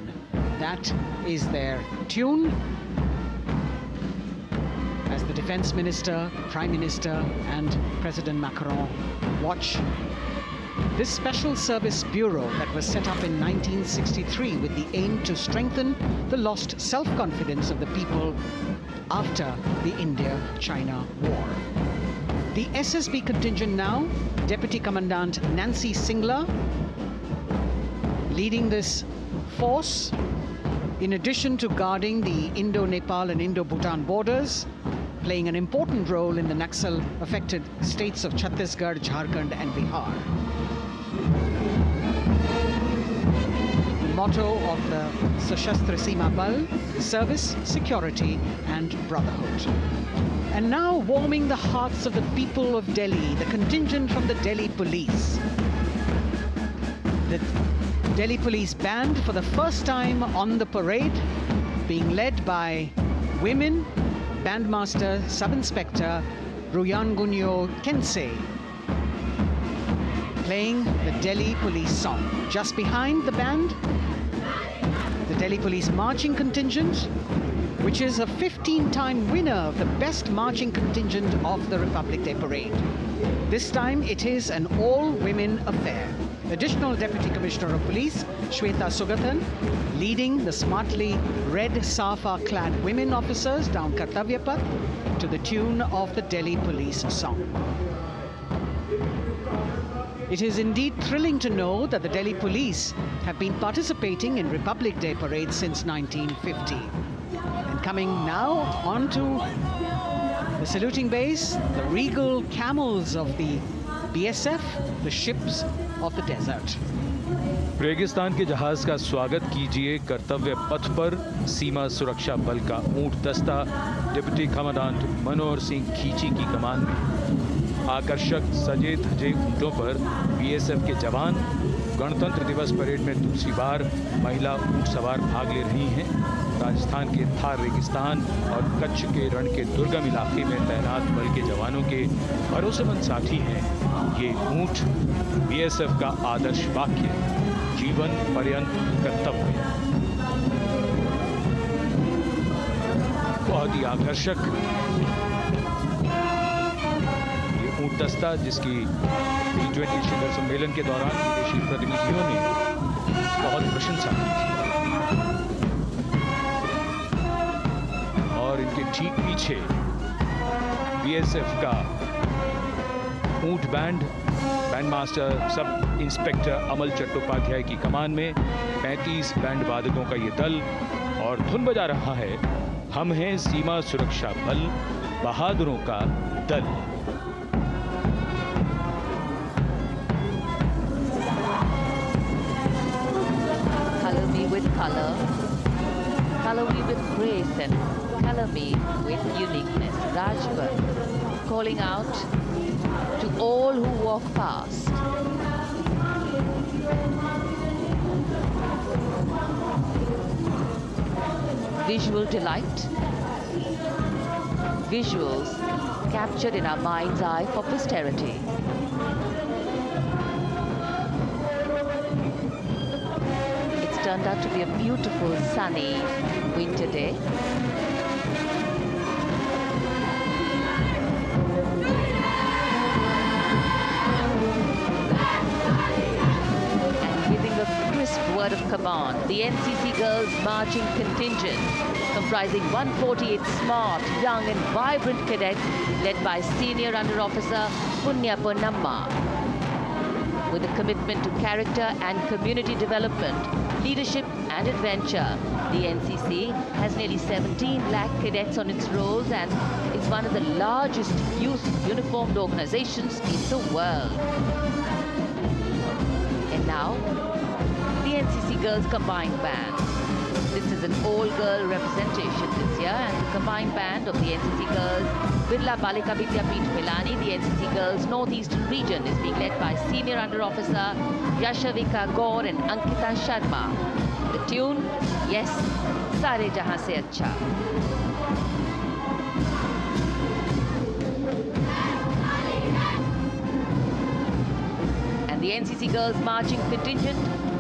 That is their tune. As the Defense Minister, Prime Minister and President Macron watch this Special Service Bureau that was set up in 1963 with the aim to strengthen the lost self-confidence of the people after the India-China war. The SSB contingent now, Deputy Commandant Nancy Singla, leading this force, in addition to guarding the Indo-Nepal and Indo-Bhutan borders, playing an important role in the Naxal-affected states of Chhattisgarh, Jharkhand and Bihar. The motto of the Sashastra Seema Bal, service, security and brotherhood. And now warming the hearts of the people of Delhi, the contingent from the Delhi Police. The Delhi Police Band for the first time on the parade, being led by women, Bandmaster Sub-Inspector Ruyangunyo Kensei, playing the Delhi Police song. Just behind the band, the Delhi Police Marching Contingent, which is a 15-time winner of the Best Marching Contingent of the Republic Day Parade. This time it is an all-women affair. Additional Deputy Commissioner of Police, Shweta Sugathan, leading the smartly red safa-clad women officers down Kartavya Path to the tune of the Delhi Police song. It is indeed thrilling to know that the Delhi Police have been participating in Republic Day parades since 1950. And coming now onto the saluting base, the regal camels of the BSF, the ships of the desert. रेगिस्तान के जहाज का स्वागत कीजिए कर्तव्य पथ पर सीमा सुरक्षा बल का ऊंट दस्ता डिप्टी कमांडेंट मनोहर सिंह खींची की कमान में। आकर्षक सजे धजे ऊंटों पर बीएसएफ के जवान। गणतंत्र दिवस परेड में दूसरी बार महिला ऊंट सवार भाग ले रही हैं। राजस्थान के थार रेगिस्तान और कच्छ के रण के दुर्गम इलाके में तैनात बल के जवानों के भरोसेमंद साथी हैं ये ऊंट। बीएसएफ का आदर्श वाक्य, जीवन पर्यंत कर्तव्य। बहुत ही आकर्षक ये ऊंट दस्ता, जिसकी G20 शिखर सम्मेलन के दौरान विदेशी प्रतिनिधियों ने बहुत प्रशंसा की थी। और इनके ठीक पीछे बीएसएफ का ऊंट बैंड मास्टर सब इंस्पेक्टर अमल चट्टोपाध्याय की कमान में 35 बैंड वादकों का ये दल, और धुन बजा रहा है हम हैं सीमा सुरक्षा बल, बहादुरों का दल। Color me with color, color me with grace, and color me with uniqueness. Rajpath calling out to all who walk past. Visual delight. Visuals captured in our mind's eye for posterity. It's turned out to be a beautiful, sunny winter day. Word of command, the NCC Girls Marching Contingent, comprising 148 smart, young and vibrant cadets led by Senior Under Officer Punya Ponnamma. With a commitment to character and community development, leadership and adventure, the NCC has nearly 17 lakh cadets on its rolls and is one of the largest youth uniformed organizations in the world. And now, the NCC Girls Combined Band. This is an all-girl representation this year, and the combined band of the NCC Girls Birla Balika Vidyapeeth Pilani, the NCC Girls Northeastern region, is being led by Senior Under Officer Yashavika Gaur and Ankita Sharma. The tune, yes, Sare Jahan Se Acha. And the NCC Girls Marching Contingent,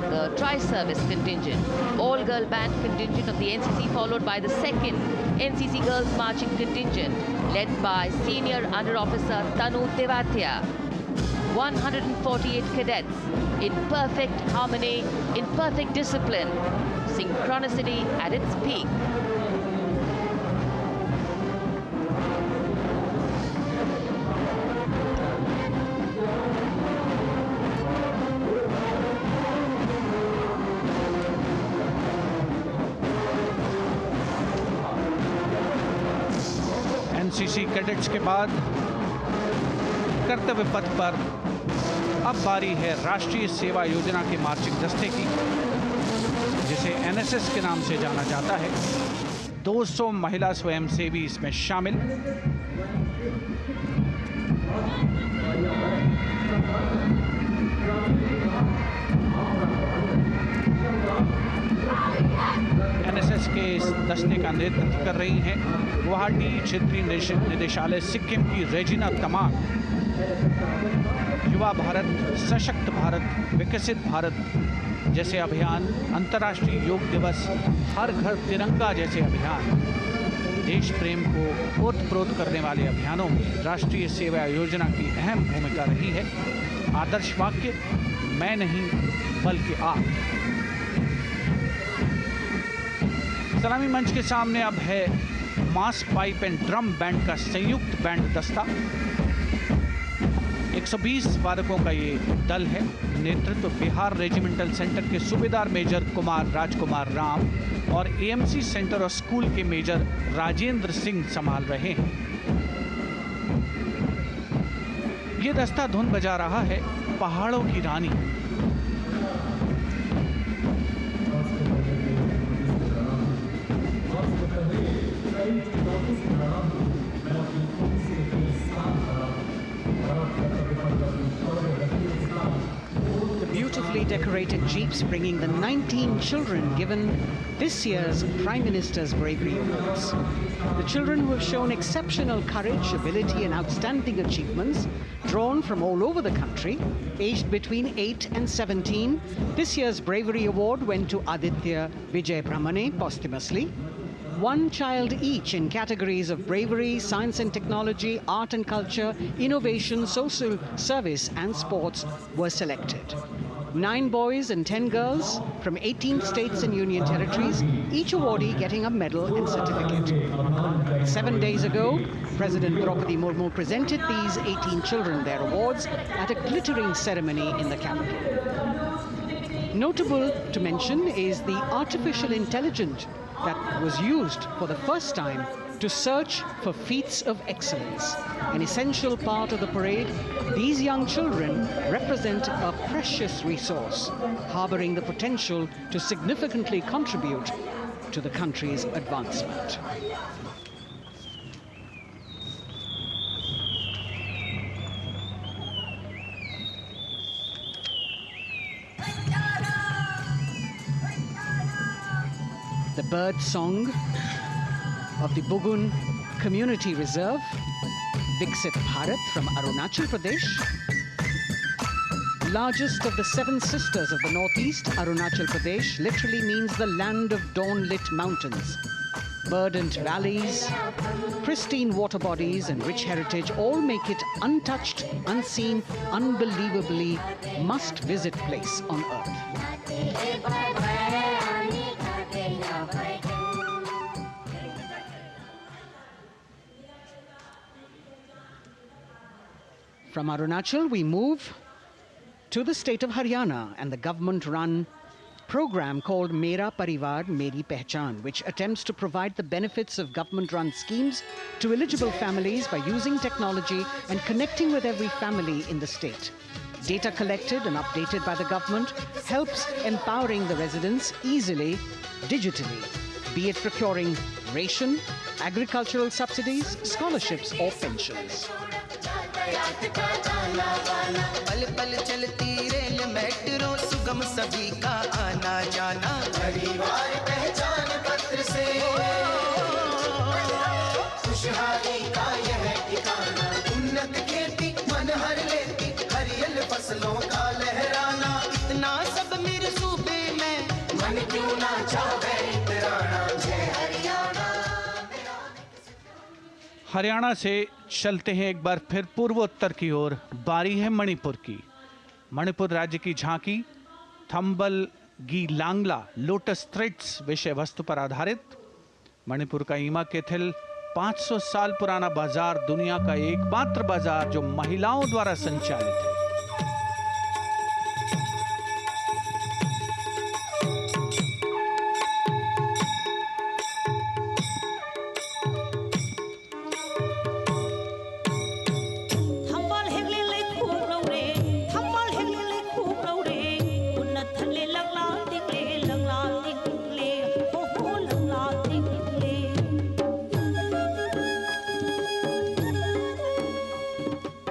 the Tri-Service Contingent, all-girl band contingent of the NCC, followed by the second NCC Girls Marching Contingent, led by Senior Under Officer Tanu Tewatia. 148 cadets in perfect harmony, in perfect discipline, synchronicity at its peak. NCC cadets के बाद कर्तव्य पथ पर अब बारी है राष्ट्रीय सेवा योजना के मार्चिंग दस्ते की, जिसे एनएसएस के नाम से जाना जाता है। 200 महिला स्वयंसेवी इसमें शामिल। एनएसएस के इस दस्ते का नेतृत्व कर रही हैं गुवाहाटी क्षेत्रीय निदेशालय सिक्किम की रेजिना तमांग। युवा भारत, सशक्त भारत, विकसित भारत जैसे अभियान, अंतर्राष्ट्रीय योग दिवस, हर घर तिरंगा जैसे अभियान, देश प्रेम को ओतप्रोत करने वाले अभियानों में राष्ट्रीय सेवा योजना की अहम भूमिका रही है। आदर्श वाक्य, मैं नहीं बल्कि आप। सलामी मंच के सामने अब है मास पाइप एंड ड्रम बैंड का संयुक्त बैंड दस्ता। 120 वादकों का ये दल है। नेतृत्व बिहार रेजिमेंटल सेंटर के सूबेदार मेजर कुमार राजकुमार राम और एएमसी सेंटर और स्कूल के मेजर राजेंद्र सिंह संभाल रहे हैं। ये दस्ता धुन बजा रहा है पहाड़ों की रानी। Beautifully decorated jeeps bringing the 19 children given this year's Prime Minister's Bravery Awards. The children who have shown exceptional courage, ability and outstanding achievements, drawn from all over the country, aged between 8 and 17. This year's Bravery Award went to Aditya Vijay Brahmane posthumously. One child each in categories of bravery, science and technology, art and culture, innovation, social service and sports were selected. 9 boys and 10 girls from 18 states and union territories, each awardee getting a medal and certificate. 7 days ago, President Draupadi Murmu presented these 18 children their awards at a glittering ceremony in the capital. Notable to mention is the artificial intelligence that was used for the first time to search for feats of excellence. An essential part of the parade, these young children represent a precious resource, harboring the potential to significantly contribute to the country's advancement. The bird song of the Bugun Community Reserve, Viksit Bharat from Arunachal Pradesh. Largest of the 7 sisters of the Northeast, Arunachal Pradesh literally means the land of dawn-lit mountains. Verdant valleys, pristine water bodies and rich heritage all make it untouched, unseen, unbelievably must-visit place on earth. From Arunachal, we move to the state of Haryana and the government-run program called Mera Parivar Meri Pehchan, which attempts to provide the benefits of government-run schemes to eligible families by using technology and connecting with every family in the state. Data collected and updated by the government helps empowering the residents easily, digitally, be it procuring ration, agricultural subsidies, scholarships or pensions. पल पल चलती rail metro सुगम सभी का आना जाना परिवार पहचान पत्र से खुशहाली का यह ठिकाना उन्नत खेती मन हर लेती हरियल फसलों का लहराना इतना सब मेरे सूबे में मन क्यों ना चाहे इतराना जय हरियाणा। हरियाणा से चलते हैं एक बार फिर पूर्वोत्तर की ओर। बारी है मणिपुर की। मणिपुर राज्य की झांकी थंबल गी लांगला लोटस थ्रेड्स विषय वस्तु पर आधारित। मणिपुर का ईमा केथिल 500 साल पुराना बाजार, दुनिया का एकमात्र बाजार जो महिलाओं द्वारा संचालित है।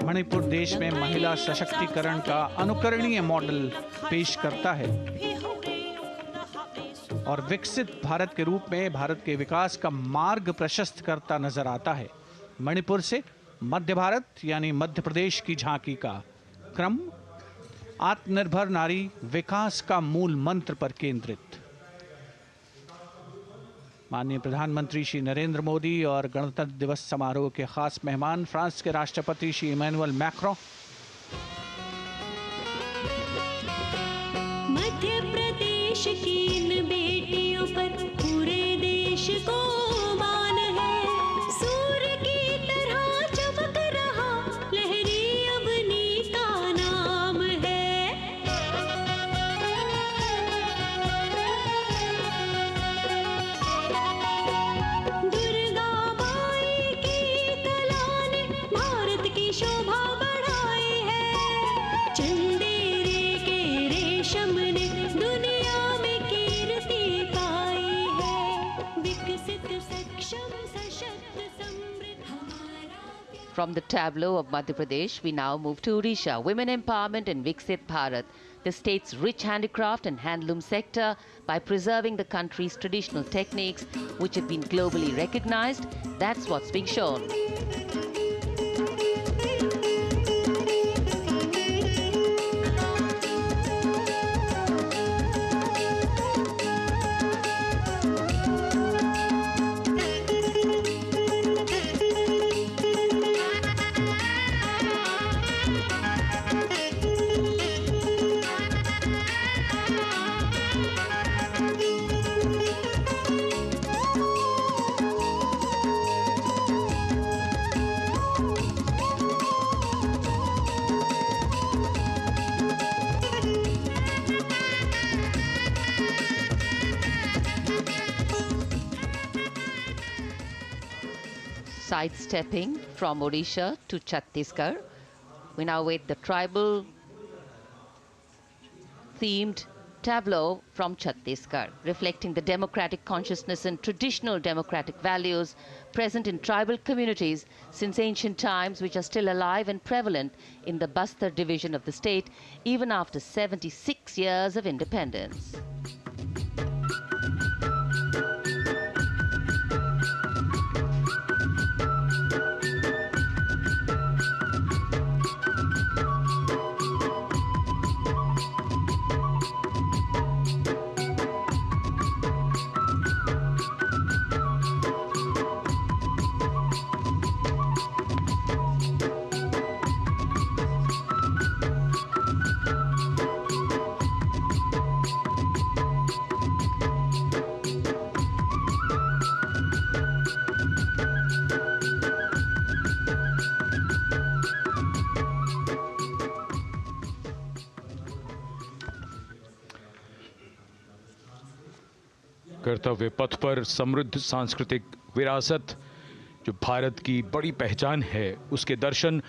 मणिपुर देश में महिला सशक्तिकरण का अनुकरणीय मॉडल पेश करता है और विकसित भारत के रूप में भारत के विकास का मार्ग प्रशस्त करता नजर आता है। मणिपुर से मध्य भारत यानी मध्य प्रदेश की झांकी का क्रम आत्मनिर्भर नारी विकास का मूल मंत्र पर केंद्रित। माननीय प्रधानमंत्री श्री नरेंद्र मोदी और गणतंत्र दिवस समारोह के खास मेहमान फ्रांस के राष्ट्रपति श्री इमैनुअल मैक्रों। मध्य प्रदेश की इन बेटियों पर पूरे देश को मान है। सूर्य की तरह चमक रहा लहरी अवनी का नाम है। दुर्गा माई की कला ने भारत की शोभा बढ़ाई From the tableau of Madhya Pradesh, we now move to Odisha. Women empowerment and Viksit Bharat, the state's rich handicraft and handloom sector, by preserving the country's traditional techniques, which have been globally recognized. That's what's being shown. Sidestepping from Odisha to Chhattisgarh, we now wait the tribal themed tableau from Chhattisgarh, reflecting the democratic consciousness and traditional democratic values present in tribal communities since ancient times, which are still alive and prevalent in the Bastar division of the state, even after 76 years of independence. कर्तव्य पथ पर समृद्ध सांस्कृतिक विरासत जो भारत की बड़ी पहचान है उसके दर्शन,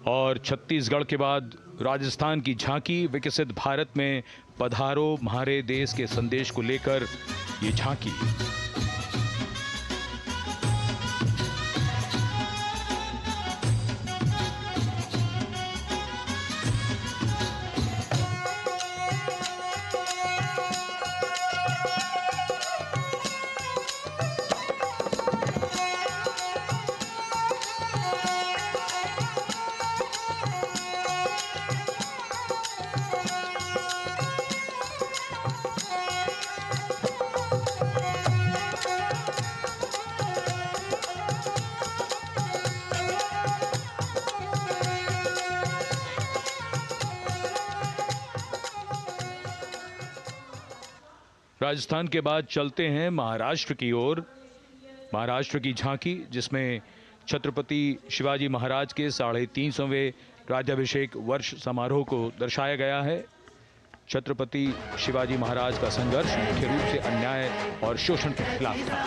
और छत्तीसगढ़ के बाद राजस्थान की झांकी विकसित भारत में पधारो म्हारे देश के संदेश को लेकर ये झांकी। राजस्थान के बाद चलते हैं महाराष्ट्र की ओर। महाराष्ट्र की झांकी जिसमें छत्रपति शिवाजी महाराज के 350वें राज्याभिषेक वर्ष समारोह को दर्शाया गया है। छत्रपति शिवाजी महाराज का संघर्ष मुख्य रूप से अन्याय और शोषण के खिलाफ था।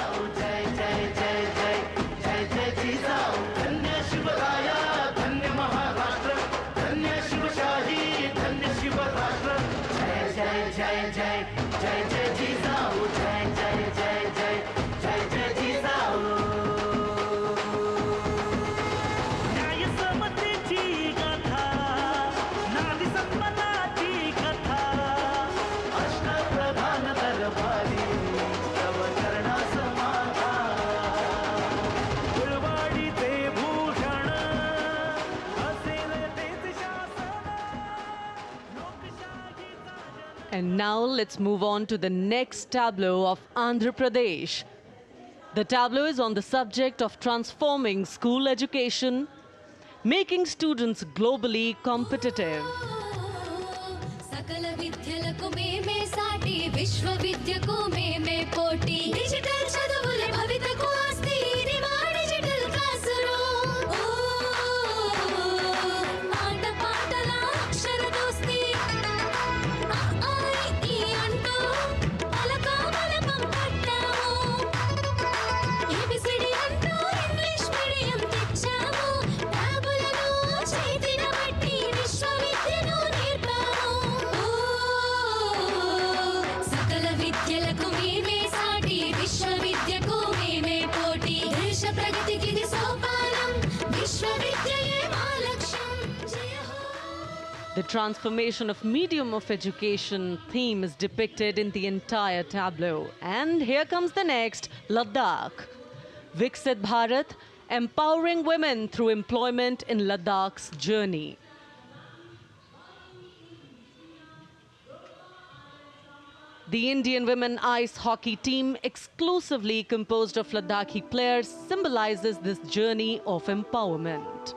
And now let's move on to the next tableau of Andhra Pradesh. The tableau is on the subject of transforming school education, making students globally competitive. విశ్వవిద్యకు మేమే పోటీ దేశ ప్రగతికి ఇది సోపానం The transformation of medium of education theme is depicted in the entire tableau. And here comes the next, Ladakh. Viksit Bharat, empowering women through employment in Ladakh's journey. The Indian women ice hockey team, exclusively composed of Ladakhi players, symbolizes this journey of empowerment.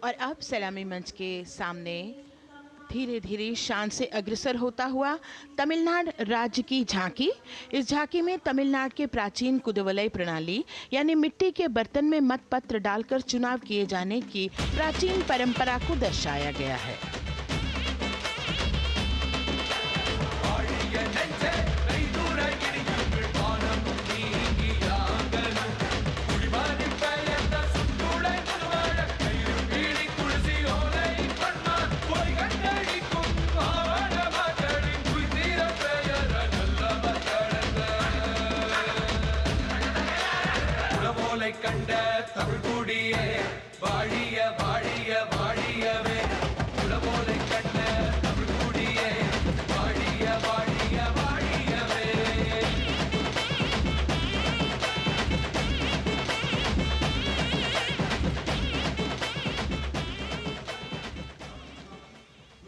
और अब सलामी मंच के सामने धीरे धीरे शान से अग्रसर होता हुआ तमिलनाडु राज्य की झांकी। इस झांकी में तमिलनाडु के प्राचीन कुदवलय प्रणाली यानी मिट्टी के बर्तन में मतपत्र डालकर चुनाव किए जाने की प्राचीन परंपरा को दर्शाया गया है।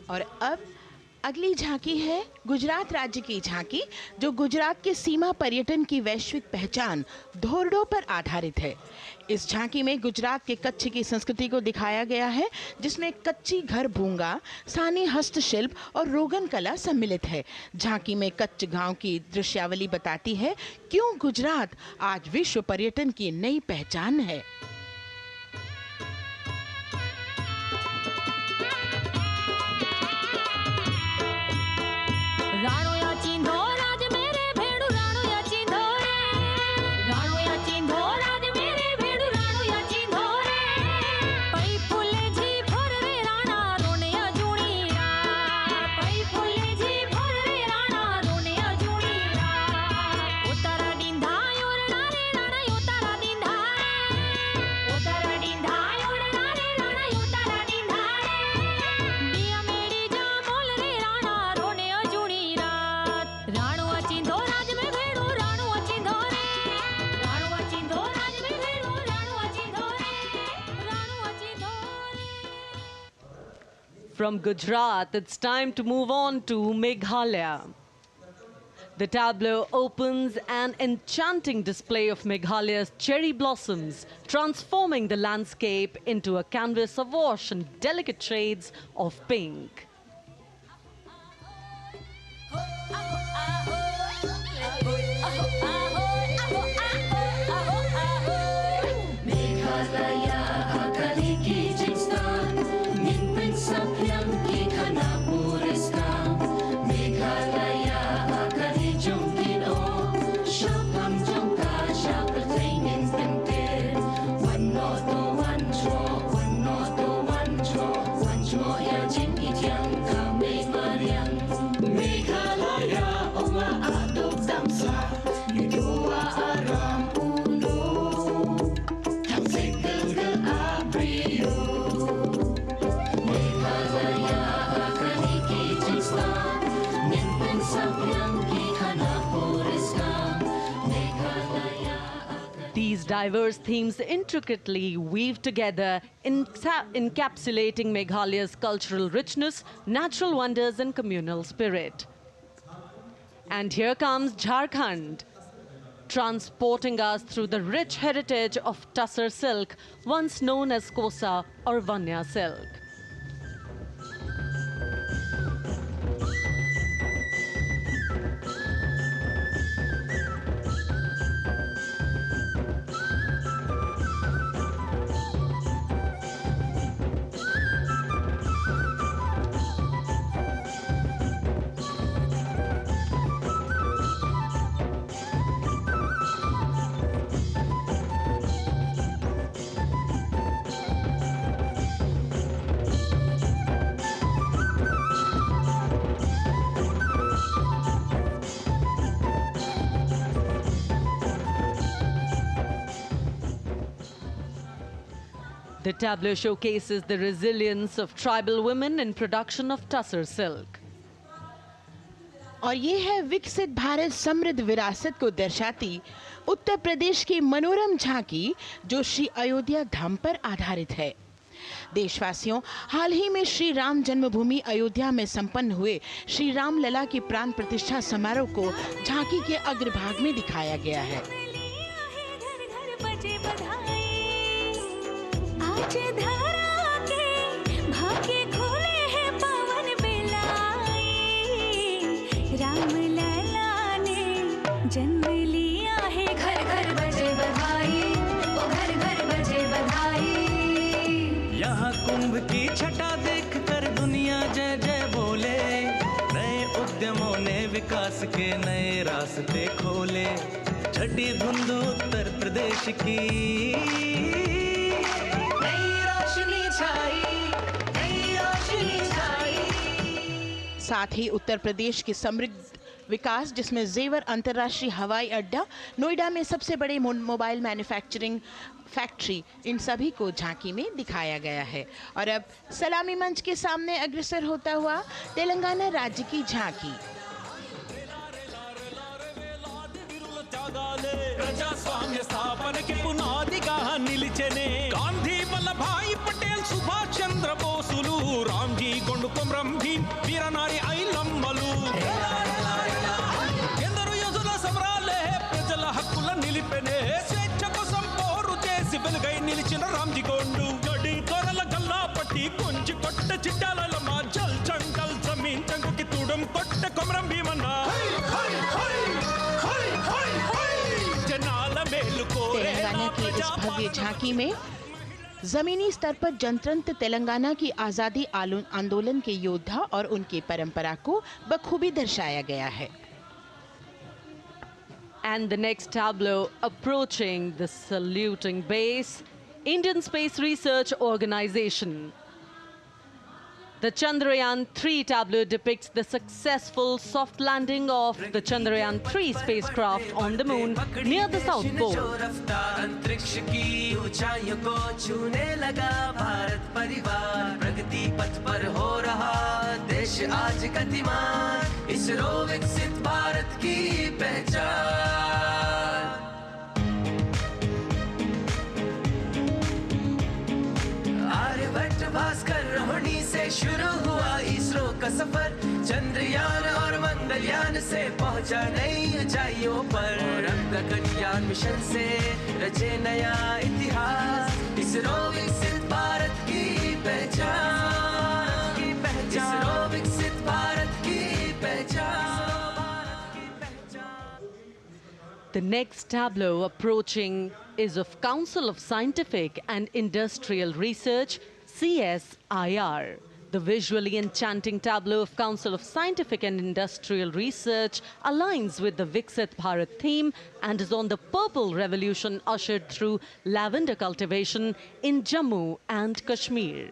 और अब अगली झांकी है गुजरात राज्य की झांकी, जो गुजरात के सीमा पर्यटन की वैश्विक पहचान धोरडो पर आधारित है। इस झांकी में गुजरात के कच्छ की संस्कृति को दिखाया गया है, जिसमें कच्ची घर भूंगा, स्थानीय हस्तशिल्प और रोगन कला सम्मिलित है। झांकी में कच्छ गांव की दृश्यावली बताती है क्यों गुजरात आज विश्व पर्यटन की नई पहचान है। राणो या चिंधो राज मेरे भेड़ू राणो या चिंधो रे राणो या चिंधो राज मेरे भेड़ू राणो या चिंधो रे पई फुले जी भर रे राणा रोने अजूणी रात पई फुले जी भर रे राणा रोने अजूणी रात उतारा डिंधा योरना रे राणा उतारा डिंधा उतारा डिंधा योरना रे राणा उतारा डिंधा बिया मेरी जा बोल रे राणा रोने अजूणी राणो अचिंधो राज में भेड़ो राणो अचिंधो रे राणो अचिंधो राज में भेड़ो राणो अचिंधो रे राणो अचिंधो रे। From Gujarat, it's time to move on to Meghalaya. The tableau opens an enchanting display of Meghalaya's cherry blossoms, transforming the landscape into a canvas awash in delicate shades of pink. These diverse themes intricately weave together, encapsulating Meghalaya's cultural richness, natural wonders, and communal spirit. And here comes Jharkhand. transporting us through the rich heritage of Tussar silk, once known as Kosa or Vanya silk. The tableau showcases the resilience of tribal women in production of Tussar silk. और ये है विकसित भारत समृद्ध विरासत को दर्शाती उत्तर प्रदेश की मनोरम झांकी, जो श्री अयोध्या धाम पर आधारित है। देशवासियों, हाल ही में श्री राम जन्मभूमि अयोध्या में संपन्न हुए श्री राम लला की प्राण प्रतिष्ठा समारोह को झांकी के अग्रभाग में दिखाया गया है। आज धरा के भाग्य खोले हैं पावन बेलाई, राम लला ने जन्म लिया है, घर घर बजे बधाई, ओ घर घर बजे बधाई। यहाँ कुंभ की छटा देख कर दुनिया जय जय बोले, नए उद्यमों ने विकास के नए रास्ते खोले। छठी धुंध उत्तर प्रदेश की साथ ही उत्तर प्रदेश की समृद्ध विकास, जिसमें जेवर अंतर्राष्ट्रीय हवाई अड्डा, नोएडा में सबसे बड़े मोबाइल मैन्युफैक्चरिंग फैक्ट्री, इन सभी को झांकी में दिखाया गया है। और अब सलामी मंच के सामने अग्रसर होता हुआ तेलंगाना राज्य की झांकी। ప్రజాస్వామ్య స్థాపనకి పునాదిగా నిలిచెనే గాంధీ వల్లభాయ్ పటేల్ సుభాష్ చంద్ర బోసులు రామ్జీ గొండు కొమరం భీం వీరనారి ఐలమ్మలు ఎందరో యోధుల సమరాలే ప్రజల హక్కుల నిలిపెనే స్వేచ్ఛ కోసం పోరు చేసి వెలుగై నిలిచిన రామ్జీ గొండు గడి కొరల గల్లా పట్టి కొంచి కొట్ట చిట్టాలమ్మ జల్ చంకల్ జమీన్ చంకుకి తుడం కొట్ట కొమరం భీమన్న तेलंगाना की इस भव्य झांकी में जमीनी स्तर पर जनतंत्र तेलंगाना की आजादी आंदोलन के योद्धा और उनकी परंपरा को बखूबी दर्शाया गया है। And the next tableau approaching the saluting base, Indian Space Research Organization. The Chandrayaan-3 tableau depicts the successful soft landing of the Chandrayaan-3 spacecraft on the moon near the South Pole. अंतरिक्ष की ऊंचाइयों को छूने लगा भारत परिवार, प्रगति पथ पर हो रहा देश आज गतिमान, इसरो विकसित भारत की पहचान। आर्यभट्ट भास्कर रोहिणी से शुरू हुआ इसरो का सफर, चंद्रयान और मंगलयान से पहुंचा नई ऊंचाइयों पर, गगनयान मिशन से रचे नया इतिहास, इसरो विकसित भारत की पहचान, इसरो विकसित भारत की पहचान। The next tableau approaching is of Council of Scientific and Industrial Research, CSIR. The visually enchanting tableau of Council of Scientific and Industrial Research aligns with the Viksit Bharat theme and is on the purple revolution ushered through lavender cultivation in Jammu and Kashmir.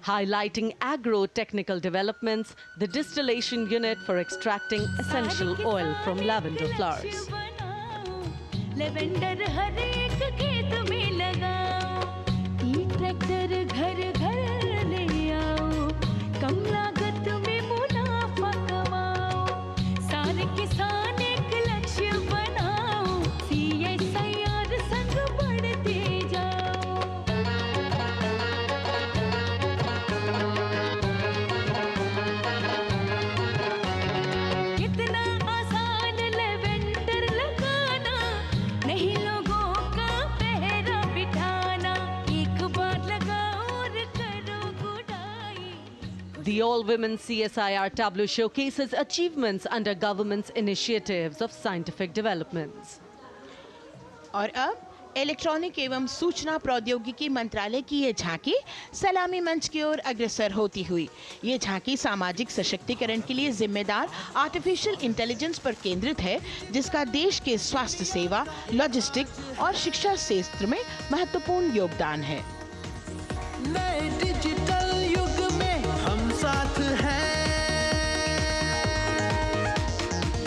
Highlighting agro-technical developments, the distillation unit for extracting essential oil from lavender flowers. Lavender हर एक खेत में लगाओ, ई tractor घर घर ले आओ, कम लागत में मुनाफा कमाओ, सारे किसान एक लक्ष्य बनाओ, CSIR संग बढ़ते जाओ। The all-women CSIR tableau showcases achievements under government's initiatives of scientific developments. और अब इलेक्ट्रॉनिक एवं सूचना प्रौद्योगिकी मंत्रालय की ये झांकी सलामी मंच की ओर अग्रसर होती हुई। ये झांकी सामाजिक सशक्तिकरण के लिए जिम्मेदार आर्टिफिशियल इंटेलिजेंस पर केंद्रित है, जिसका देश के स्वास्थ्य सेवा, लॉजिस्टिक और शिक्षा क्षेत्र में महत्वपूर्ण योगदान है। नए डिजिटल युग में हम साथ हैं,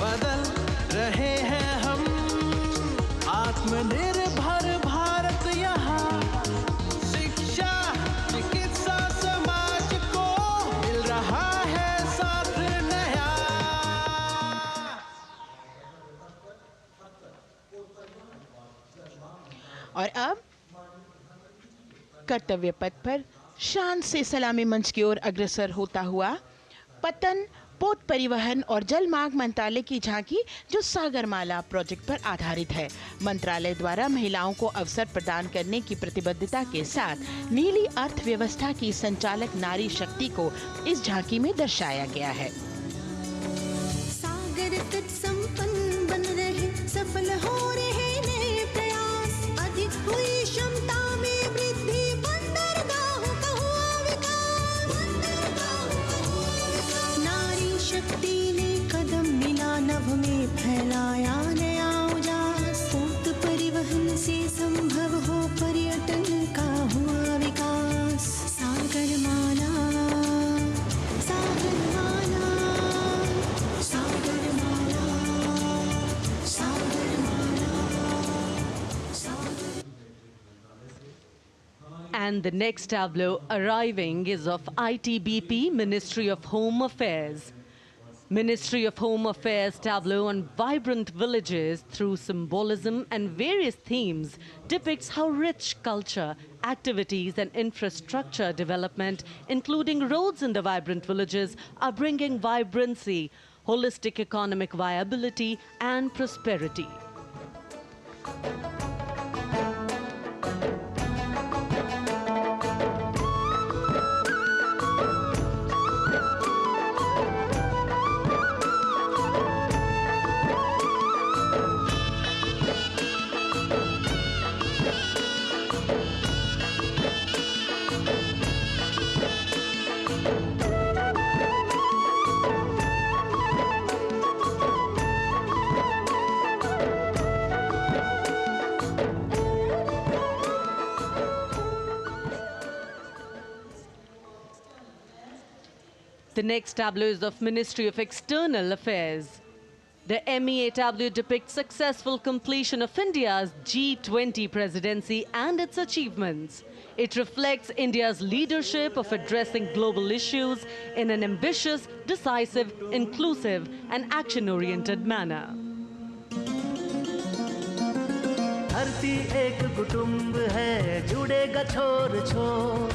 बदल रहे हैं हम, आत्मनिर्भर भारत यहाँ, शिक्षा चिकित्सा समाज को मिल रहा है साथ नया। और अब कर्तव्य पथ पर शान से सलामी मंच की ओर अग्रसर होता हुआ पतन, पोत परिवहन और जल मार्ग मंत्रालय की झांकी, जो सागरमाला प्रोजेक्ट पर आधारित है। मंत्रालय द्वारा महिलाओं को अवसर प्रदान करने की प्रतिबद्धता के साथ नीली अर्थव्यवस्था की संचालक नारी शक्ति को इस झांकी में दर्शाया गया है। सागर तट संपन्न बन रहे, सफल हो रहे नए प्रयास, अधिक हुई क्षमता में वृद्धि, बंदरगाहों का हुआ विकास, नारी शक्ति ने कदम मिला नभ में, फैलाया नया उजास, पोत परिवहन से संभव हो पर्यटन का हुआ विकास। सागरमाला, सागरमाला, सागरमाला, सागरमाला, सागर। And the next tableau arriving is of ITBP, Ministry of Home Affairs. Ministry of Home Affairs tableau on vibrant villages through symbolism and various themes depicts how rich culture, activities and infrastructure development, including roads in the vibrant villages, are bringing vibrancy, holistic economic viability and prosperity. The next tableau is of Ministry of External Affairs. The MEA tableau depicts successful completion of India's G20 presidency and its achievements. It reflects India's leadership of addressing global issues in an ambitious, decisive, inclusive and action-oriented manner. धरती एक कुटुंब है, जुड़ेगा छोर छोर,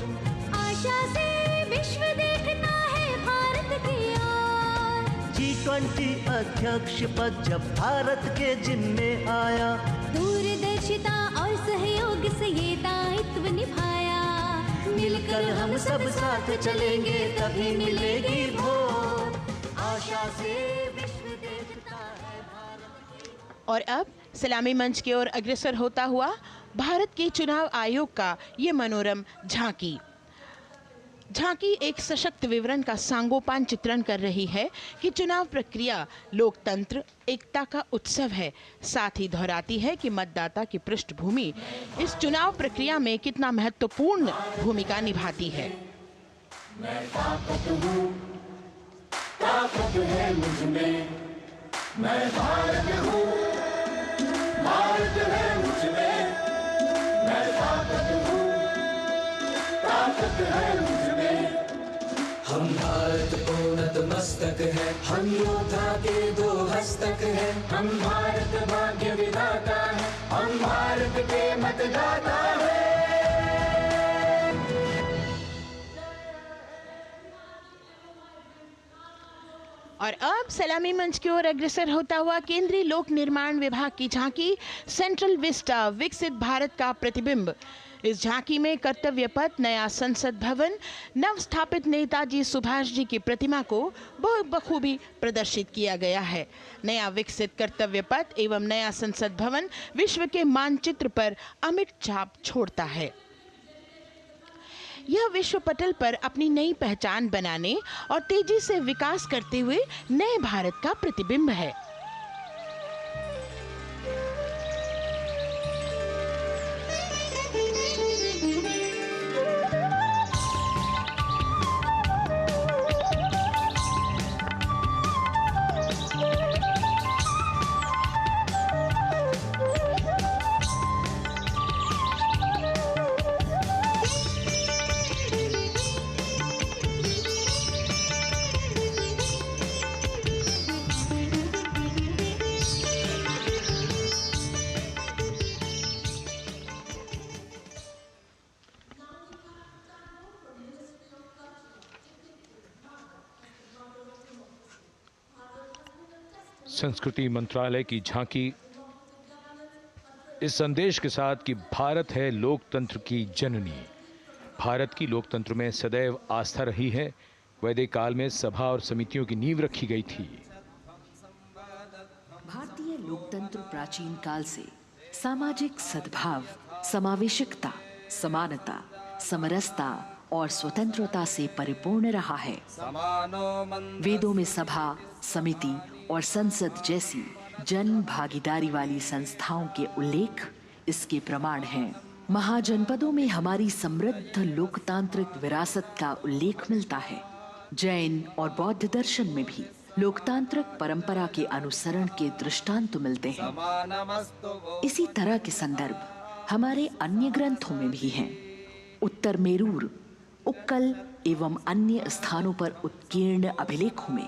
आशा से विश्व देखता है भारत की ओर। G20 अध्यक्ष पद जब भारत के जिम्मे आया, दूरदर्शिता और सहयोग से ये दायित्व निभाया, मिलकर हम सब साथ चलेंगे तभी मिलेगी भोर, आशा से विश्व देखता है भारत। और अब सलामी मंच की ओर अग्रसर होता हुआ भारत के चुनाव आयोग का ये मनोरम झांकी एक सशक्त विवरण का सांगोपान चित्रण कर रही है कि चुनाव प्रक्रिया लोकतंत्र, एकता का उत्सव है। साथ ही दोहराती है कि मतदाता की पृष्ठभूमि इस चुनाव प्रक्रिया में कितना महत्वपूर्ण भूमिका निभाती है। मैं ताकत हूँ, ताकत है मुझ में, मैं भारत हूँ, भारत है मुझ में, मैं ताकत हूँ, ताकत है मुझ में। हम भारत को नतमस्तक है, हम योद्धा के दो हस्तक है, हम भारत भाग्य विधाता है, हम भारत के मतदाता है। और अब सलामी मंच की ओर अग्रसर होता हुआ केंद्रीय लोक निर्माण विभाग की झांकी सेंट्रल विस्टा विकसित भारत का प्रतिबिंब। इस झांकी में कर्तव्य पथ, नया संसद भवन, नव स्थापित नेताजी सुभाष जी की प्रतिमा को बहुत बखूबी प्रदर्शित किया गया है। नया विकसित कर्तव्य पथ एवं नया संसद भवन विश्व के मानचित्र पर अमिट छाप छोड़ता है। यह विश्व पटल पर अपनी नई पहचान बनाने और तेजी से विकास करते हुए नए भारत का प्रतिबिंब है। संस्कृति मंत्रालय की झांकी इस संदेश के साथ कि भारत है लोकतंत्र की जननी। भारत की लोकतंत्र में सदैव आस्था रही है। वैदिक काल में सभा और समितियों की नींव रखी गई थी। भारतीय लोकतंत्र प्राचीन काल से सामाजिक सद्भाव, समावेशकता, समानता, समरसता और स्वतंत्रता से परिपूर्ण रहा है। वेदों में सभा, समिति और संसद जैसी जन भागीदारी वाली संस्थाओं के उल्लेख इसके प्रमाण हैं। महाजनपदों में हमारी समृद्ध लोकतांत्रिक विरासत का उल्लेख मिलता है। जैन और बौद्ध दर्शन में भी लोकतांत्रिक परंपरा के अनुसरण के दृष्टांत मिलते हैं। इसी तरह के संदर्भ हमारे अन्य ग्रंथों में भी हैं। उत्तर मेरूर, उक्कल एवं अन्य स्थानों पर उत्कीर्ण अभिलेखों में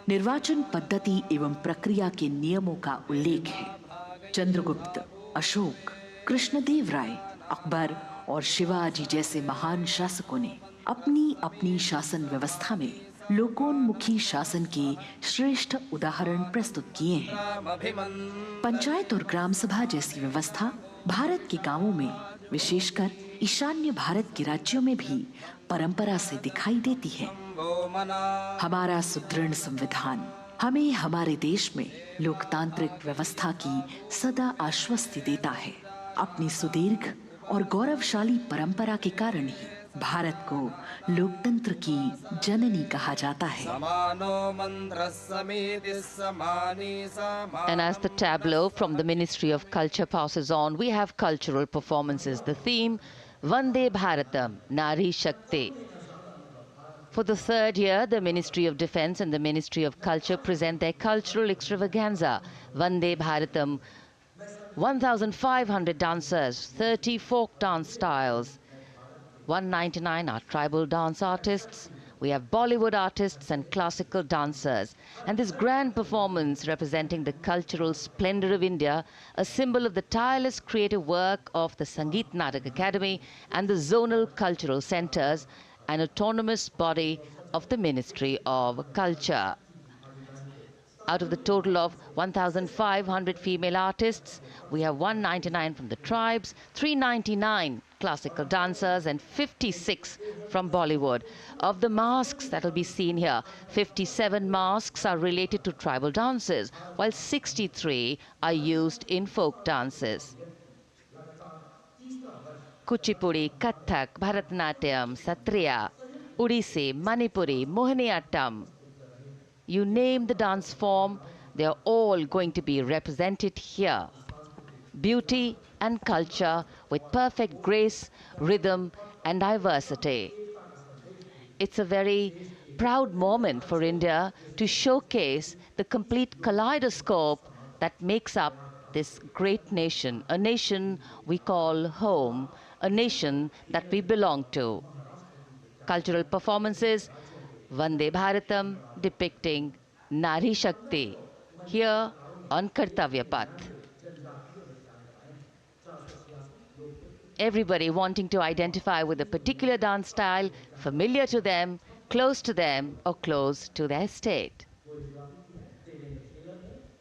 निर्वाचन पद्धति एवं प्रक्रिया के नियमों का उल्लेख है। चंद्रगुप्त, अशोक, कृष्णदेव राय, अकबर और शिवाजी जैसे महान शासकों ने अपनी अपनी शासन व्यवस्था में लोकोन्मुखी शासन के श्रेष्ठ उदाहरण प्रस्तुत किए हैं। पंचायत और ग्राम सभा जैसी व्यवस्था भारत के गांवों में, विशेषकर ईशान्य भारत के राज्यों में भी परंपरा से दिखाई देती है। हमारा सुदृढ़ संविधान हमें हमारे देश में लोकतांत्रिक व्यवस्था की सदा आश्वस्ति देता है। अपनी सुदीर्घ और गौरवशाली परंपरा के कारण ही भारत को लोकतंत्र की जननी कहा जाता है। And as the tableau from the Ministry of Culture passes on, we have cultural performances. The theme, Vande Bharatam, Nari Shakti. For the third year, the Ministry of Defence and the Ministry of Culture present their cultural extravaganza, Vande Bharatam. 1,500 dancers, 30 folk dance styles. 199 are tribal dance artists. We have Bollywood artists and classical dancers. And this grand performance representing the cultural splendor of India, a symbol of the tireless creative work of the Sangeet Natak Academy and the zonal cultural centers, an autonomous body of the Ministry of Culture. Out of the total of 1,500 female artists, we have 199 from the tribes, 399 classical dancers and 56 from Bollywood. Of the masks that will be seen here, 57 masks are related to tribal dances, while 63 are used in folk dances. Kuchipudi, Kathak, Bharatanatyam, Satriya, Odissi, Manipuri, Mohiniyattam. You name the dance form, they are all going to be represented here. Beauty and culture with perfect grace, rhythm and diversity. It's a very proud moment for India to showcase the complete kaleidoscope that makes up this great nation, a nation we call home, a nation that we belong to. Cultural performances, Vande Bharatam depicting Nari Shakti here on Kartavya Path. Everybody wanting to identify with a particular dance style, familiar to them, close to them, or close to their state.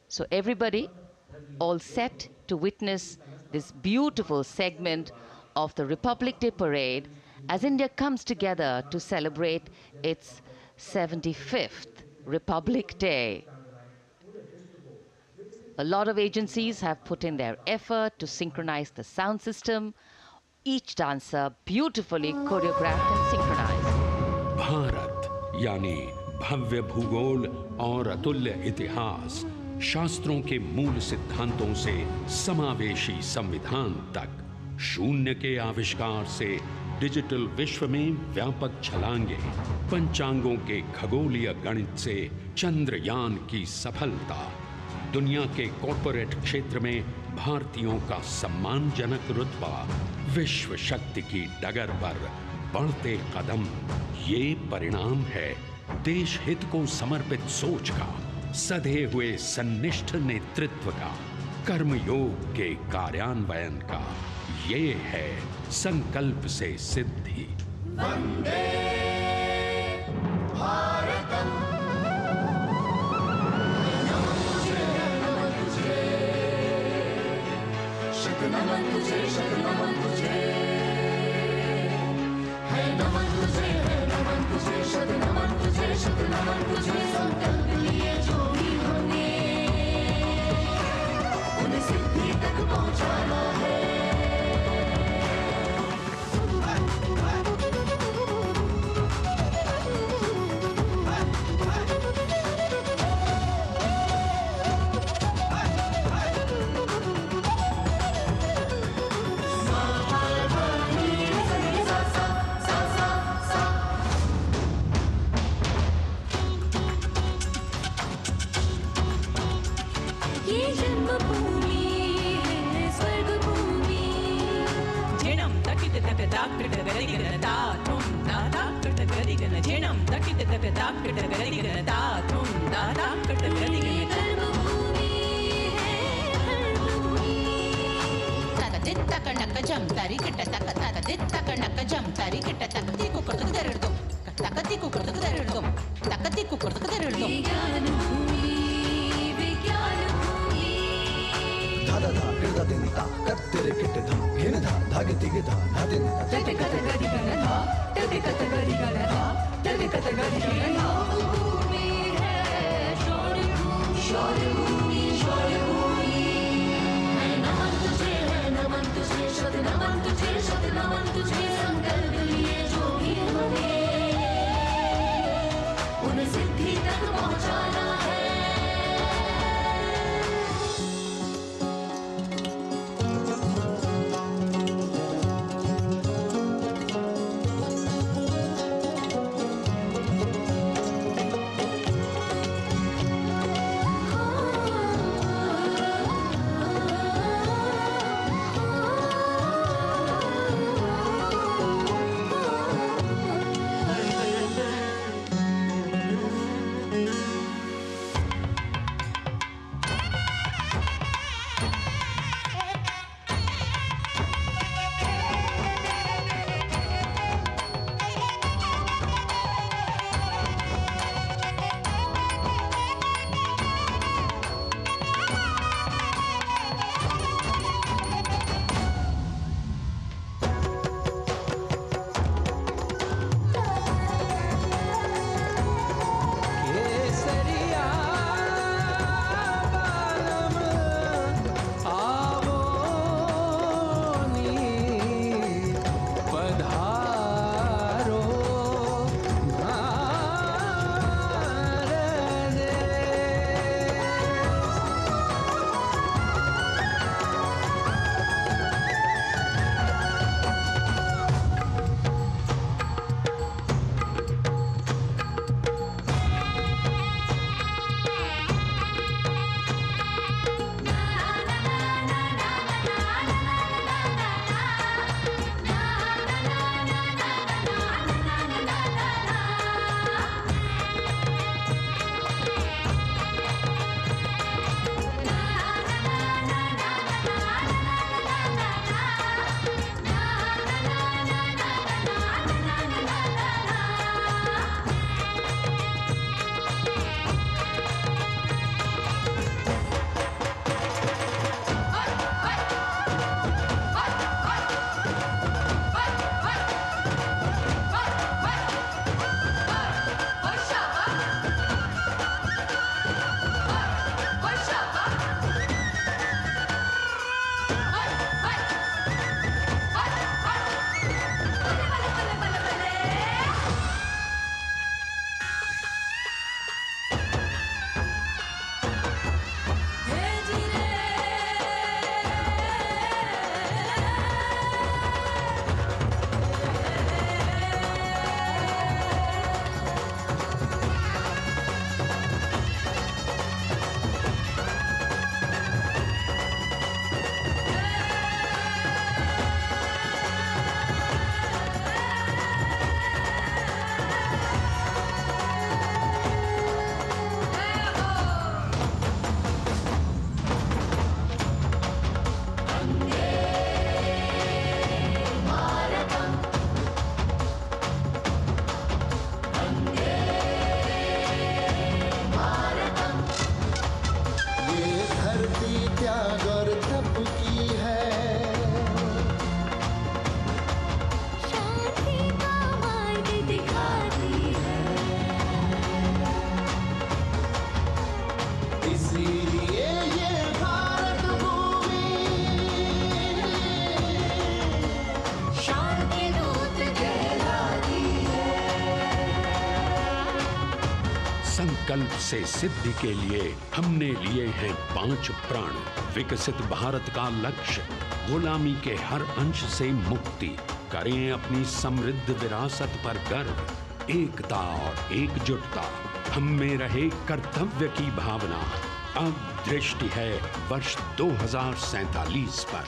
So everybody all set to witness this beautiful segment of the Republic Day Parade as India comes together to celebrate its 75th Republic Day. A lot of agencies have put in their effort to synchronize the sound system. Each dancer beautifully choreographed and synchronized. Bharat यानी भव्य भूगोल और अतुल्य इतिहास, शास्त्रों के मूल सिद्धांतों से समावेशी संविधान तक, शून्य के आविष्कार से डिजिटल विश्व में व्यापक छलांगे, पंचांगों के खगोलीय गणित से चंद्रयान की सफलता, दुनिया के कॉर्पोरेट क्षेत्र में भारतीयों का सम्मानजनक रुतबा, विश्व शक्ति की डगर पर बढ़ते कदम, ये परिणाम है देश हित को समर्पित सोच का, सधे हुए सन्निष्ठ नेतृत्व का, कर्मयोग के कार्यान्वयन का। ये है संकल्प से सिद्धि। वंदे भारतम। नमन तुझे, शत नमन तुझे, है नमन तुझे, है नमन तुझे, शत नमन तुझे, शत नमन तुझे। संकल्प लिए जो भी हमने उन्हें सिद्धि तक पहुंचाना है। संकल्प से सिद्धि के लिए हमने लिए हैं 5 प्राण। विकसित भारत का लक्ष्य, गुलामी के हर अंश से मुक्ति। करें अपनी समृद्ध विरासत पर गर्व। एकता और एकजुटता, हम में रहे कर्तव्य की भावना। अब दृष्टि है वर्ष 2047 पर।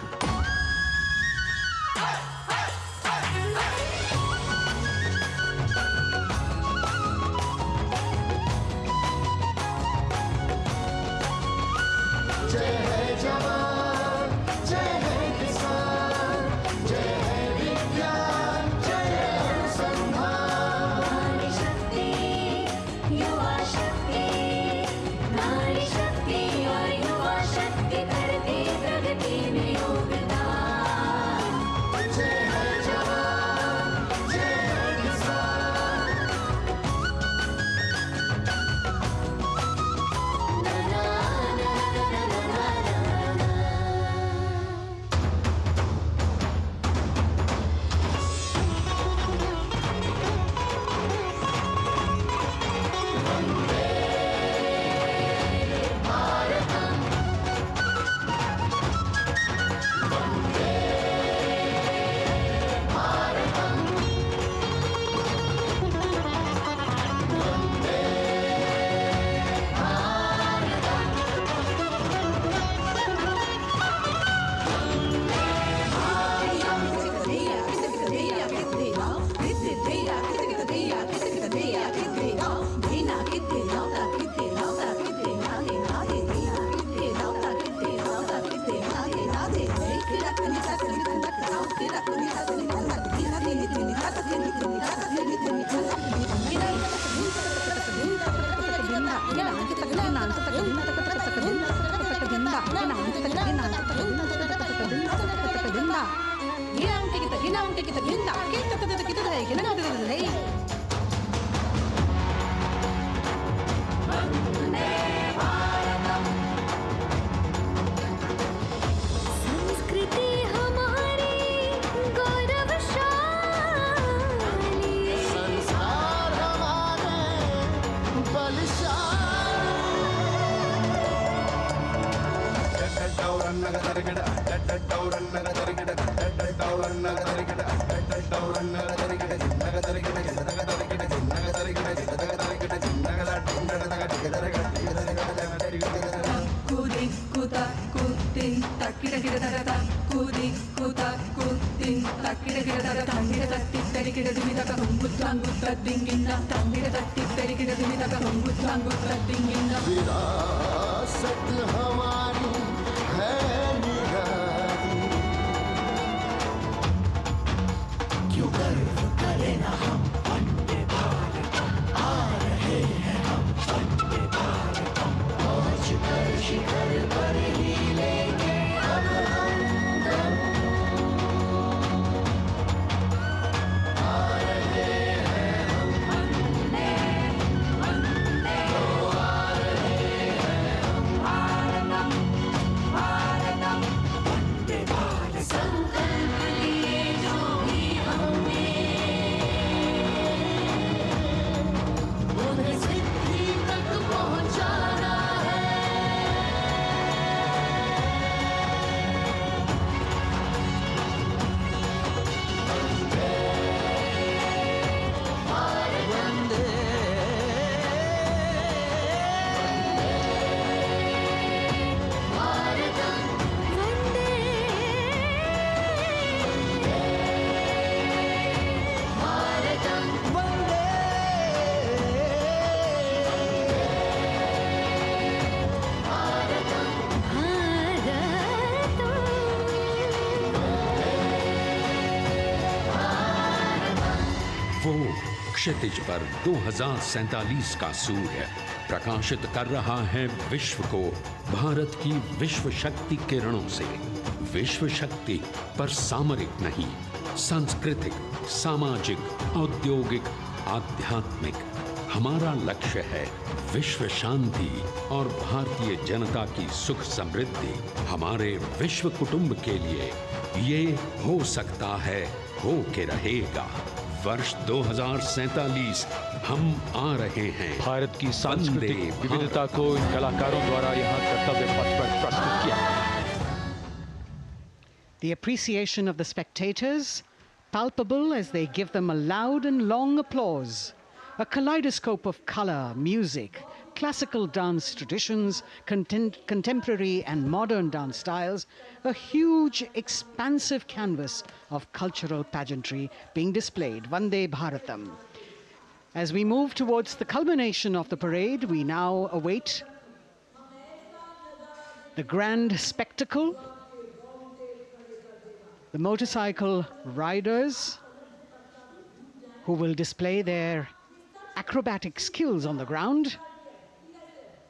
विरासत हमारी है निराली, क्यों गर्व करें ना हम वंदे भारतम, आ रहे हैं हम वंदे भारतम, पहुंच कर शिखर पर ही लेंगे अब हम दम। आ रहे हैं हम वंदे वंदे, आ रहे हैं हम भारतम भारतम वंदे भारत। संकल्प लिए जो भी हमने उन्हें सिद्धि तक पहुंचाना है। वंदे भारतम वंदे भारतम वंदे भारतम वो क्षितिज पर 2047 का सूर्य प्रकाशित कर रहा है विश्व को भारत की विश्व शक्ति किरणों से। विश्व शक्ति पर सामरिक नहीं, सांस्कृतिक, सामाजिक, औद्योगिक, आध्यात्मिक। हमारा लक्ष्य है विश्व शांति और भारतीय जनता की सुख समृद्धि। हमारे विश्व कुटुंब के लिए ये हो सकता है, हो के रहेगा। वर्ष 2047 हम आ रहे हैं। भारत की सांस्कृतिक विविधता को इन कलाकारों द्वारा यहाँ कर्तव्य पथ पर प्रस्तुत किया। The appreciation of the spectators, palpable as they give them a loud and long applause. A kaleidoscope of color, music, classical dance traditions, contemporary and modern dance styles, a huge, expansive canvas of cultural pageantry being displayed, Vande Bharatam. As we move towards the culmination of the parade, we now await the grand spectacle. The motorcycle riders who will display their acrobatic skills on the ground,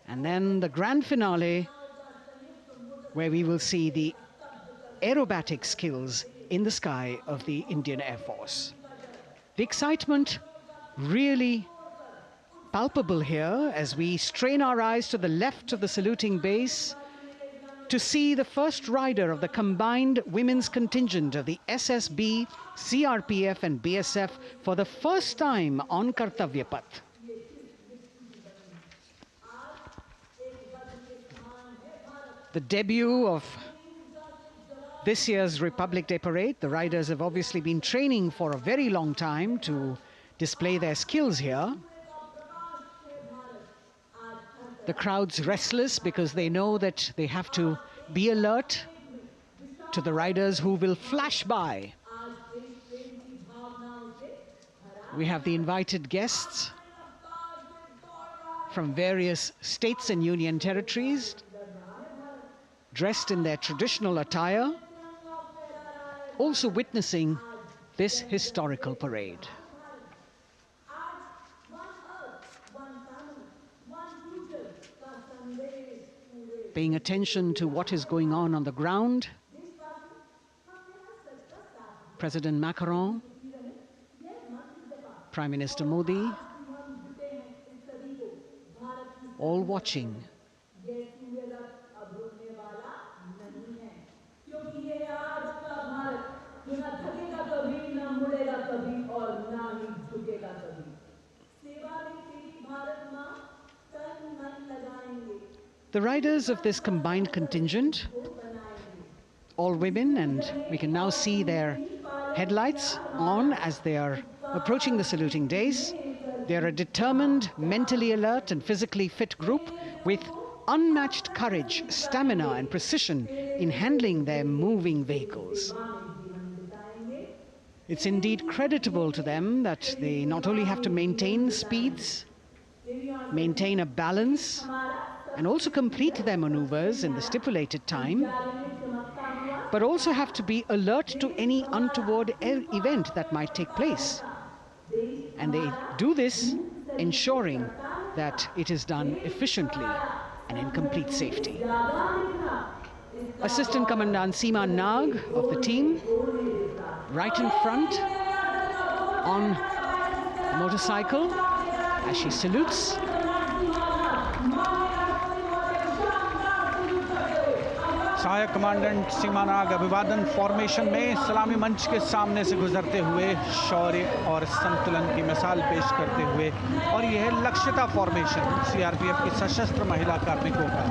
and then the grand finale where we will see the aerobatic skills in the sky of the Indian Air Force. The excitement really palpable here as we strain our eyes to the left of the saluting base to see the first rider of the combined women's contingent of the SSB, CRPF and BSF for the first time on Kartavya Path. The debut of this year's Republic Day Parade. The riders have obviously been training for a very long time to display their skills here. The crowd's restless because they know that they have to be alert to the riders who will flash by. We have the invited guests from various states and union territories, dressed in their traditional attire, also witnessing this historical parade. Paying attention to what is going on the ground, President Macron, Prime Minister Modi, all watching. The riders of this combined contingent, all women, and we can now see their headlights on as they are approaching the saluting days. They are a determined, mentally alert and physically fit group with unmatched courage, stamina and precision in handling their moving vehicles. It's indeed creditable to them that they not only have to maintain speeds, maintain a balance, and also complete their maneuvers in the stipulated time, but also have to be alert to any untoward event that might take place. And they do this ensuring that it is done efficiently and in complete safety. Assistant Commandant Seema Nag of the team, right in front on a motorcycle as she salutes. सहायक commandant सीमा नाग अभिवादन formation में सलामी मंच के सामने से गुजरते हुए शौर्य और संतुलन की मिसाल पेश करते हुए, और यह लक्ष्यता फॉर्मेशन सीआरपीएफ की सशस्त्र महिला कार्मिकों का,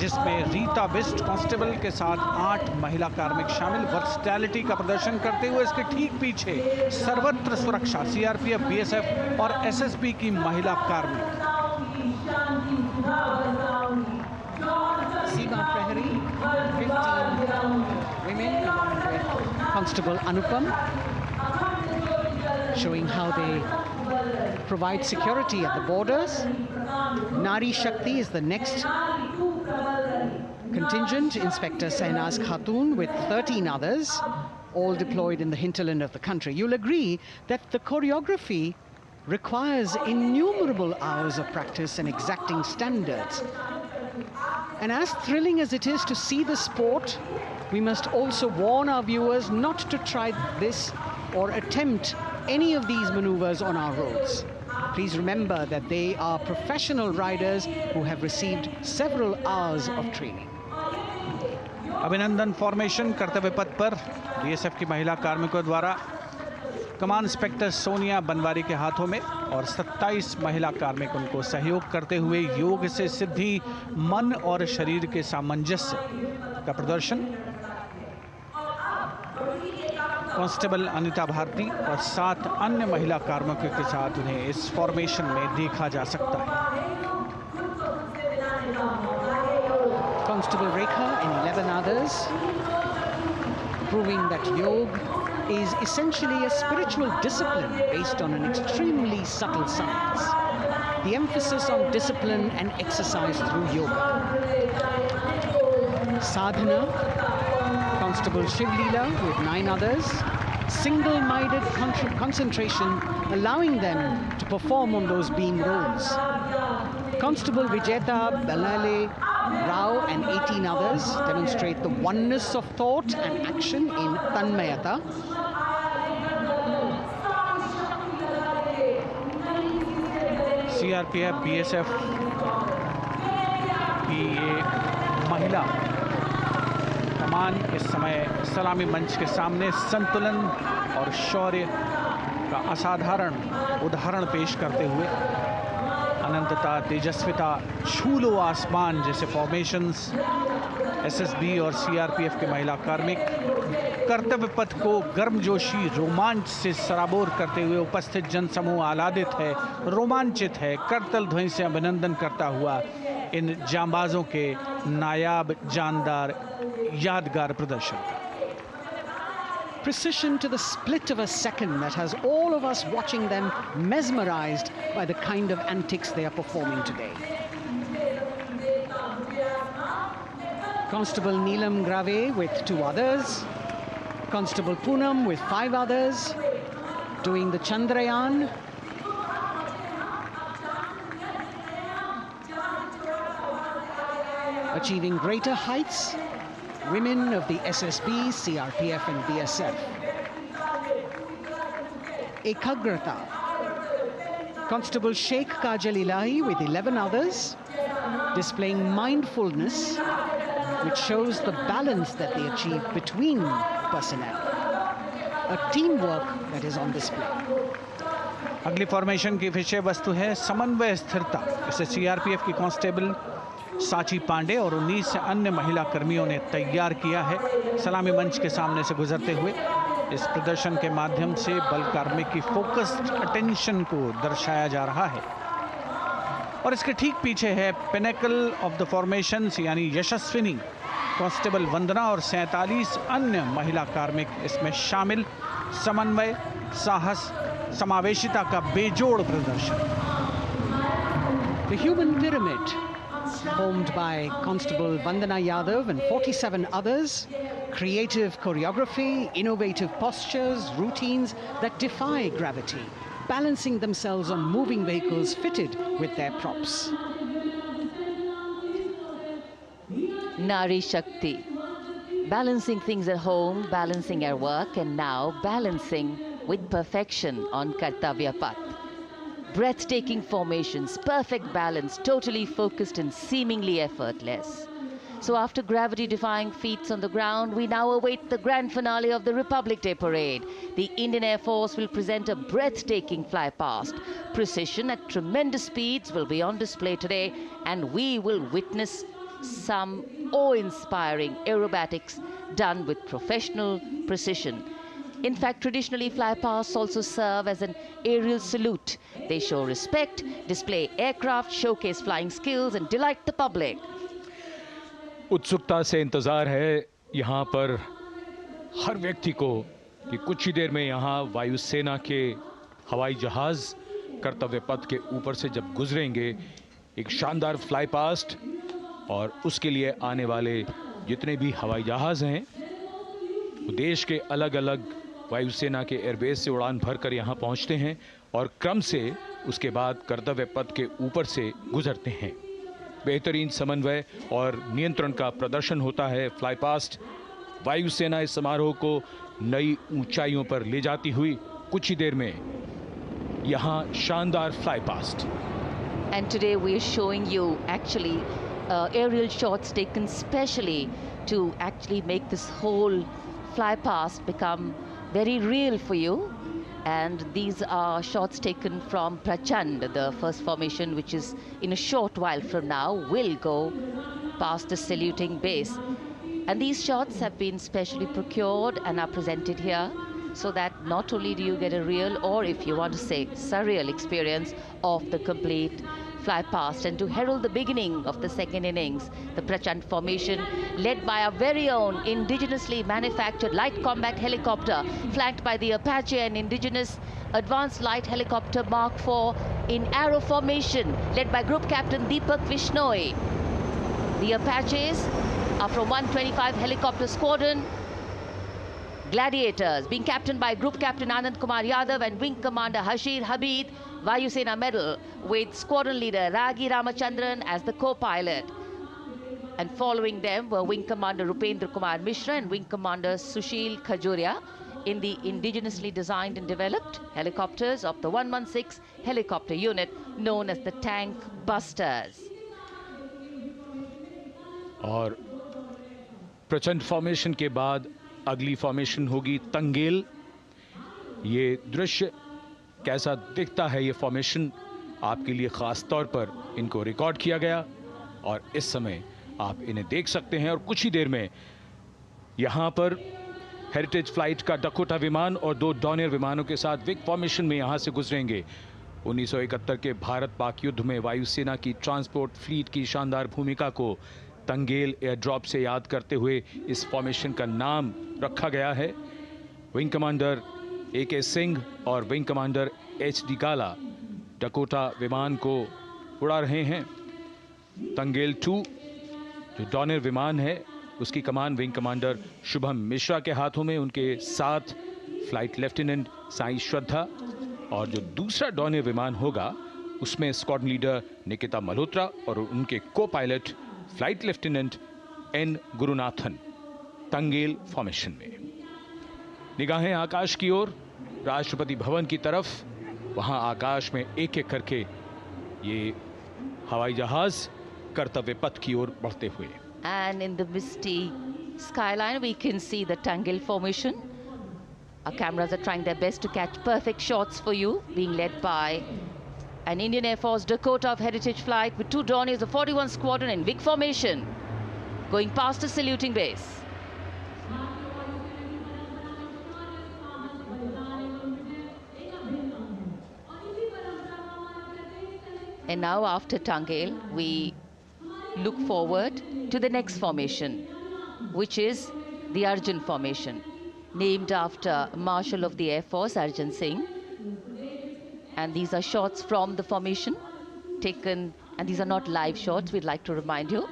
जिसमें रीता बिस्ट कांस्टेबल के साथ 8 महिला कार्मिक शामिल, वर्सटैलिटी का प्रदर्शन करते हुए इसके ठीक पीछे सर्वत्र सुरक्षा सीआरपीएफ, बीएसएफ और एसएसबी की महिला कार्मिक। Seema Prahari, 15 women along with Constable Anupam, showing how they provide security at the borders. Nari Shakti is the next contingent, Inspector Sainaz Khatun with 13 others, all deployed in the hinterland of the country. You'll agree that the choreography requires innumerable hours of practice and exacting standards. And as thrilling as it is to see the sport, we must also warn our viewers not to try this or attempt any of these maneuvers on our roads. Please remember that they are professional riders who have received several hours of training. अभिनंदन formation कर्तव्य पथ पर BSF की महिला कार्मिकों द्वारा कमान inspector Sonia Banwari के हाथों में और 27 महिला कार्मिक उनको सहयोग करते हुए योग से सिद्धि, मन और शरीर के सामंजस्य का प्रदर्शन। कांस्टेबल अनिता भारती और 7 अन्य महिला कार्मिकों के साथ उन्हें इस फॉर्मेशन में देखा जा सकता है। Constable Rekha and 11 others, proving that yoga is essentially a spiritual discipline based on an extremely subtle science. The emphasis on discipline and exercise through yoga. Sadhana, Constable Shivleela with 9 others, single-minded concentration, allowing them to perform on those beam roles. Constable Vijeta Balale Rao and 18 others demonstrate the oneness of thought and action in Tanmayata. CRPF, BSF की ये महिला कमान इस समय सलामी मंच के सामने संतुलन और शौर्य का असाधारण उदाहरण पेश करते हुए अनंतता, तेजस्विता, छू लो आसमान जैसे फॉर्मेशंस एसएसबी और सीआरपीएफ के महिला कार्मिक कर्तव्य पथ को गर्मजोशी रोमांच से सराबोर करते हुए उपस्थित जनसमूह आह्लादित है, रोमांचित है, करतल ध्वनि से अभिनंदन करता हुआ इन जांबाजों के नायाब, जानदार, यादगार प्रदर्शन का। Precision to the split of a second that has all of us watching them mesmerized by the kind of antics they are performing today. Constable Neelam Grave with 2 others, Constable Poonam with 5 others, doing the Chandrayaan. Achieving greater heights, women of the SSB, CRPF and BSF. Ekagrata. Constable Sheikh Kajal Ilahi with 11 others, displaying mindfulness, which shows the balance that they achieve between personnel. A teamwork that is on display. अगली formation की विषय वस्तु है समन्वय स्थिरता। इसे CRPF की constable साची पांडे और 19 अन्य महिला कर्मियों ने तैयार किया है। सलामी मंच के सामने से गुजरते हुए इस प्रदर्शन के माध्यम से बल कार्मिक की फोकस्ड अटेंशन को दर्शाया जा रहा है। और इसके ठीक पीछे है पिनेकल ऑफ द फॉर्मेशंस यानी यशस्विनी कांस्टेबल वंदना और 47 अन्य महिला कार्मिक इसमें शामिल। समन्वय, साहस, समावेशिता का बेजोड़ प्रदर्शन। The human pyramid, formed by Constable Vandana Yadav and 47 others, creative choreography, innovative postures, routines that defy gravity, balancing themselves on moving vehicles fitted with their props. Nari Shakti, balancing things at home, balancing at work, and now balancing with perfection on Kartavya path. Breathtaking formations, perfect balance, totally focused and seemingly effortless. So after gravity-defying feats on the ground, we now await the grand finale of the Republic Day Parade. The Indian Air Force will present a breathtaking fly-past. Precision at tremendous speeds will be on display today, and we will witness some awe-inspiring aerobatics done with professional precision. In fact, traditionally, flypasts also serve as an aerial salute. They show respect, display aircraft, showcase flying skills, and delight the public. उत्सुकता से इंतजार है यहाँ पर हर व्यक्ति को कि कुछ ही देर में यहाँ वायुसेना के हवाई जहाज कर्तव्य पथ के ऊपर से जब गुजरेंगे, एक शानदार फ्लाई पास्ट, और उसके लिए आने वाले जितने भी हवाई जहाज हैं वो देश के अलग अलग वायुसेना के एयरबेस से उड़ान भरकर यहाँ पहुँचते हैं और क्रम से उसके बाद कर्तव्य पथ के ऊपर से गुजरते हैं। बेहतरीन समन्वय और नियंत्रण का प्रदर्शन होता है। फ्लाई पास्ट वायुसेना इस समारोह को नई ऊंचाइयों पर ले जाती हुई कुछ ही देर में यहाँ शानदार fly past. And today we are showing you actually aerial shots taken specially to actually make this whole fly past become very real for you. And these are shots taken from Prachand, the first formation, which is in a short while from now will go past the saluting base. And these shots have been specially procured and are presented here so that not only do you get a real, or if you want to say surreal experience of the complete fly past, and to herald the beginning of the second innings, the Prachand formation led by our very own indigenously manufactured light combat helicopter, flanked by the Apache and indigenous advanced light helicopter Mark IV in arrow formation, led by Group Captain Deepak Vishnoi. The Apaches are from 125 Helicopter Squadron. Gladiators, being captained by Group Captain Anand Kumar Yadav and Wing Commander Hashir Habib, Vayu Sena Medal, with Squadron Leader Ragi Ramachandran as the co-pilot. And following them were Wing Commander Rupendra Kumar Mishra and Wing Commander Sushil Khajuria in the indigenously designed and developed helicopters of the 116 helicopter unit known as the Tank Busters. और प्रचंड formation के बाद अगली formation होगी तंगेल। ये दृश्य कैसा दिखता है, ये फॉर्मेशन आपके लिए खास तौर पर इनको रिकॉर्ड किया गया और इस समय आप इन्हें देख सकते हैं। और कुछ ही देर में यहां पर हेरिटेज फ्लाइट का डकोटा विमान और 2 डॉनियर विमानों के साथ विग फॉर्मेशन में यहां से गुजरेंगे। 1971 के भारत पाक युद्ध में वायुसेना की ट्रांसपोर्ट फ्लीट की शानदार भूमिका को तंगेल एयर ड्रॉप से याद करते हुए इस फॉर्मेशन का नाम रखा गया है। विंग कमांडर AK सिंह और विंग कमांडर HD काला डकोटा विमान को उड़ा रहे हैं। तंगेल 2 जो डॉनियर विमान है उसकी कमान विंग कमांडर शुभम मिश्रा के हाथों में, उनके साथ फ्लाइट लेफ्टिनेंट साई श्रद्धा, और जो दूसरा डॉनियर विमान होगा उसमें स्क्वाड्रन लीडर निकिता मल्होत्रा और उनके को pilot flight lieutenant N Gurunathan. Tangail formation में निगाहें आकाश की ओर, राष्ट्रपति भवन की तरफ। वहां आकाश में एक एक करके ये हवाई जहाज कर्तव्य पथ की ओर बढ़ते हुए। And in the misty skyline we can see the Tangel formation. Our cameras are trying their best to catch perfect shots for you, being led by an Indian Air Force Dakota of Heritage Flight with 2 Dorniers of 41 Squadron in big formation, going past a saluting base. And now after Tangel, we look forward to the next formation, which is the Arjun formation, named after Marshal of the Air Force Arjun Singh. And these are shots from the formation taken, and these are not live shots, we'd like to remind you.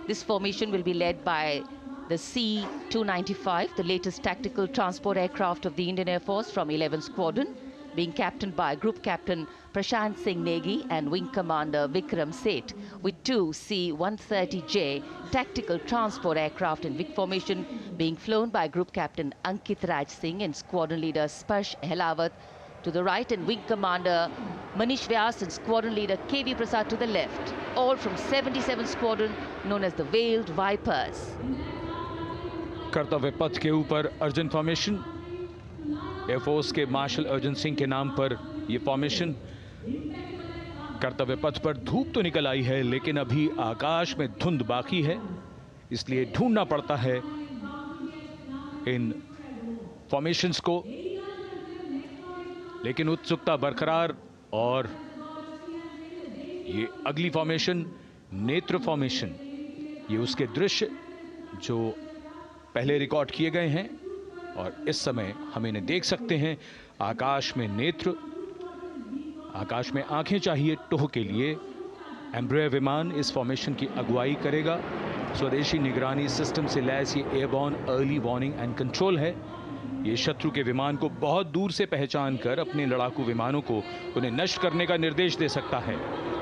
This formation will be led by the C-295, the latest tactical transport aircraft of the Indian Air Force from 11 Squadron, being captained by Group Captain Prashant Singh Negi and Wing Commander Vikram Seth, with 2 C-130J tactical transport aircraft in big formation being flown by Group Captain Ankit Raj Singh and Squadron Leader Sparsh Helawat to the right, and Wing Commander Manish Vyas and Squadron Leader KV Prasad to the left, all from 77 Squadron known as the Veiled Vipers. कर्तव्य पथ के ऊपर Arjun formation, air force के martial Arjun Singh के नाम पर यह formation. कर्तव्य पथ पर धूप तो निकल आई है, लेकिन अभी आकाश में धुंध बाकी है, इसलिए ढूंढना पड़ता है इन फॉर्मेशंस को। लेकिन उत्सुकता बरकरार, और ये अगली फॉर्मेशन नेत्र फॉर्मेशन, ये उसके दृश्य जो पहले रिकॉर्ड किए गए हैं और इस समय हम इन्हें देख सकते हैं। आकाश में नेत्र, आकाश में आंखें चाहिए टोह के लिए। एम्ब्रेयर विमान इस फॉर्मेशन की अगुवाई करेगा। स्वदेशी निगरानी सिस्टम से लैस ये airborne early warning and control है। ये शत्रु के विमान को बहुत दूर से पहचान कर अपने लड़ाकू विमानों को उन्हें नष्ट करने का निर्देश दे सकता है।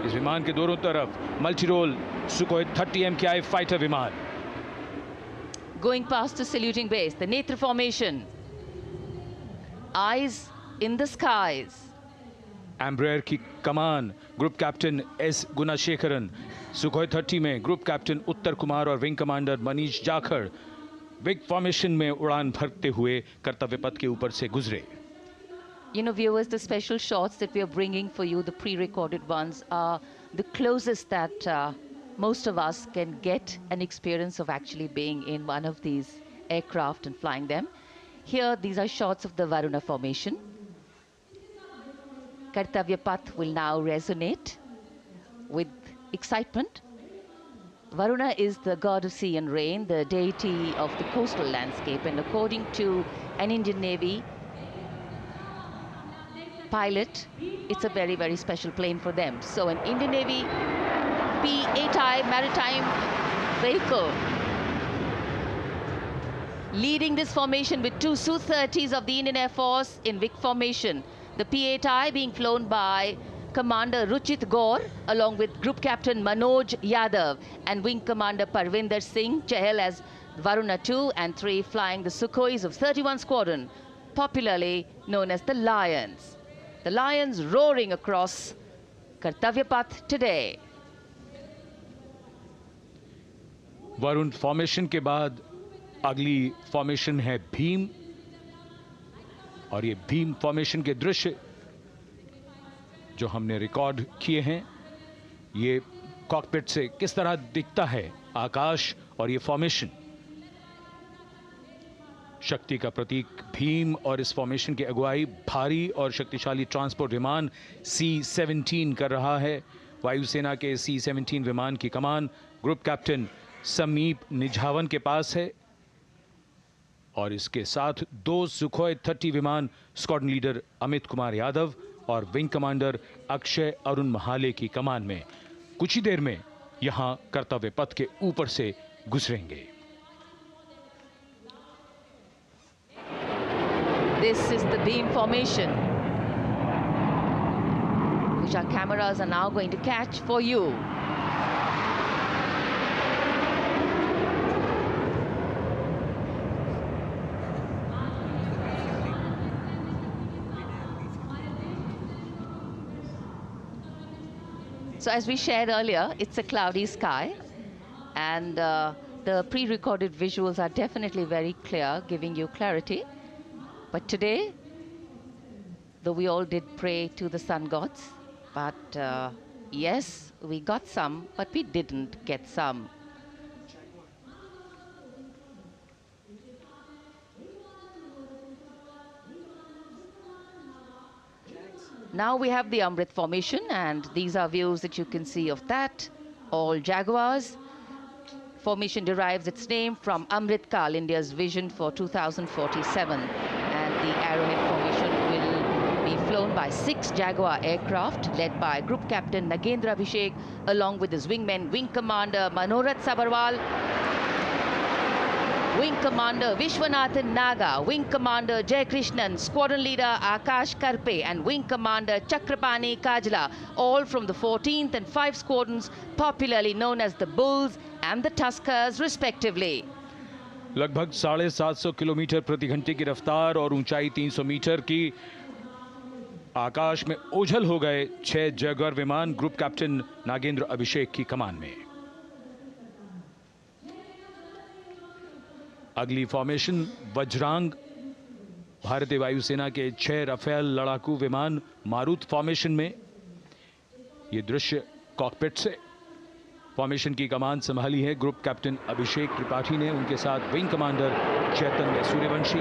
इस विमान के दोनों तरफ multi role Sukhoi 30 MKI fighter विमान। Going past the saluting base, the Netra formation, eyes in the skies. Embraer की कमान ग्रुप कैप्टन S गुणाशेखरन, सुखोई 30 में ग्रुप कैप्टन उत्तर कुमार और wing commander Manish Jakhar big formation में उड़ान भरते हुए कर्तव्य पथ के ऊपर से गुजरे। You know, viewers, the special shots that we are bringing for you, the pre-recorded ones, are the closest that most of us can get an experience of actually being in one of these aircraft and flying them. Here, these are shots of the Varuna formation. Kartavya Path will now resonate with excitement. Varuna is the god of sea and rain, the deity of the coastal landscape, and according to an Indian Navy pilot, it's a very, very special plane for them. So an Indian Navy P-8I maritime vehicle leading this formation with two Su-30s of the Indian Air Force in Vic formation. The P-8I being flown by Commander Ruchit Gaur along with Group Captain Manoj Yadav and Wing Commander Parvinder Singh Chahal as Varuna 2 and 3 flying the Sukhois of 31 Squadron, popularly known as the Lions. The Lions roaring across Kartavya Path today. Varun formation के बाद अगली formation है भीम, और ये Bhim formation के दृश्य जो हमने रिकॉर्ड किए हैं, ये कॉकपिट से किस तरह दिखता है आकाश और ये फॉर्मेशन। शक्ति का प्रतीक भीम और इस फॉर्मेशन की अगुवाई भारी और शक्तिशाली ट्रांसपोर्ट विमान C-17 कर रहा है। वायुसेना के C-17 विमान की कमान ग्रुप कैप्टन समीप निझावन के पास है और इसके साथ 2 सुखोई 30 विमान स्क्वाड्रन लीडर अमित कुमार यादव और विंग कमांडर अक्षय अरुण महाले की कमान में कुछ ही देर में यहां कर्तव्य पथ के ऊपर से गुजरेंगे। This is the beam formation, which our cameras are now going to catch for you. So as we shared earlier, it's a cloudy sky, and the pre-recorded visuals are definitely very clear, giving you clarity. But today, though we all did pray to the sun gods, but yes, we got some, but we didn't get some. Now we have the Amrit formation, and these are views that you can see of that. All Jaguars. Formation derives its name from Amrit Kal, India's vision for 2047. And the Arrowhead formation will be flown by 6 Jaguar aircraft, led by Group Captain Nagendra Abhishek, along with his wingmen, Wing Commander Manorat Sabarwal, Wing Commander Vishwanathan Naga, Wing Commander Jay Krishnan, Squadron Leader Akash Karpe, and Wing Commander Chakrapani Kajla, all from the 14th and 5 squadrons, popularly known as the Bulls and the Tuskers, respectively. लगभग 750 kilometre प्रति घंटे की रफ्तार और ऊंचाई 300 metre की आकाश में ओझल हो गए 6 जैगुआर विमान ग्रुप कैप्टन नागेंद्र अभिषेक की कमान में। अगली फॉर्मेशन वज्रांग, भारतीय वायुसेना के 6 राफेल लड़ाकू विमान मारुत फॉर्मेशन में। ये दृश्य कॉकपिट से। फॉर्मेशन की कमान संभाली है ग्रुप कैप्टन अभिषेक त्रिपाठी ने, उनके साथ wing commander Chaitanya Suryavanshi,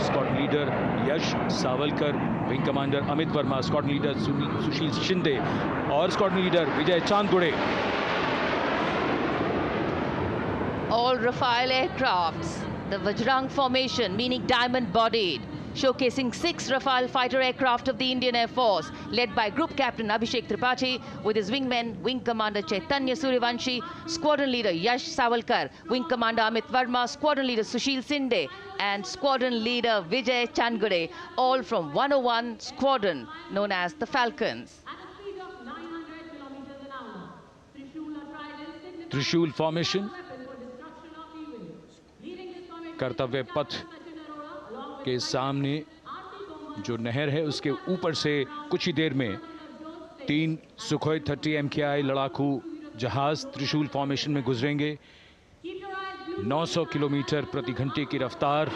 squadron leader Yash Savalkar, wing commander Amit Verma, squadron leader Sushil Shinde और squadron leader Vijay Chandgude. All Rafale aircrafts, the Vajrang formation, meaning diamond-bodied, showcasing 6 Rafale fighter aircraft of the Indian Air Force, led by Group Captain Abhishek Tripathi, with his wingmen, Wing Commander Chaitanya Suryavanshi, Squadron Leader Yash Savalkar, Wing Commander Amit Verma, Squadron Leader Sushil Sinde, and Squadron Leader Vijay Chandgade, all from 101 Squadron, known as the Falcons. त्रिशूल formation, कर्तव्य पथ के सामने जो नहर है उसके ऊपर से कुछ ही देर में 3 सुखोई 30 MKI लड़ाकू जहाज त्रिशूल फॉर्मेशन में गुजरेंगे। 900 किलोमीटर प्रति घंटे की रफ्तार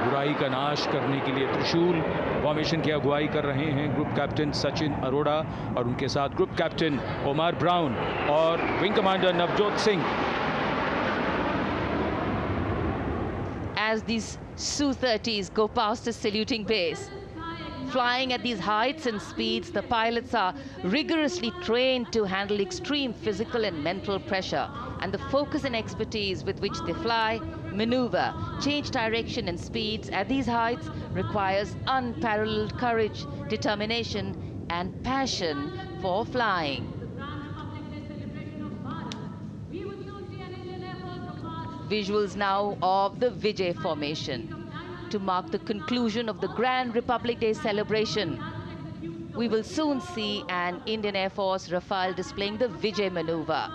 बुराई का नाश करने के लिए त्रिशूल फॉर्मेशन की अगुवाई कर रहे हैं ग्रुप कैप्टन सचिन अरोड़ा और उनके साथ ग्रुप कैप्टन ओमार ब्राउन और wing commander Navjot Singh. As these Su-30s go past the saluting base, flying at these heights and speeds, the pilots are rigorously trained to handle extreme physical and mental pressure. And the focus and expertise with which they fly, maneuver, change direction and speeds at these heights requires unparalleled courage, determination, and passion for flying. Visuals now of the Vijay formation to mark the conclusion of the Grand Republic Day celebration. We will soon see an Indian Air Force Rafale displaying the Vijay maneuver.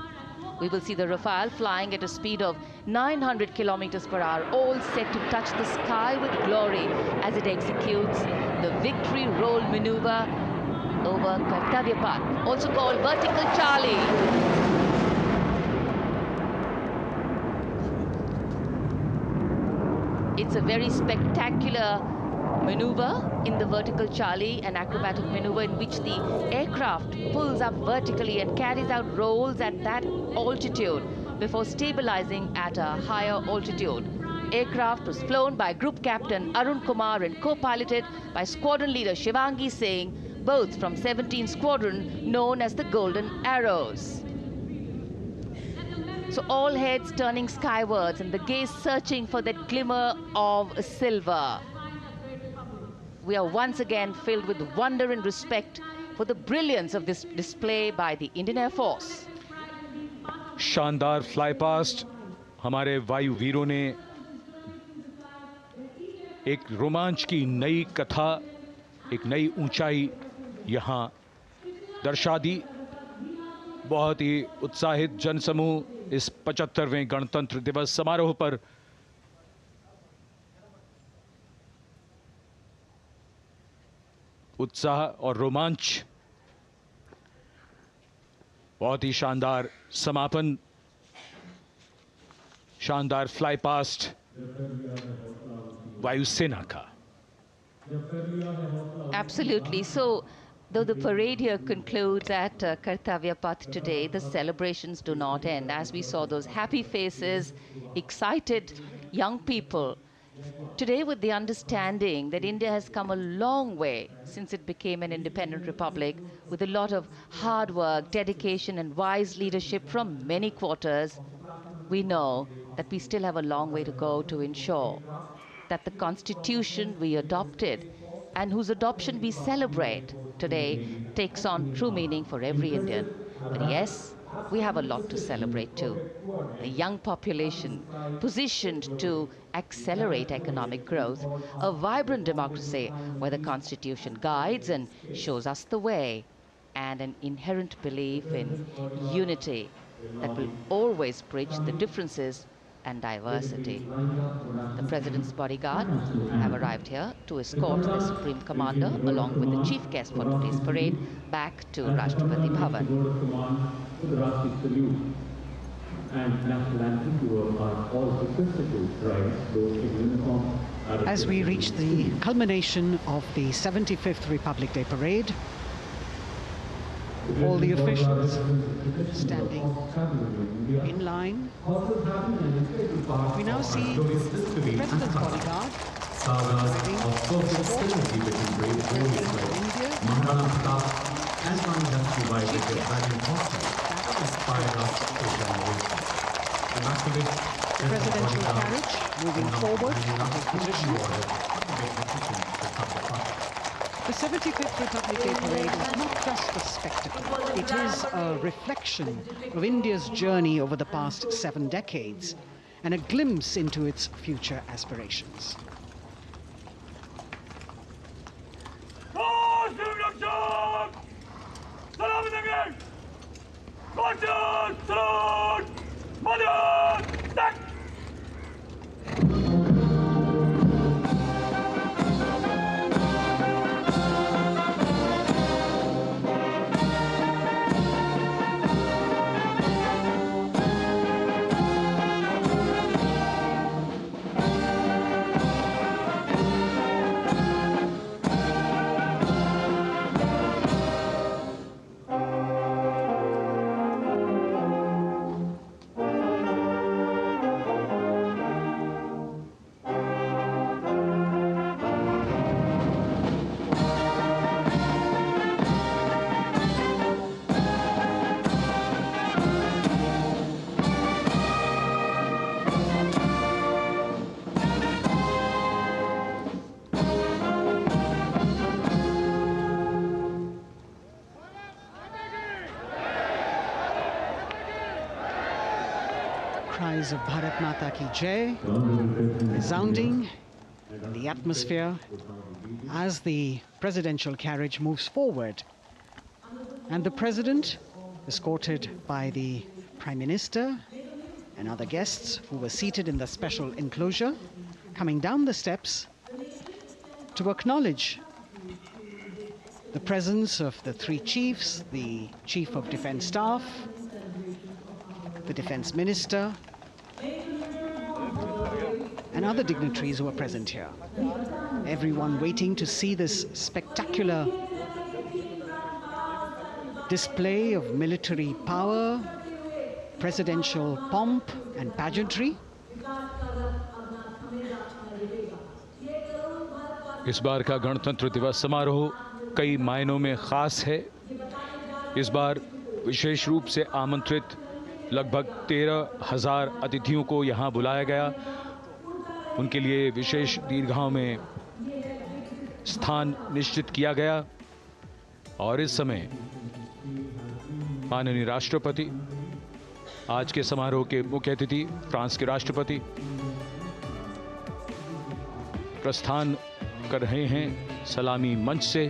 We will see the Rafale flying at a speed of 900 kilometers per hour, all set to touch the sky with glory as it executes the victory roll maneuver over Kartavya path, also called vertical Charlie. It's a very spectacular maneuver in the vertical Charlie, an acrobatic maneuver in which the aircraft pulls up vertically and carries out rolls at that altitude before stabilizing at a higher altitude. Aircraft was flown by Group Captain Arun Kumar and co-piloted by Squadron Leader Shivangi Singh, both from 17th Squadron known as the Golden Arrows. So all heads turning skywards and the gaze searching for that glimmer of silver. We are once again filled with wonder and respect for the brilliance of this display by the Indian Air Force. शानदार fly past हमारे वायु वीरों ने एक रोमांच की नई कथा, एक नई ऊंचाई यहां दर्शा दी। बहुत ही उत्साहित जनसमूह इस 75वें गणतंत्र दिवस समारोह पर उत्साह और रोमांच, बहुत ही शानदार समापन, शानदार फ्लाई पास्ट वायुसेना का। Absolutely. So, though the parade here concludes at Kartavya Path today, the celebrations do not end. As we saw those happy faces, excited young people, today with the understanding that India has come a long way since it became an independent republic, with a lot of hard work, dedication and wise leadership from many quarters, we know that we still have a long way to go to ensure that the constitution we adopted and whose adoption we celebrate today takes on true meaning for every Indian. But yes, we have a lot to celebrate too. A young population positioned to accelerate economic growth, a vibrant democracy where the constitution guides and shows us the way, and an inherent belief in unity that will always bridge the differences and diversity. The President's bodyguard have arrived here to escort the Supreme Commander along with the chief guest for today's parade back to Rashtrapati Bhavan. As we reach the culmination of the 75th Republic Day Parade, all the officials standing in line. We now see the President's bodyguard the presidential carriage moving forward to position. The 75th Republic Day Parade is not just a spectacle. It is a reflection of India's journey over the past 7 decades and a glimpse into its future aspirations. cries of Bharat Mata Ki Jai resounding in the atmosphere as the presidential carriage moves forward. And the president, escorted by the Prime Minister and other guests who were seated in the special enclosure, coming down the steps to acknowledge the presence of the three chiefs, the Chief of Defence Staff, the Defence Minister, and other dignitaries who are present here. Everyone waiting to see this spectacular display of military power, presidential pomp and pageantry. इस बार का गणतंत्र दिवस समारोह कई मायनों में खास है। इस बार विशेष रूप से आमंत्रित लगभग 13,000 अतिथियों को यहां बुलाया गया। उनके लिए विशेष दीर्घाओं में स्थान निश्चित किया गया और इस समय माननीय राष्ट्रपति, आज के समारोह के मुख्य अतिथि फ्रांस के राष्ट्रपति, प्रस्थान कर रहे हैं सलामी मंच से।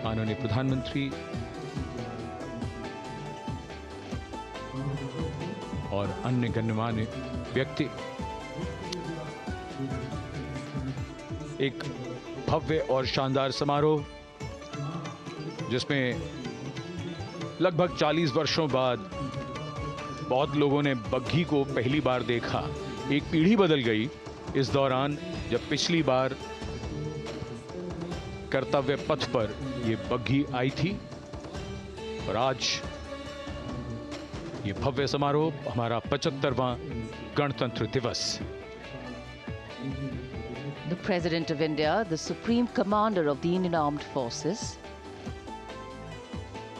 माननीय प्रधानमंत्री और अन्य गण्यमान्य व्यक्ति एक भव्य और शानदार समारोह जिसमें लगभग 40 वर्षों बाद बहुत लोगों ने बग्घी को पहली बार देखा। एक पीढ़ी बदल गई इस दौरान, जब पिछली बार कर्तव्य पथ पर ये बग्घी आई थी और आज ये भव्य समारोह हमारा 75वां गणतंत्र दिवस। The President of India, the Supreme Commander of the Indian Armed Forces,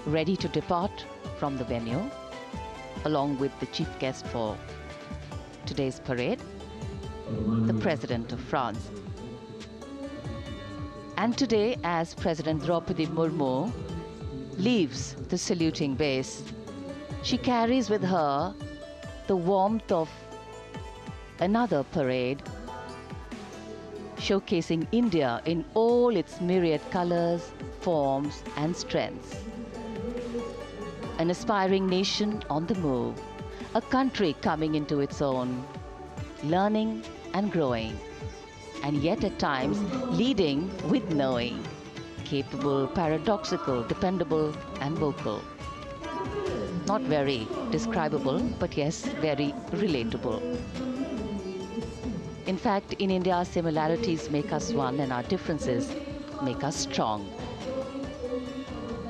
ready to depart from the venue, along with the chief guest for today's parade, the President of France. And today, as President Draupadi Murmu leaves the saluting base, she carries with her the warmth of another parade, showcasing India in all its myriad colors, forms, and strengths. An aspiring nation on the move, a country coming into its own, learning and growing, and yet at times leading with knowing, capable, paradoxical, dependable, and vocal. Not very describable, but yes, very relatable. In fact, in India, similarities make us one and our differences make us strong.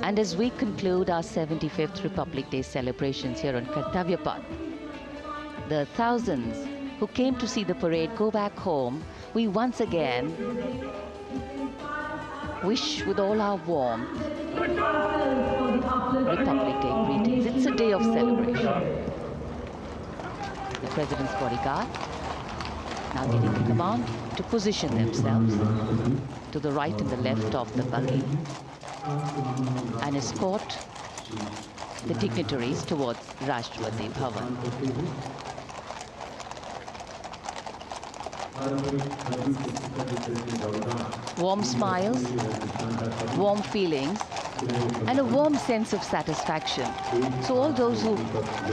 And as we conclude our 75th Republic Day celebrations here on Kartavya Path, the thousands who came to see the parade go back home, we once again wish with all our warmth Republic Day greetings. It's a day of celebration. The President's bodyguard now getting the command to position themselves to the right and the left of the buggy and escort the dignitaries towards Rashtrapati Bhavan. Warm smiles, warm feelings, and a warm sense of satisfaction. So all those who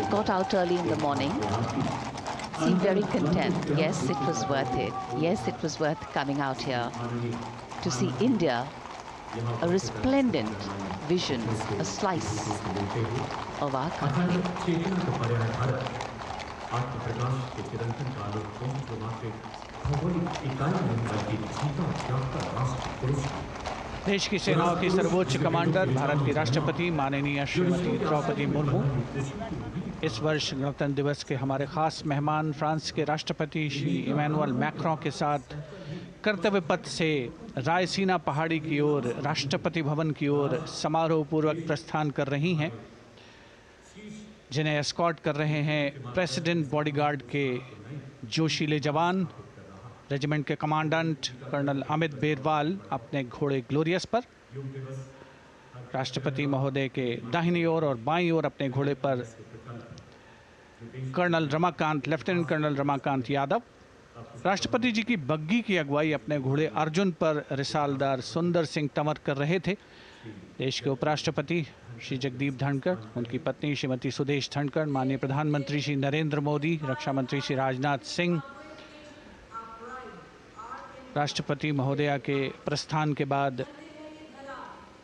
got out early in the morning seem very content. Yes, it was worth it. Yes, it was worth coming out here to see India, a resplendent vision, a slice of our country. देश की सेनाओं की सर्वोच्च commander Bharat की राष्ट्रपति माननीय श्रीमती द्रौपदी मुर्मू इस वर्ष गणतंत्र दिवस के हमारे खास मेहमान फ्रांस के राष्ट्रपति श्री इमैनुअल मैक्रों के साथ कर्तव्य पथ से रायसीना पहाड़ी की ओर राष्ट्रपति भवन की ओर समारोह पूर्वक प्रस्थान कर रही हैं, जिन्हें एस्कॉर्ट कर रहे हैं प्रेसिडेंट बॉडीगार्ड के जोशीले जवान, रेजिमेंट के कमांडेंट कर्नल अमित बेरवाल अपने घोड़े ग्लोरियस पर, राष्ट्रपति महोदय के दाहिनी ओर और बाईं ओर अपने घोड़े पर colonel Ramakant, lieutenant colonel Ramakant Yadav राष्ट्रपति जी की बग्गी की अगुवाई अपने घोड़े अर्जुन पर रिसालदार सुंदर सिंह तंवर कर रहे थे। देश के उपराष्ट्रपति श्री जगदीप धनखड़, उनकी पत्नी श्रीमती सुदेश धनखड़, माननीय प्रधानमंत्री श्री नरेंद्र मोदी, रक्षा मंत्री श्री राजनाथ सिंह, राष्ट्रपति महोदया के प्रस्थान के बाद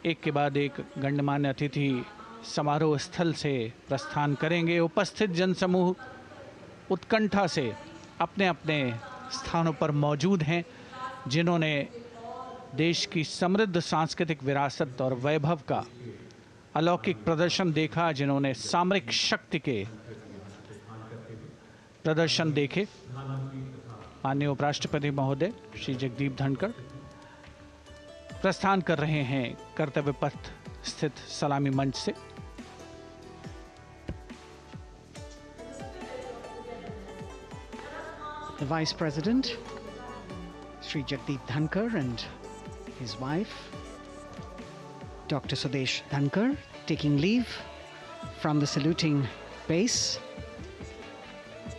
एक गण्यमान्य अतिथि समारोह स्थल से प्रस्थान करेंगे। उपस्थित जनसमूह उत्कंठा से अपने अपने स्थानों पर मौजूद हैं, जिन्होंने देश की समृद्ध सांस्कृतिक विरासत और वैभव का अलौकिक प्रदर्शन देखा, जिन्होंने सामरिक शक्ति के प्रदर्शन देखे। माननीय उपराष्ट्रपति महोदय श्री जगदीप धनखड़ प्रस्थान कर रहे हैं कर्तव्य पथ स्थित सलामी मंच से। The Vice President, Sri Jagdeep Dhankar, and his wife, Dr. Sudesh Dhankar, taking leave from the saluting base.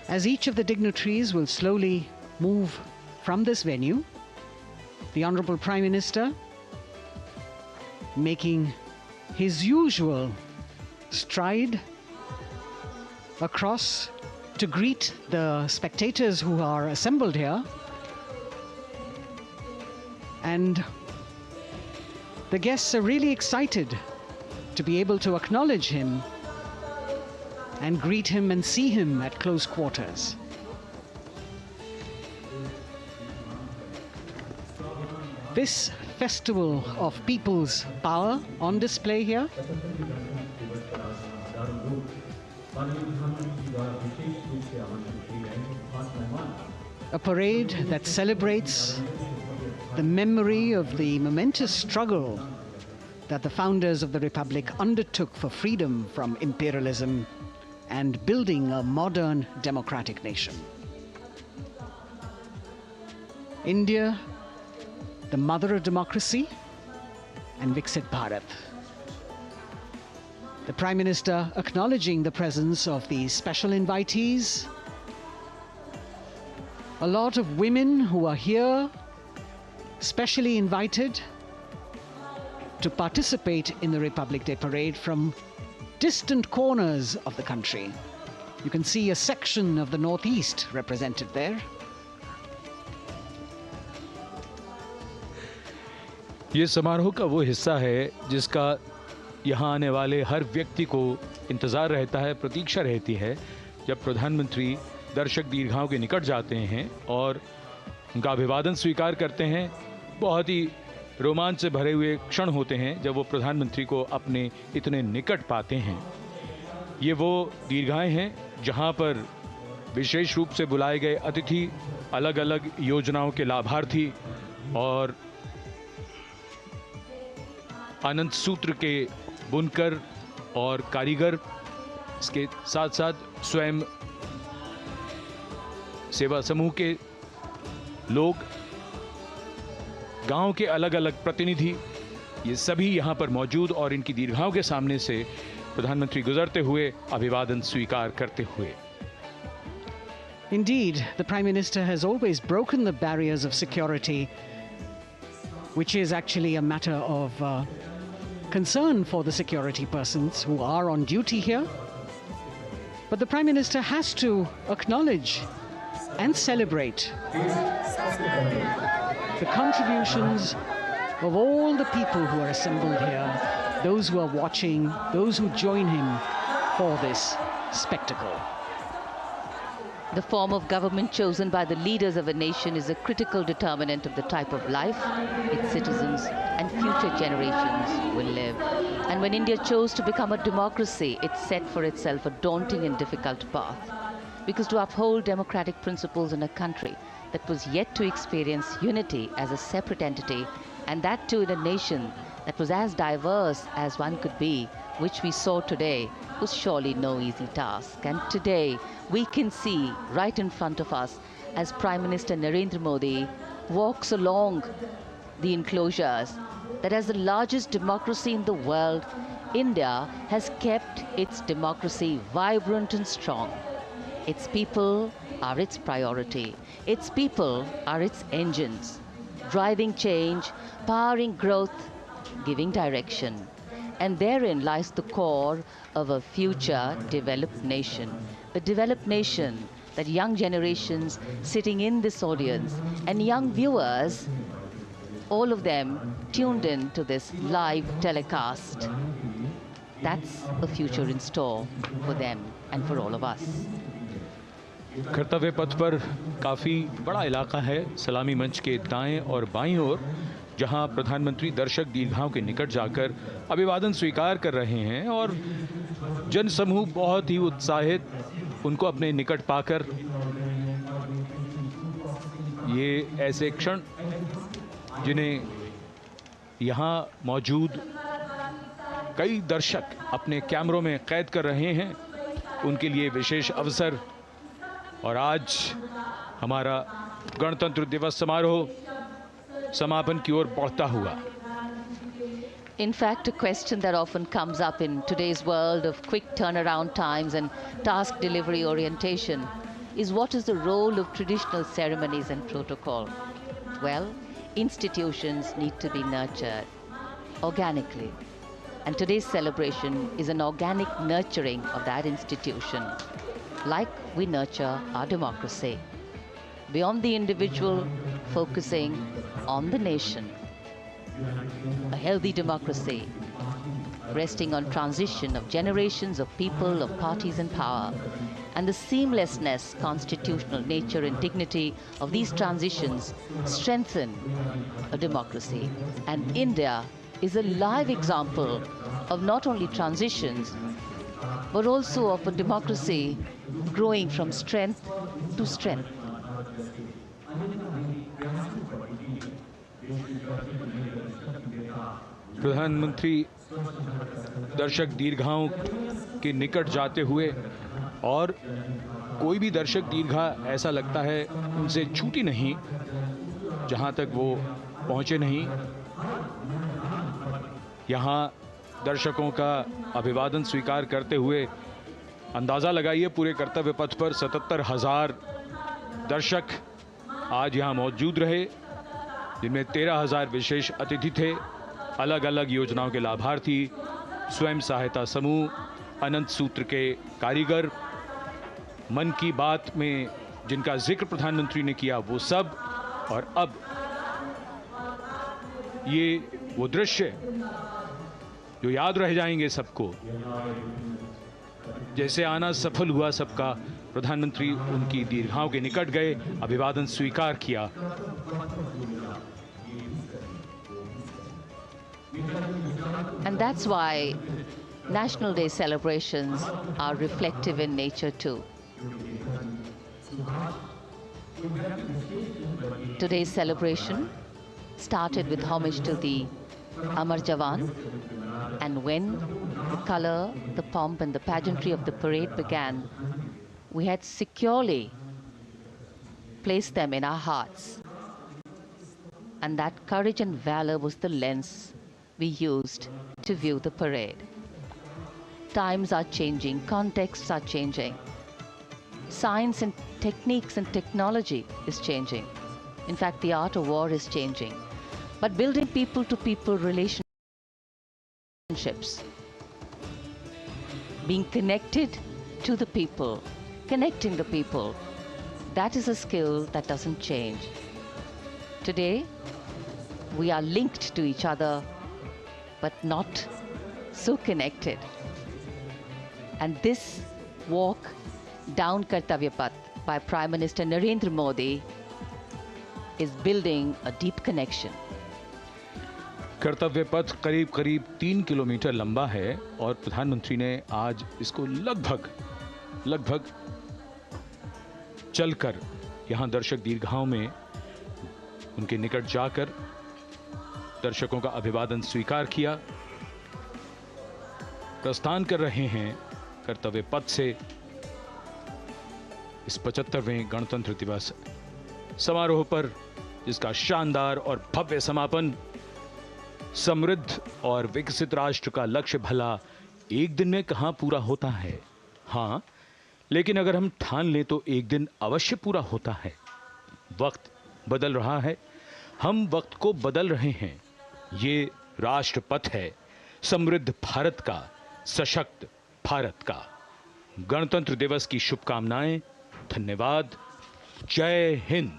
As each of the dignitaries will slowly move from this venue, the Honorable Prime Minister making his usual stride across to greet the spectators who are assembled here. And the guests are really excited to be able to acknowledge him and greet him and see him at close quarters. This festival of people's power on display here a parade that celebrates the memory of the momentous struggle that the founders of the Republic undertook for freedom from imperialism and building a modern democratic nation. India, the mother of democracy, and Viksit Bharat. The Prime Minister acknowledging the presence of these special invitees, a lot of women who are here, specially invited to participate in the Republic Day Parade from distant corners of the country. You can see a section of the Northeast represented there. ये समारोह का वो हिस्सा है जिसका यहाँ आने वाले हर व्यक्ति को इंतज़ार रहता है, प्रतीक्षा रहती है जब प्रधानमंत्री दर्शक दीर्घाओं के निकट जाते हैं और उनका अभिवादन स्वीकार करते हैं। बहुत ही रोमांच से भरे हुए क्षण होते हैं जब वो प्रधानमंत्री को अपने इतने निकट पाते हैं। ये वो दीर्घाएं हैं जहाँ पर विशेष रूप से बुलाए गए अतिथि, अलग अलग योजनाओं के लाभार्थी और आनंद सूत्र के बुनकर और कारीगर, इसके साथ साथ स्वयं सेवा समूह के लोग, गांव के अलग अलग प्रतिनिधि, ये सभी यहाँ पर मौजूद और इनकी दीर्घाओं के सामने से प्रधानमंत्री गुजरते हुए अभिवादन स्वीकार करते हुए। Indeed, the Prime Minister has always broken the barriers of security, which is actually a matter of concern for the security persons who are on duty here. But the Prime Minister has to acknowledge and celebrate the contributions of all the people who are assembled here, those who are watching, those who join him for this spectacle. The form of government chosen by the leaders of a nation is a critical determinant of the type of life its citizens and future generations will live. And when India chose to become a democracy, it set for itself a daunting and difficult path. Because to uphold democratic principles in a country that was yet to experience unity as a separate entity, and that too in a nation that was as diverse as one could be, which we saw today, was surely no easy task. And today, we can see right in front of us as Prime Minister Narendra Modi walks along the enclosures that as the largest democracy in the world, India has kept its democracy vibrant and strong. Its people are its priority. Its people are its engines, driving change, powering growth, giving direction. And therein lies the core of a future developed nation. A developed nation that young generations sitting in this audience and young viewers, all of them tuned in to this live telecast. That's a future in store for them and for all of us. कर्तव्य पथ पर काफ़ी बड़ा इलाका है, सलामी मंच के दाएं और बाईं ओर, जहां प्रधानमंत्री दर्शक दीर्घाओं के निकट जाकर अभिवादन स्वीकार कर रहे हैं और जनसमूह बहुत ही उत्साहित उनको अपने निकट पाकर। ये ऐसे क्षण जिन्हें यहाँ मौजूद कई दर्शक अपने कैमरों में कैद कर रहे हैं, उनके लिए विशेष अवसर। और आज हमारा गणतंत्र दिवस समारोह समापन की ओर बढ़ता हुआ। In fact, a question that often comes up in today's world of quick turnaround times and task delivery orientation is, what is the role of traditional ceremonies and protocol? Well, institutions need to be nurtured organically. And today's celebration is an organic nurturing of that institution, like we nurture our democracy. Beyond the individual, focusing on the nation. A healthy democracy, resting on transition of generations of people, of parties in power, and the seamlessness, constitutional nature and dignity of these transitions strengthen a democracy. And India is a live example of not only transitions, but also of a democracy growing from strength to strength. प्रधानमंत्री दर्शक दीर्घाओं के निकट जाते हुए, और कोई भी दर्शक दीर्घा ऐसा लगता है उनसे छूटी नहीं जहां तक वो पहुंचे नहीं। यहाँ दर्शकों का अभिवादन स्वीकार करते हुए अंदाज़ा लगाइए, पूरे कर्तव्य पथ पर 77,000 दर्शक आज यहाँ मौजूद रहे, जिनमें 13,000 विशेष अतिथि थे, अलग अलग योजनाओं के लाभार्थी, स्वयं सहायता समूह, अनंत सूत्र के कारीगर, मन की बात में जिनका जिक्र प्रधानमंत्री ने किया वो सब। और अब ये वो दृश्य जो याद रह जाएंगे सबको, जैसे आना सफल हुआ सबका, प्रधानमंत्री उनकी दीर्घाओं के निकट गए, अभिवादन स्वीकार किया। And that's why National Day celebrations are reflective in nature too. Today's celebration started with homage to the Amar Jawan, and when the color, the pomp and the pageantry of the parade began, we had securely placed them in our hearts. And that courage and valor was the lens we used to view the parade. Times are changing, contexts are changing. Science and techniques and technology is changing. In fact, the art of war is changing. But building people-to-people relationships, being connected to the people, connecting the people, that is a skill that doesn't change. Today, we are linked to each other, but not so connected. And this walk down Kartavya Path by Prime Minister Narendra Modi is building a deep connection. कर्तव्य पथ करीब करीब 3 kilometre लंबा है और प्रधानमंत्री ने आज इसको लगभग चलकर यहां दर्शक दीर्घाओं में उनके निकट जाकर दर्शकों का अभिवादन स्वीकार किया। प्रस्थान कर रहे हैं कर्तव्य पथ से इस 75वें गणतंत्र दिवस समारोह पर, जिसका शानदार और भव्य समापन समृद्ध और विकसित राष्ट्र का लक्ष्य भला एक दिन में कहां पूरा होता है। हाँ, लेकिन अगर हम ठान लें तो एक दिन अवश्य पूरा होता है। वक्त बदल रहा है, हम वक्त को बदल रहे हैं। ये राष्ट्रपथ है समृद्ध भारत का, सशक्त भारत का। गणतंत्र दिवस की शुभकामनाएं। धन्यवाद। जय हिंद।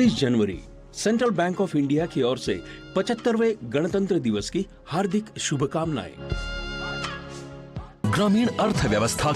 जनवरी सेंट्रल बैंक ऑफ इंडिया की ओर से 75वें गणतंत्र दिवस की हार्दिक शुभकामनाएं। ग्रामीण अर्थव्यवस्था